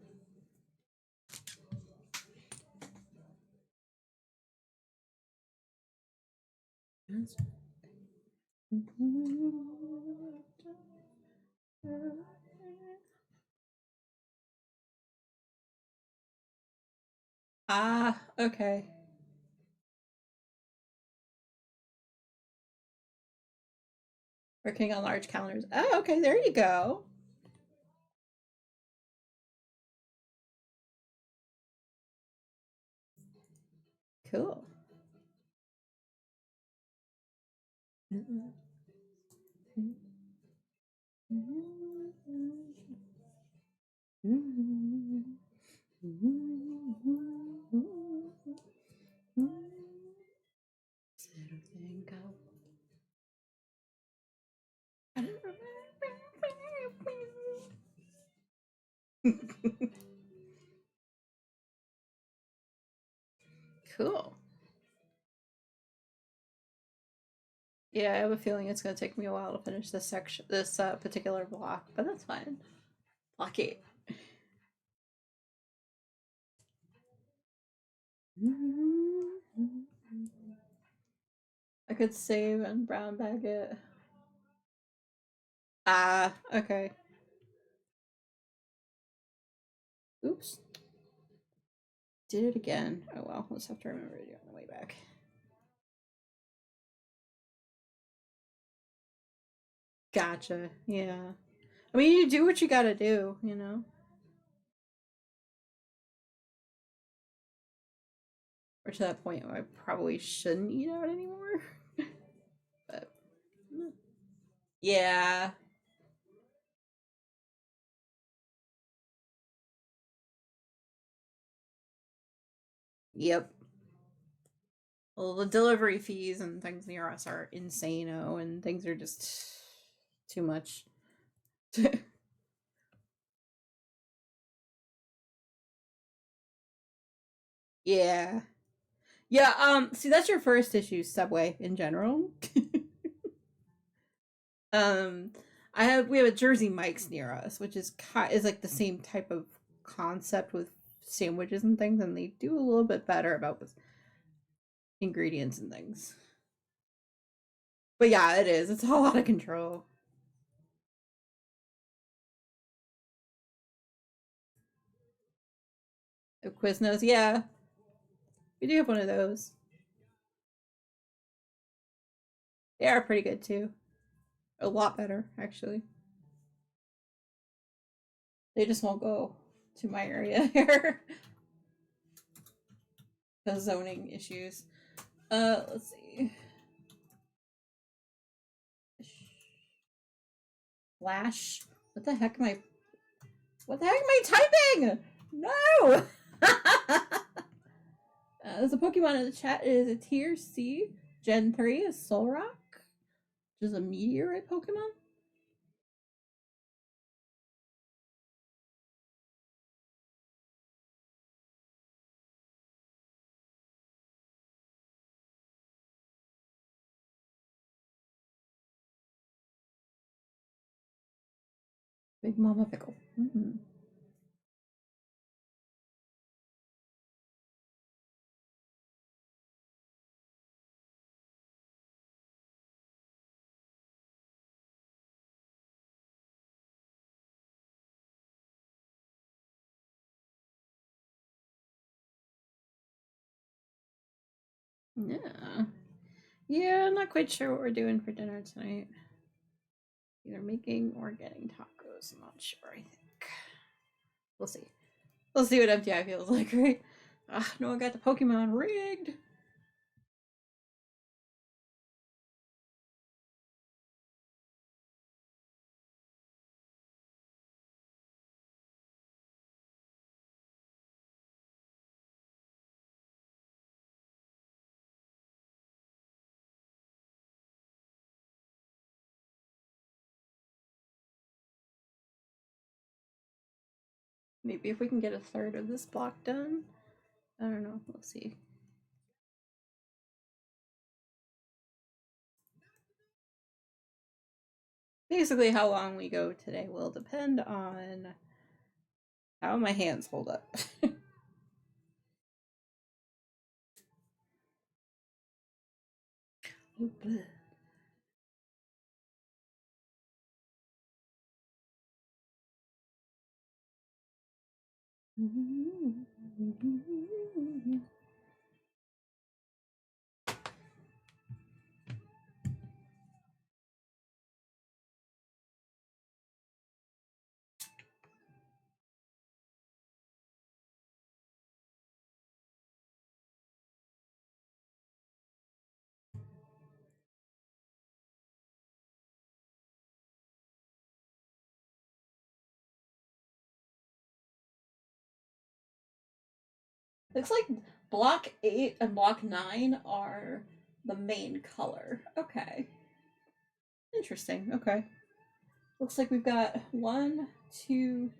Ah, okay. Working on large calendars. Oh, okay, there you go. Cool. Cool. Yeah, I have a feeling it's gonna take me a while to finish this section, this particular block, but that's fine. Block 8. I could save and brown bag it. Ah, okay. Oops. Did it again. Oh well, let's have to remember to do it on the way back. Gotcha. Yeah. I mean, you do what you gotta do, you know? Or to that point where I probably shouldn't eat out anymore. But yeah. Yep. Well, the delivery fees and things near us are insane-o, and things are just too much. Yeah. Yeah, see, that's your first issue, Subway in general. um we have a Jersey Mike's near us, which is like the same type of concept with sandwiches and things, and they do a little bit better about ingredients and things. But yeah, it is. It's all out of control. The Quiznos, yeah. We do have one of those. They are pretty good too. A lot better, actually. They just won't go to my area here. The zoning issues. Let's see. Flash. What the heck am I? What the heck am I typing? No. There's a Pokemon in the chat. It is a tier C, Gen 3 is Solrock, which is a meteorite Pokemon. Big Mama Pickle. Mm-hmm. Yeah. Yeah, I'm not quite sure what we're doing for dinner tonight. Either making or getting tacos. I'm not sure, I think. We'll see. We'll see what MTI feels like, right? No one got the Pokemon rigged. Maybe if we can get a third of this block done. I don't know. We'll see. Basically, how long we go today will depend on how my hands hold up. Looks like block 8 and block 9 are the main color. Okay. Interesting. Okay. Looks like we've got 1, 2,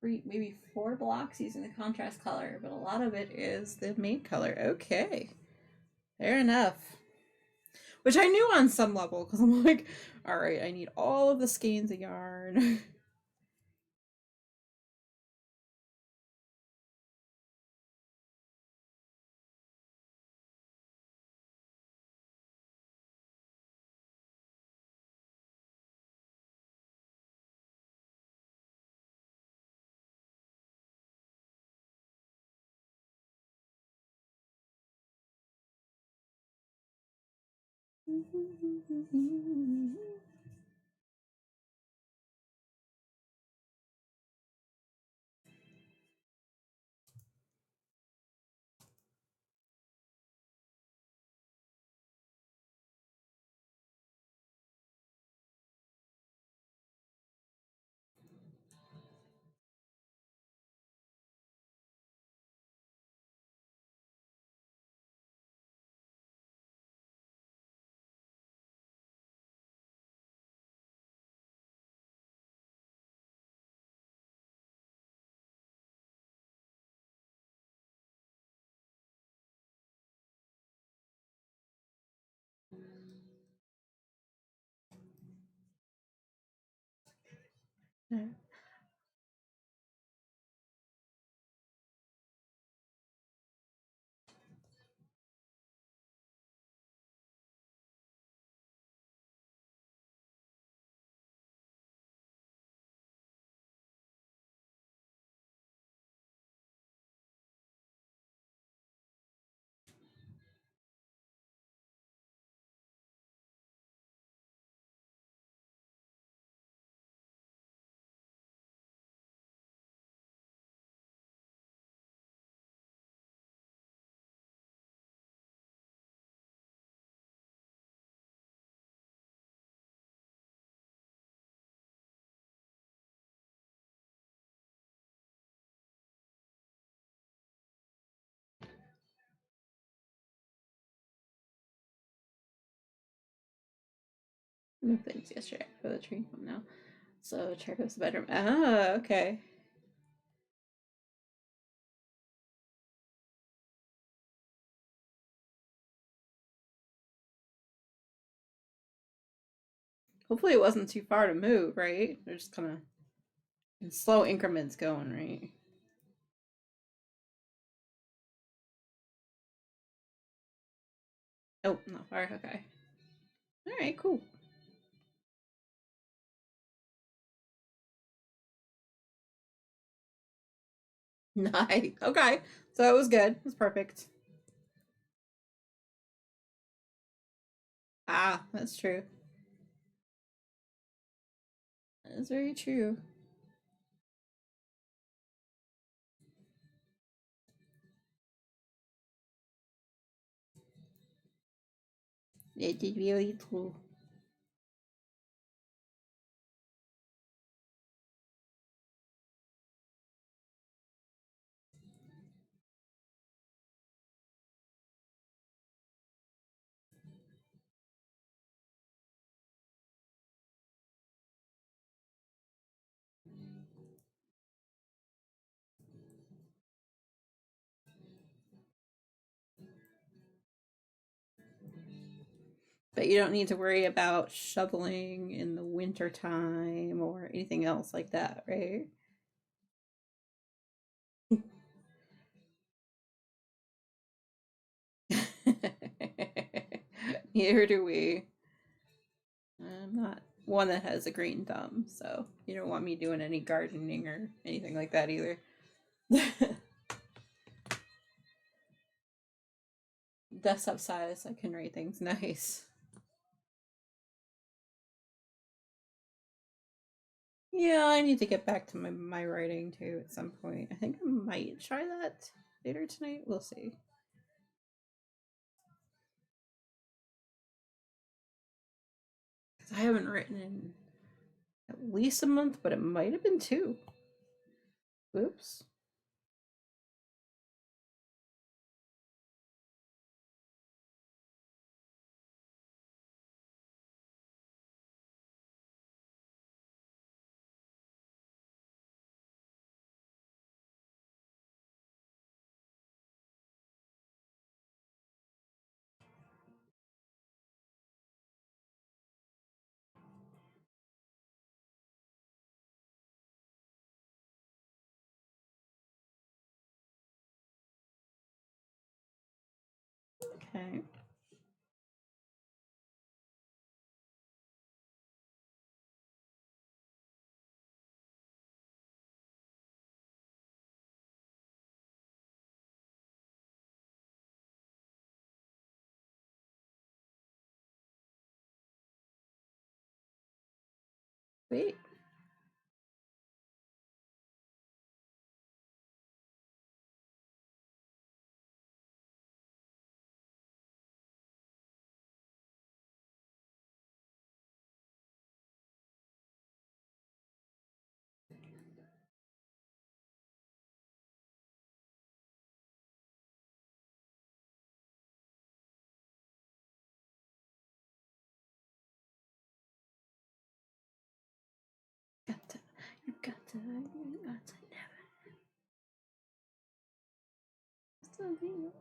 3, maybe 4 blocks using the contrast color, but a lot of it is the main color. Okay. Fair enough. Which I knew on some level, because I'm like, alright, I need all of the skeins of yarn. Moved things yesterday for the train home now. So chair goes to the bedroom. Ah, okay. Hopefully it wasn't too far to move, right? They're just kind of in slow increments going, right? Oh, not far. Okay. All right, cool. Nice. Okay. So it was good. It was perfect. Ah, that's true. That is very true. It did really true. But you don't need to worry about shoveling in the winter time or anything else like that, right? Neither do we. I'm not one that has a green thumb, so you don't want me doing any gardening or anything like that either. Desktop size, I can write things nice. Yeah, I need to get back to my writing too at some point. I think I might try that later tonight. We'll see. I haven't written in at least a month, but it might have been two. Oops. Okay. Wait. You got to never still be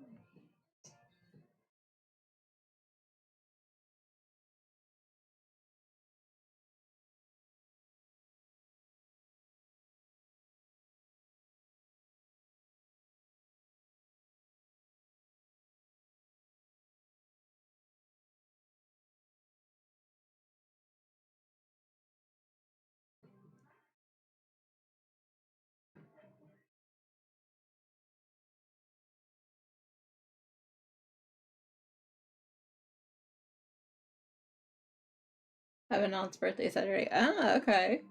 have an aunt's birthday Saturday. Ah, okay.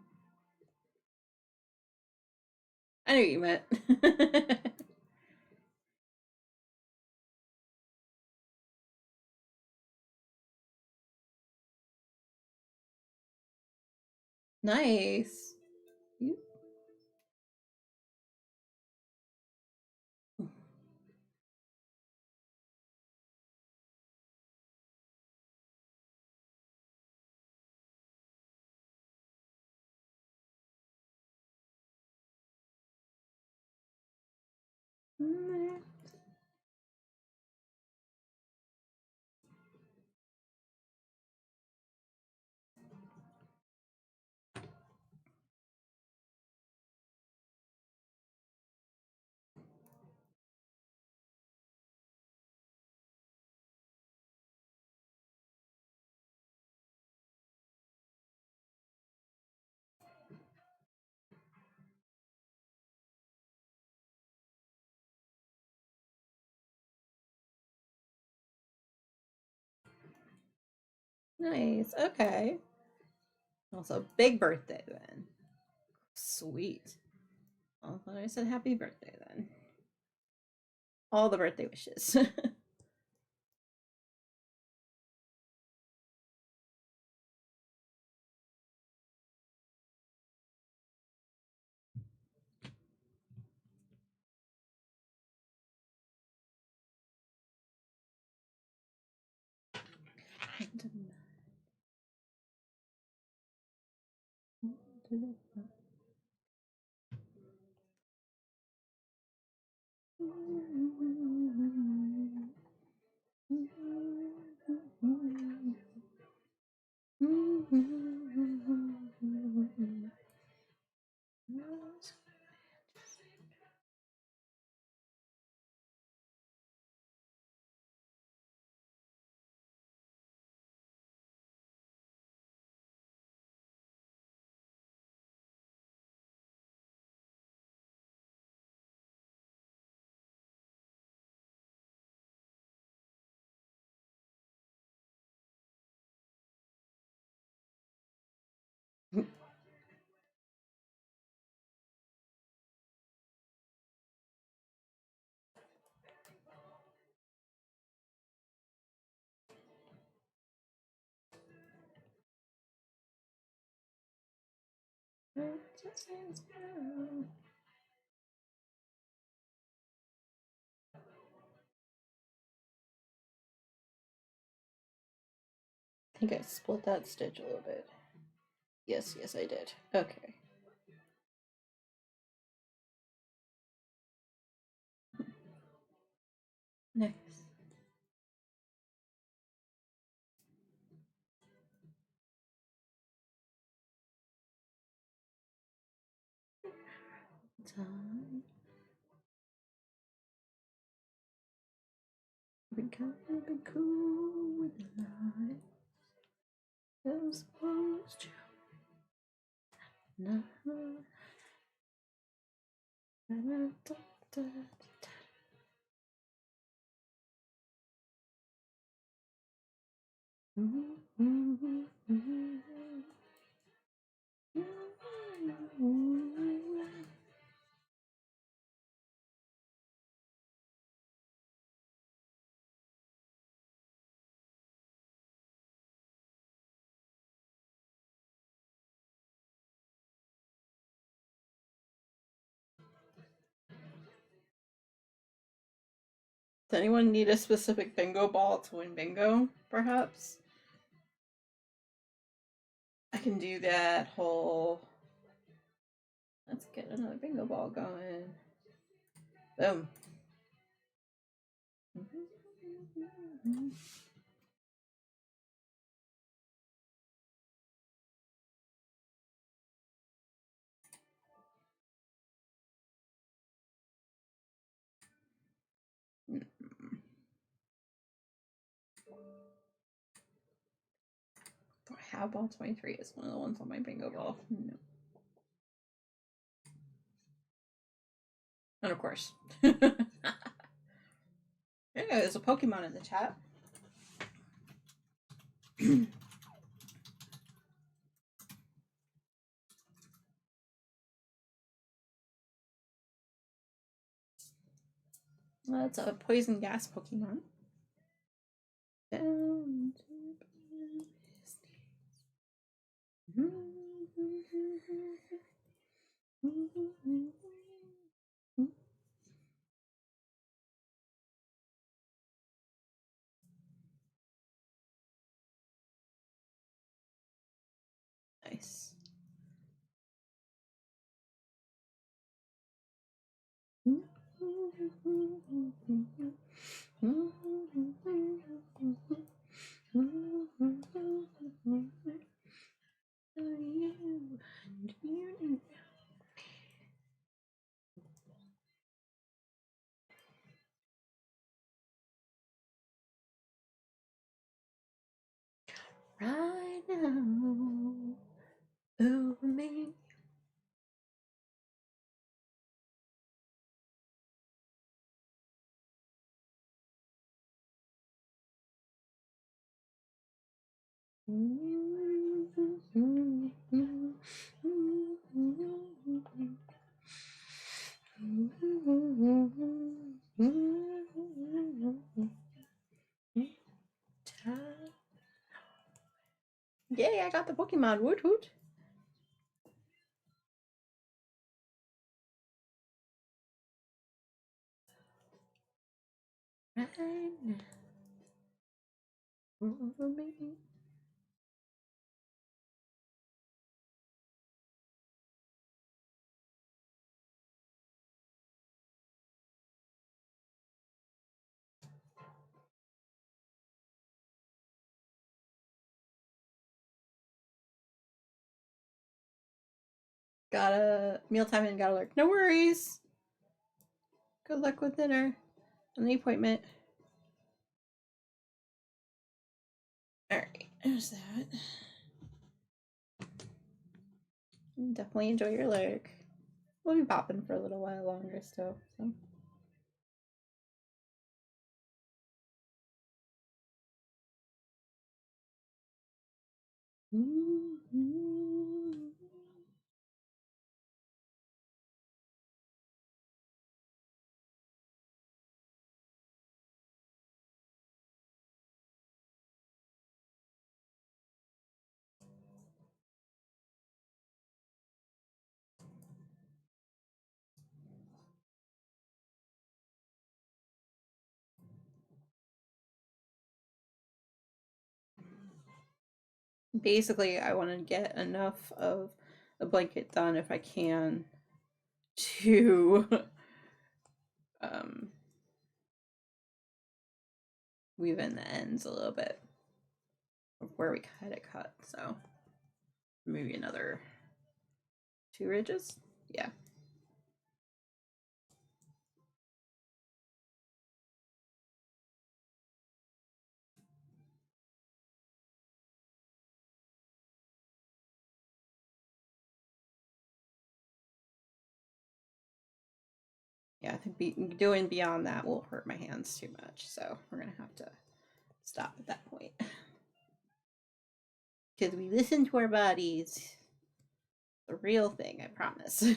I knew you meant. Nice. You Nice. Okay. Also, big birthday then. Sweet. Well, then I said happy birthday then. All the birthday wishes. I think I split that stitch a little bit. Yes, I did. Okay. Nice. Time. We gotta be cool with the light. As opposed to nothing. Does anyone need a specific bingo ball to win bingo, perhaps? I can do that whole. Let's get another bingo ball going. Boom. Do I have ball 23? It's one of the ones on my bingo ball. No. And of course. There's a Pokemon in the chat. That's a poison gas Pokemon. Down to nice. Right now, over me. Yay, I got the Pokemon. Woot woot. Got a mealtime and got alert. No worries. Good luck with dinner and the appointment. Alright, there's that. Definitely enjoy your lurk. We'll be popping for a little while longer still, so. Basically, I want to get enough of the blanket done if I can to weave in the ends a little bit of where we had it cut. So maybe another 2 ridges. Yeah. Yeah, I think doing beyond that will hurt my hands too much, so we're gonna have to stop at that point. Because we listen to our bodies. The real thing, I promise.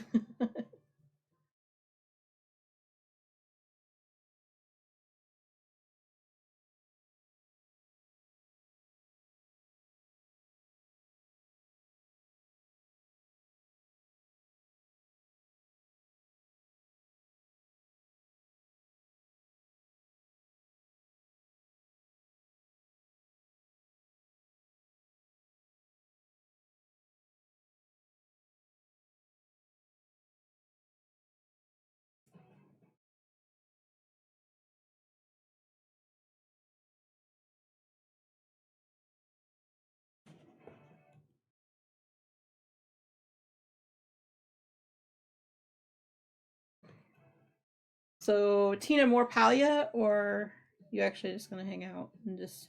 So, Tina, more Palia, or you actually just gonna hang out and just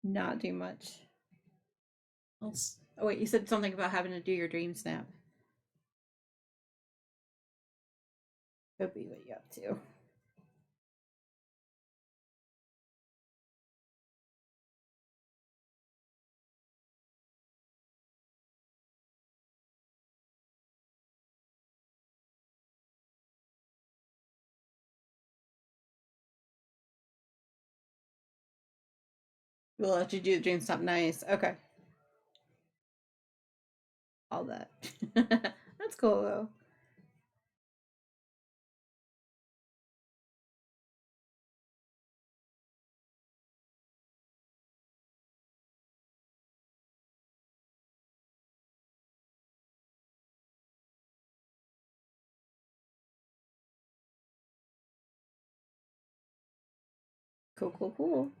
not do much else? Oh wait, you said something about having to do your dream snap. Could be what you up to. We'll let you do the dream snap. Nice. Okay. All that. That's cool though. Cool, cool, cool.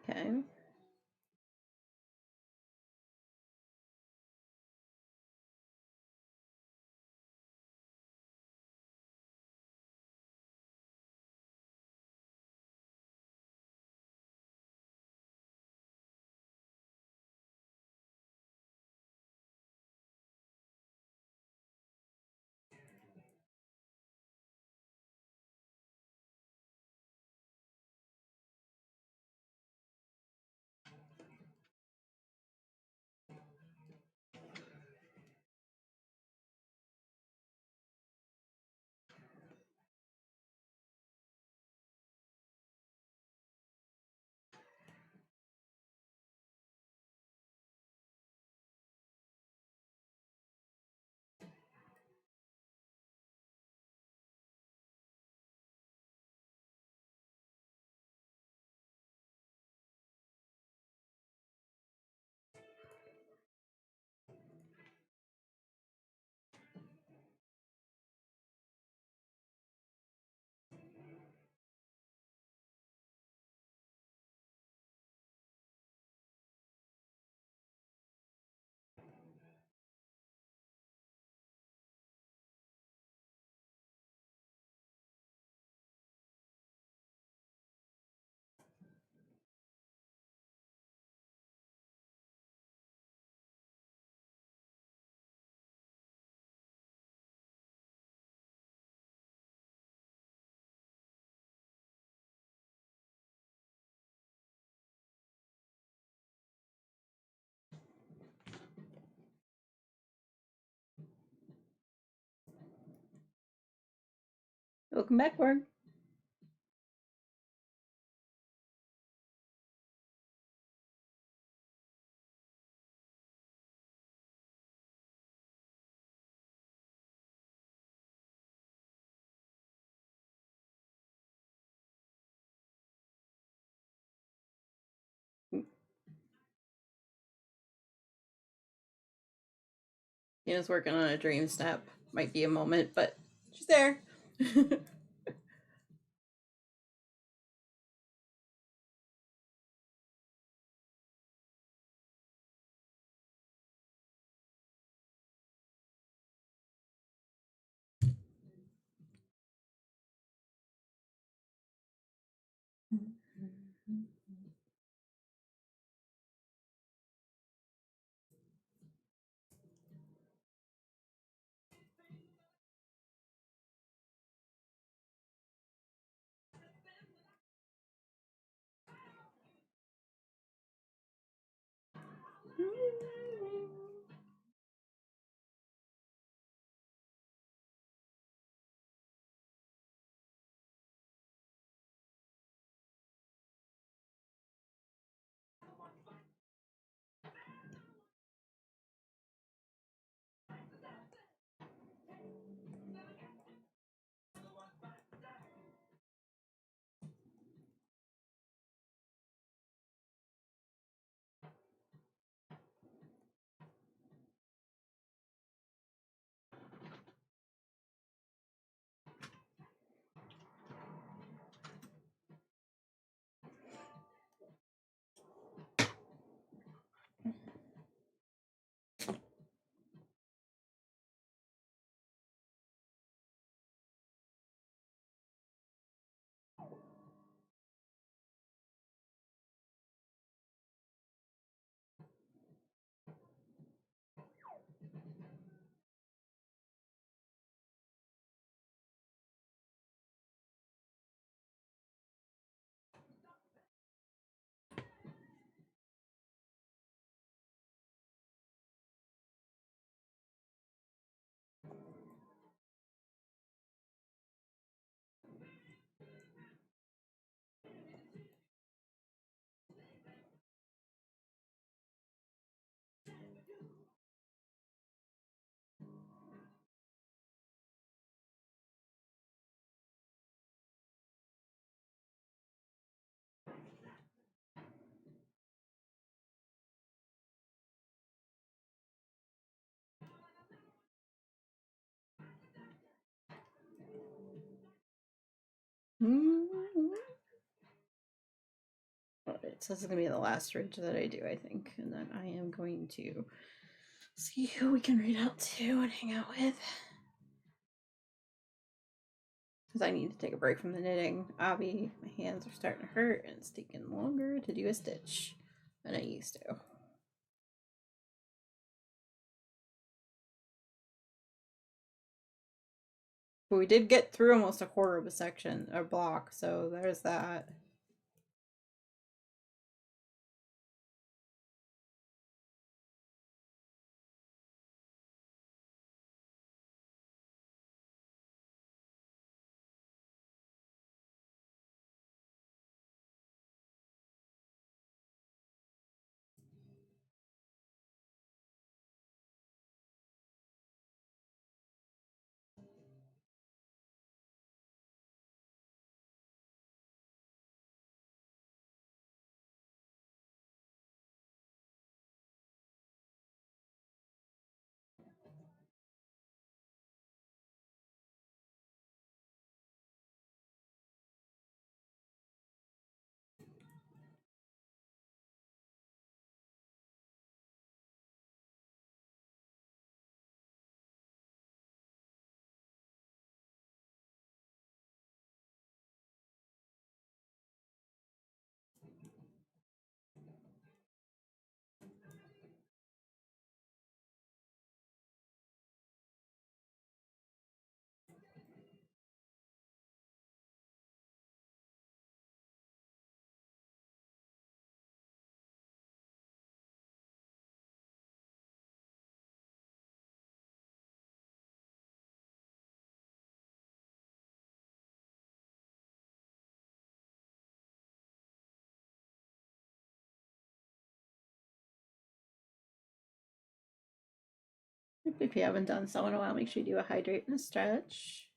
Okay. Welcome back, Borg. Tina's working on a dream step. Might be a moment, but she's there. Alright. Alright, so this is gonna be the last ridge that I do, I think. And then I am going to see who we can read out to and hang out with. Because I need to take a break from the knitting. Abby, my hands are starting to hurt and it's taking longer to do a stitch than I used to. But we did get through almost a quarter of a section or block, so there's that. If you haven't done so in a while, make sure you do a hydrate and a stretch.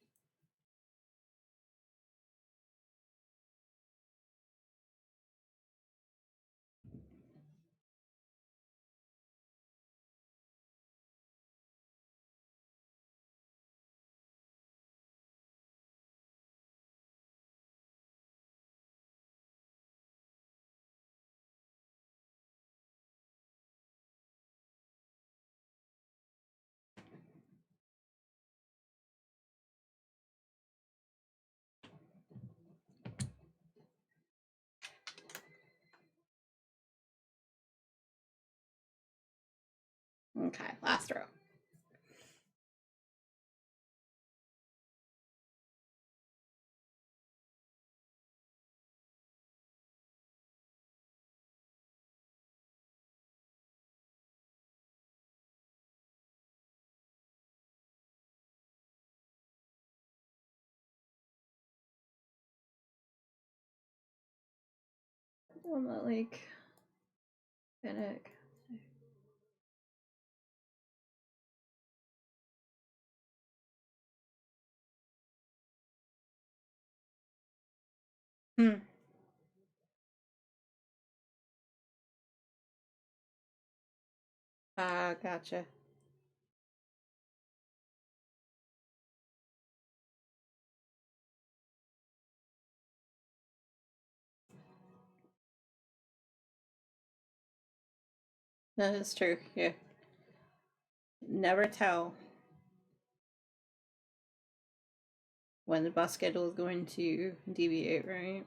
Okay, last row. I'm not like panic. Gotcha. That is true. Yeah. Never tell when the bus schedule is going to deviate, right?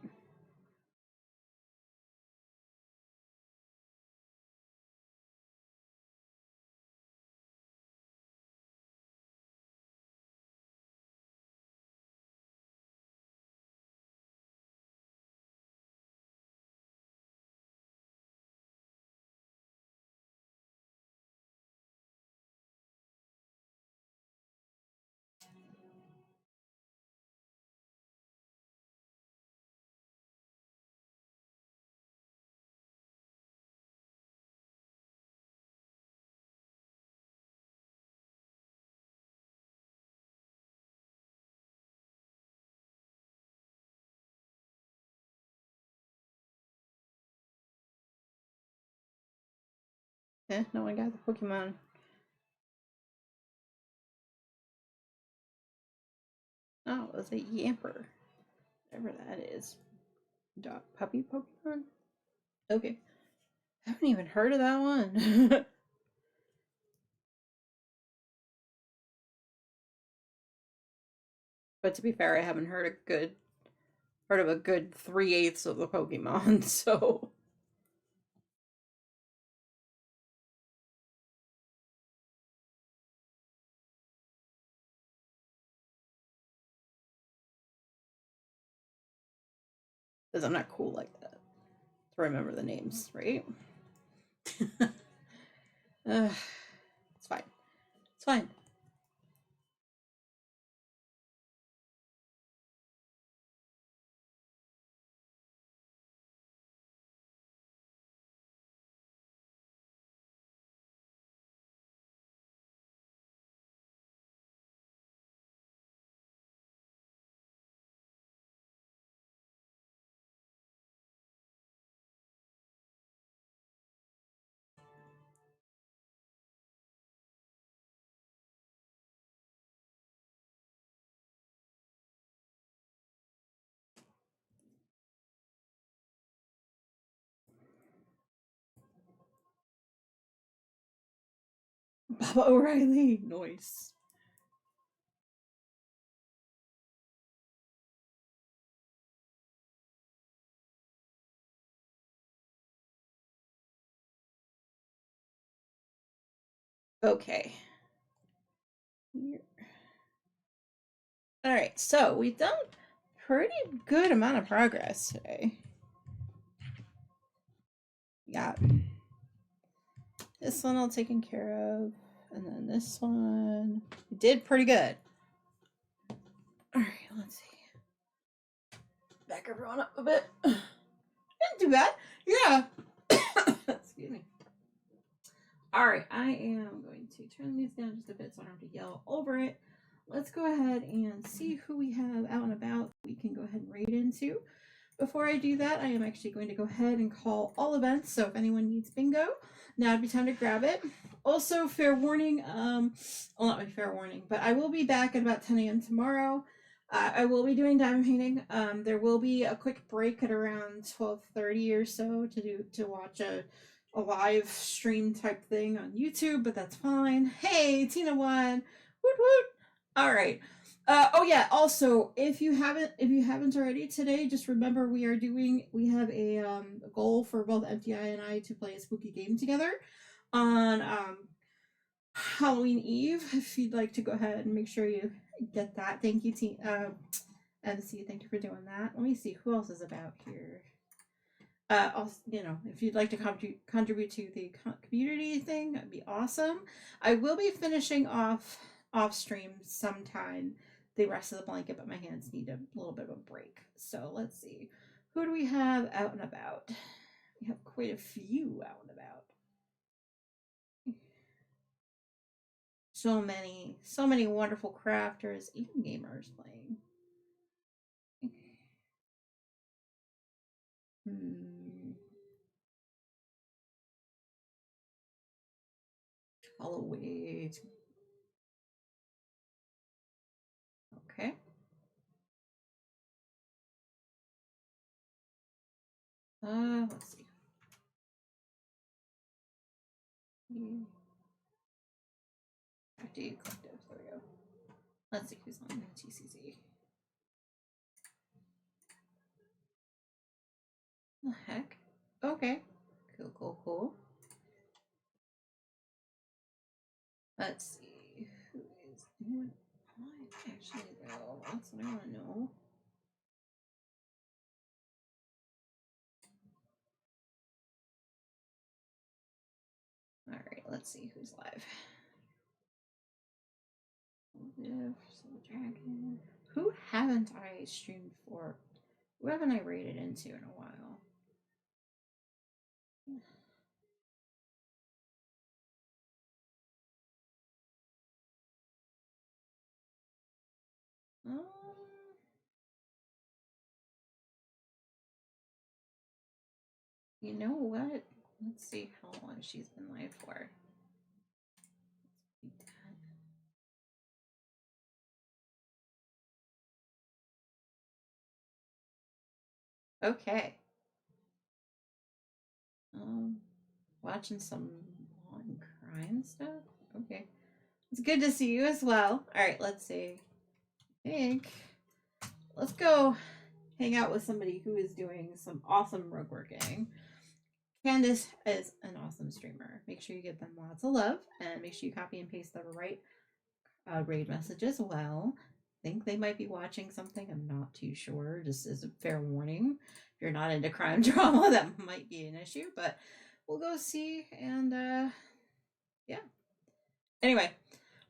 No one got the Pokemon. Oh, it was a Yamper. Whatever that is. Dog puppy Pokemon? Okay. I haven't even heard of that one. But to be fair, I haven't heard of a good 3/8 of the Pokemon, so because I'm not cool like that to remember the names, right? It's fine. It's fine. Baba O'Reilly. Nice. Okay. All right, so we've done pretty good amount of progress today. Yeah. This one all taken care of. And then this one. We did pretty good. Alright, let's see. Back everyone up a bit. Didn't do bad. Yeah. Excuse me. Alright, I am going to turn these down just a bit so I don't have to yell over it. Let's go ahead and see who we have out and about we can go ahead and raid into. Before I do that, I am actually going to go ahead and call all events. So if anyone needs bingo, now would be time to grab it. Also, fair warning, well, not really fair warning, but I will be back at about 10 a.m. tomorrow. I will be doing diamond painting. There will be a quick break at around 12:30 or so to watch a live stream type thing on YouTube, but that's fine. Hey, Tina won. Woot woot. All right. Oh yeah. Also, if you haven't already today, just remember we have a goal for both MTI and I to play a spooky game together on Halloween Eve. If you'd like to go ahead and make sure you get that, thank you, MC. Thank you for doing that. Let me see who else is about here. Also, if you'd like to contribute to the community thing, that'd be awesome. I will be finishing off stream sometime the rest of the blanket, but my hands need a little bit of a break. So let's see. Who do we have out and about? We have quite a few out and about. So many wonderful crafters, even gamers playing. I'll wait. Okay. Let's see. Active collective. There we go. Let's see who's on TCC. The heck? Okay. Cool. Let's see. Who is anyone? I actually know. That's what I want to know. Alright, let's see who's live. Dragon. Who haven't I streamed for? Who haven't I raided into in a while? You know what? Let's see how long she's been live for. Okay. Watching some long crime stuff? Okay. It's good to see you as well. Alright, let's see. I think let's go hang out with somebody who is doing some awesome rug working. Candace is an awesome streamer. Make sure you give them lots of love and make sure you copy and paste the right raid message as well. I think they might be watching something. I'm not too sure. Just as a fair warning, if you're not into crime drama, that might be an issue. But we'll go see. And yeah. Anyway,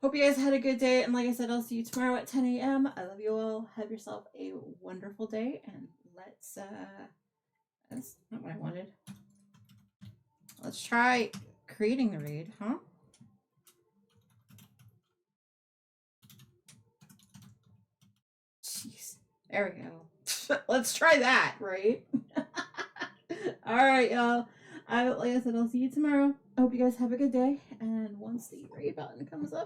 hope you guys had a good day. And like I said, I'll see you tomorrow at 10 a.m. I love you all. Have yourself a wonderful day. And let's that's not what I wanted. Let's try creating the raid, huh? Jeez. There we go. Let's try that, right? All right, y'all. Like I said, I'll see you tomorrow. I hope you guys have a good day. And once the raid button comes up,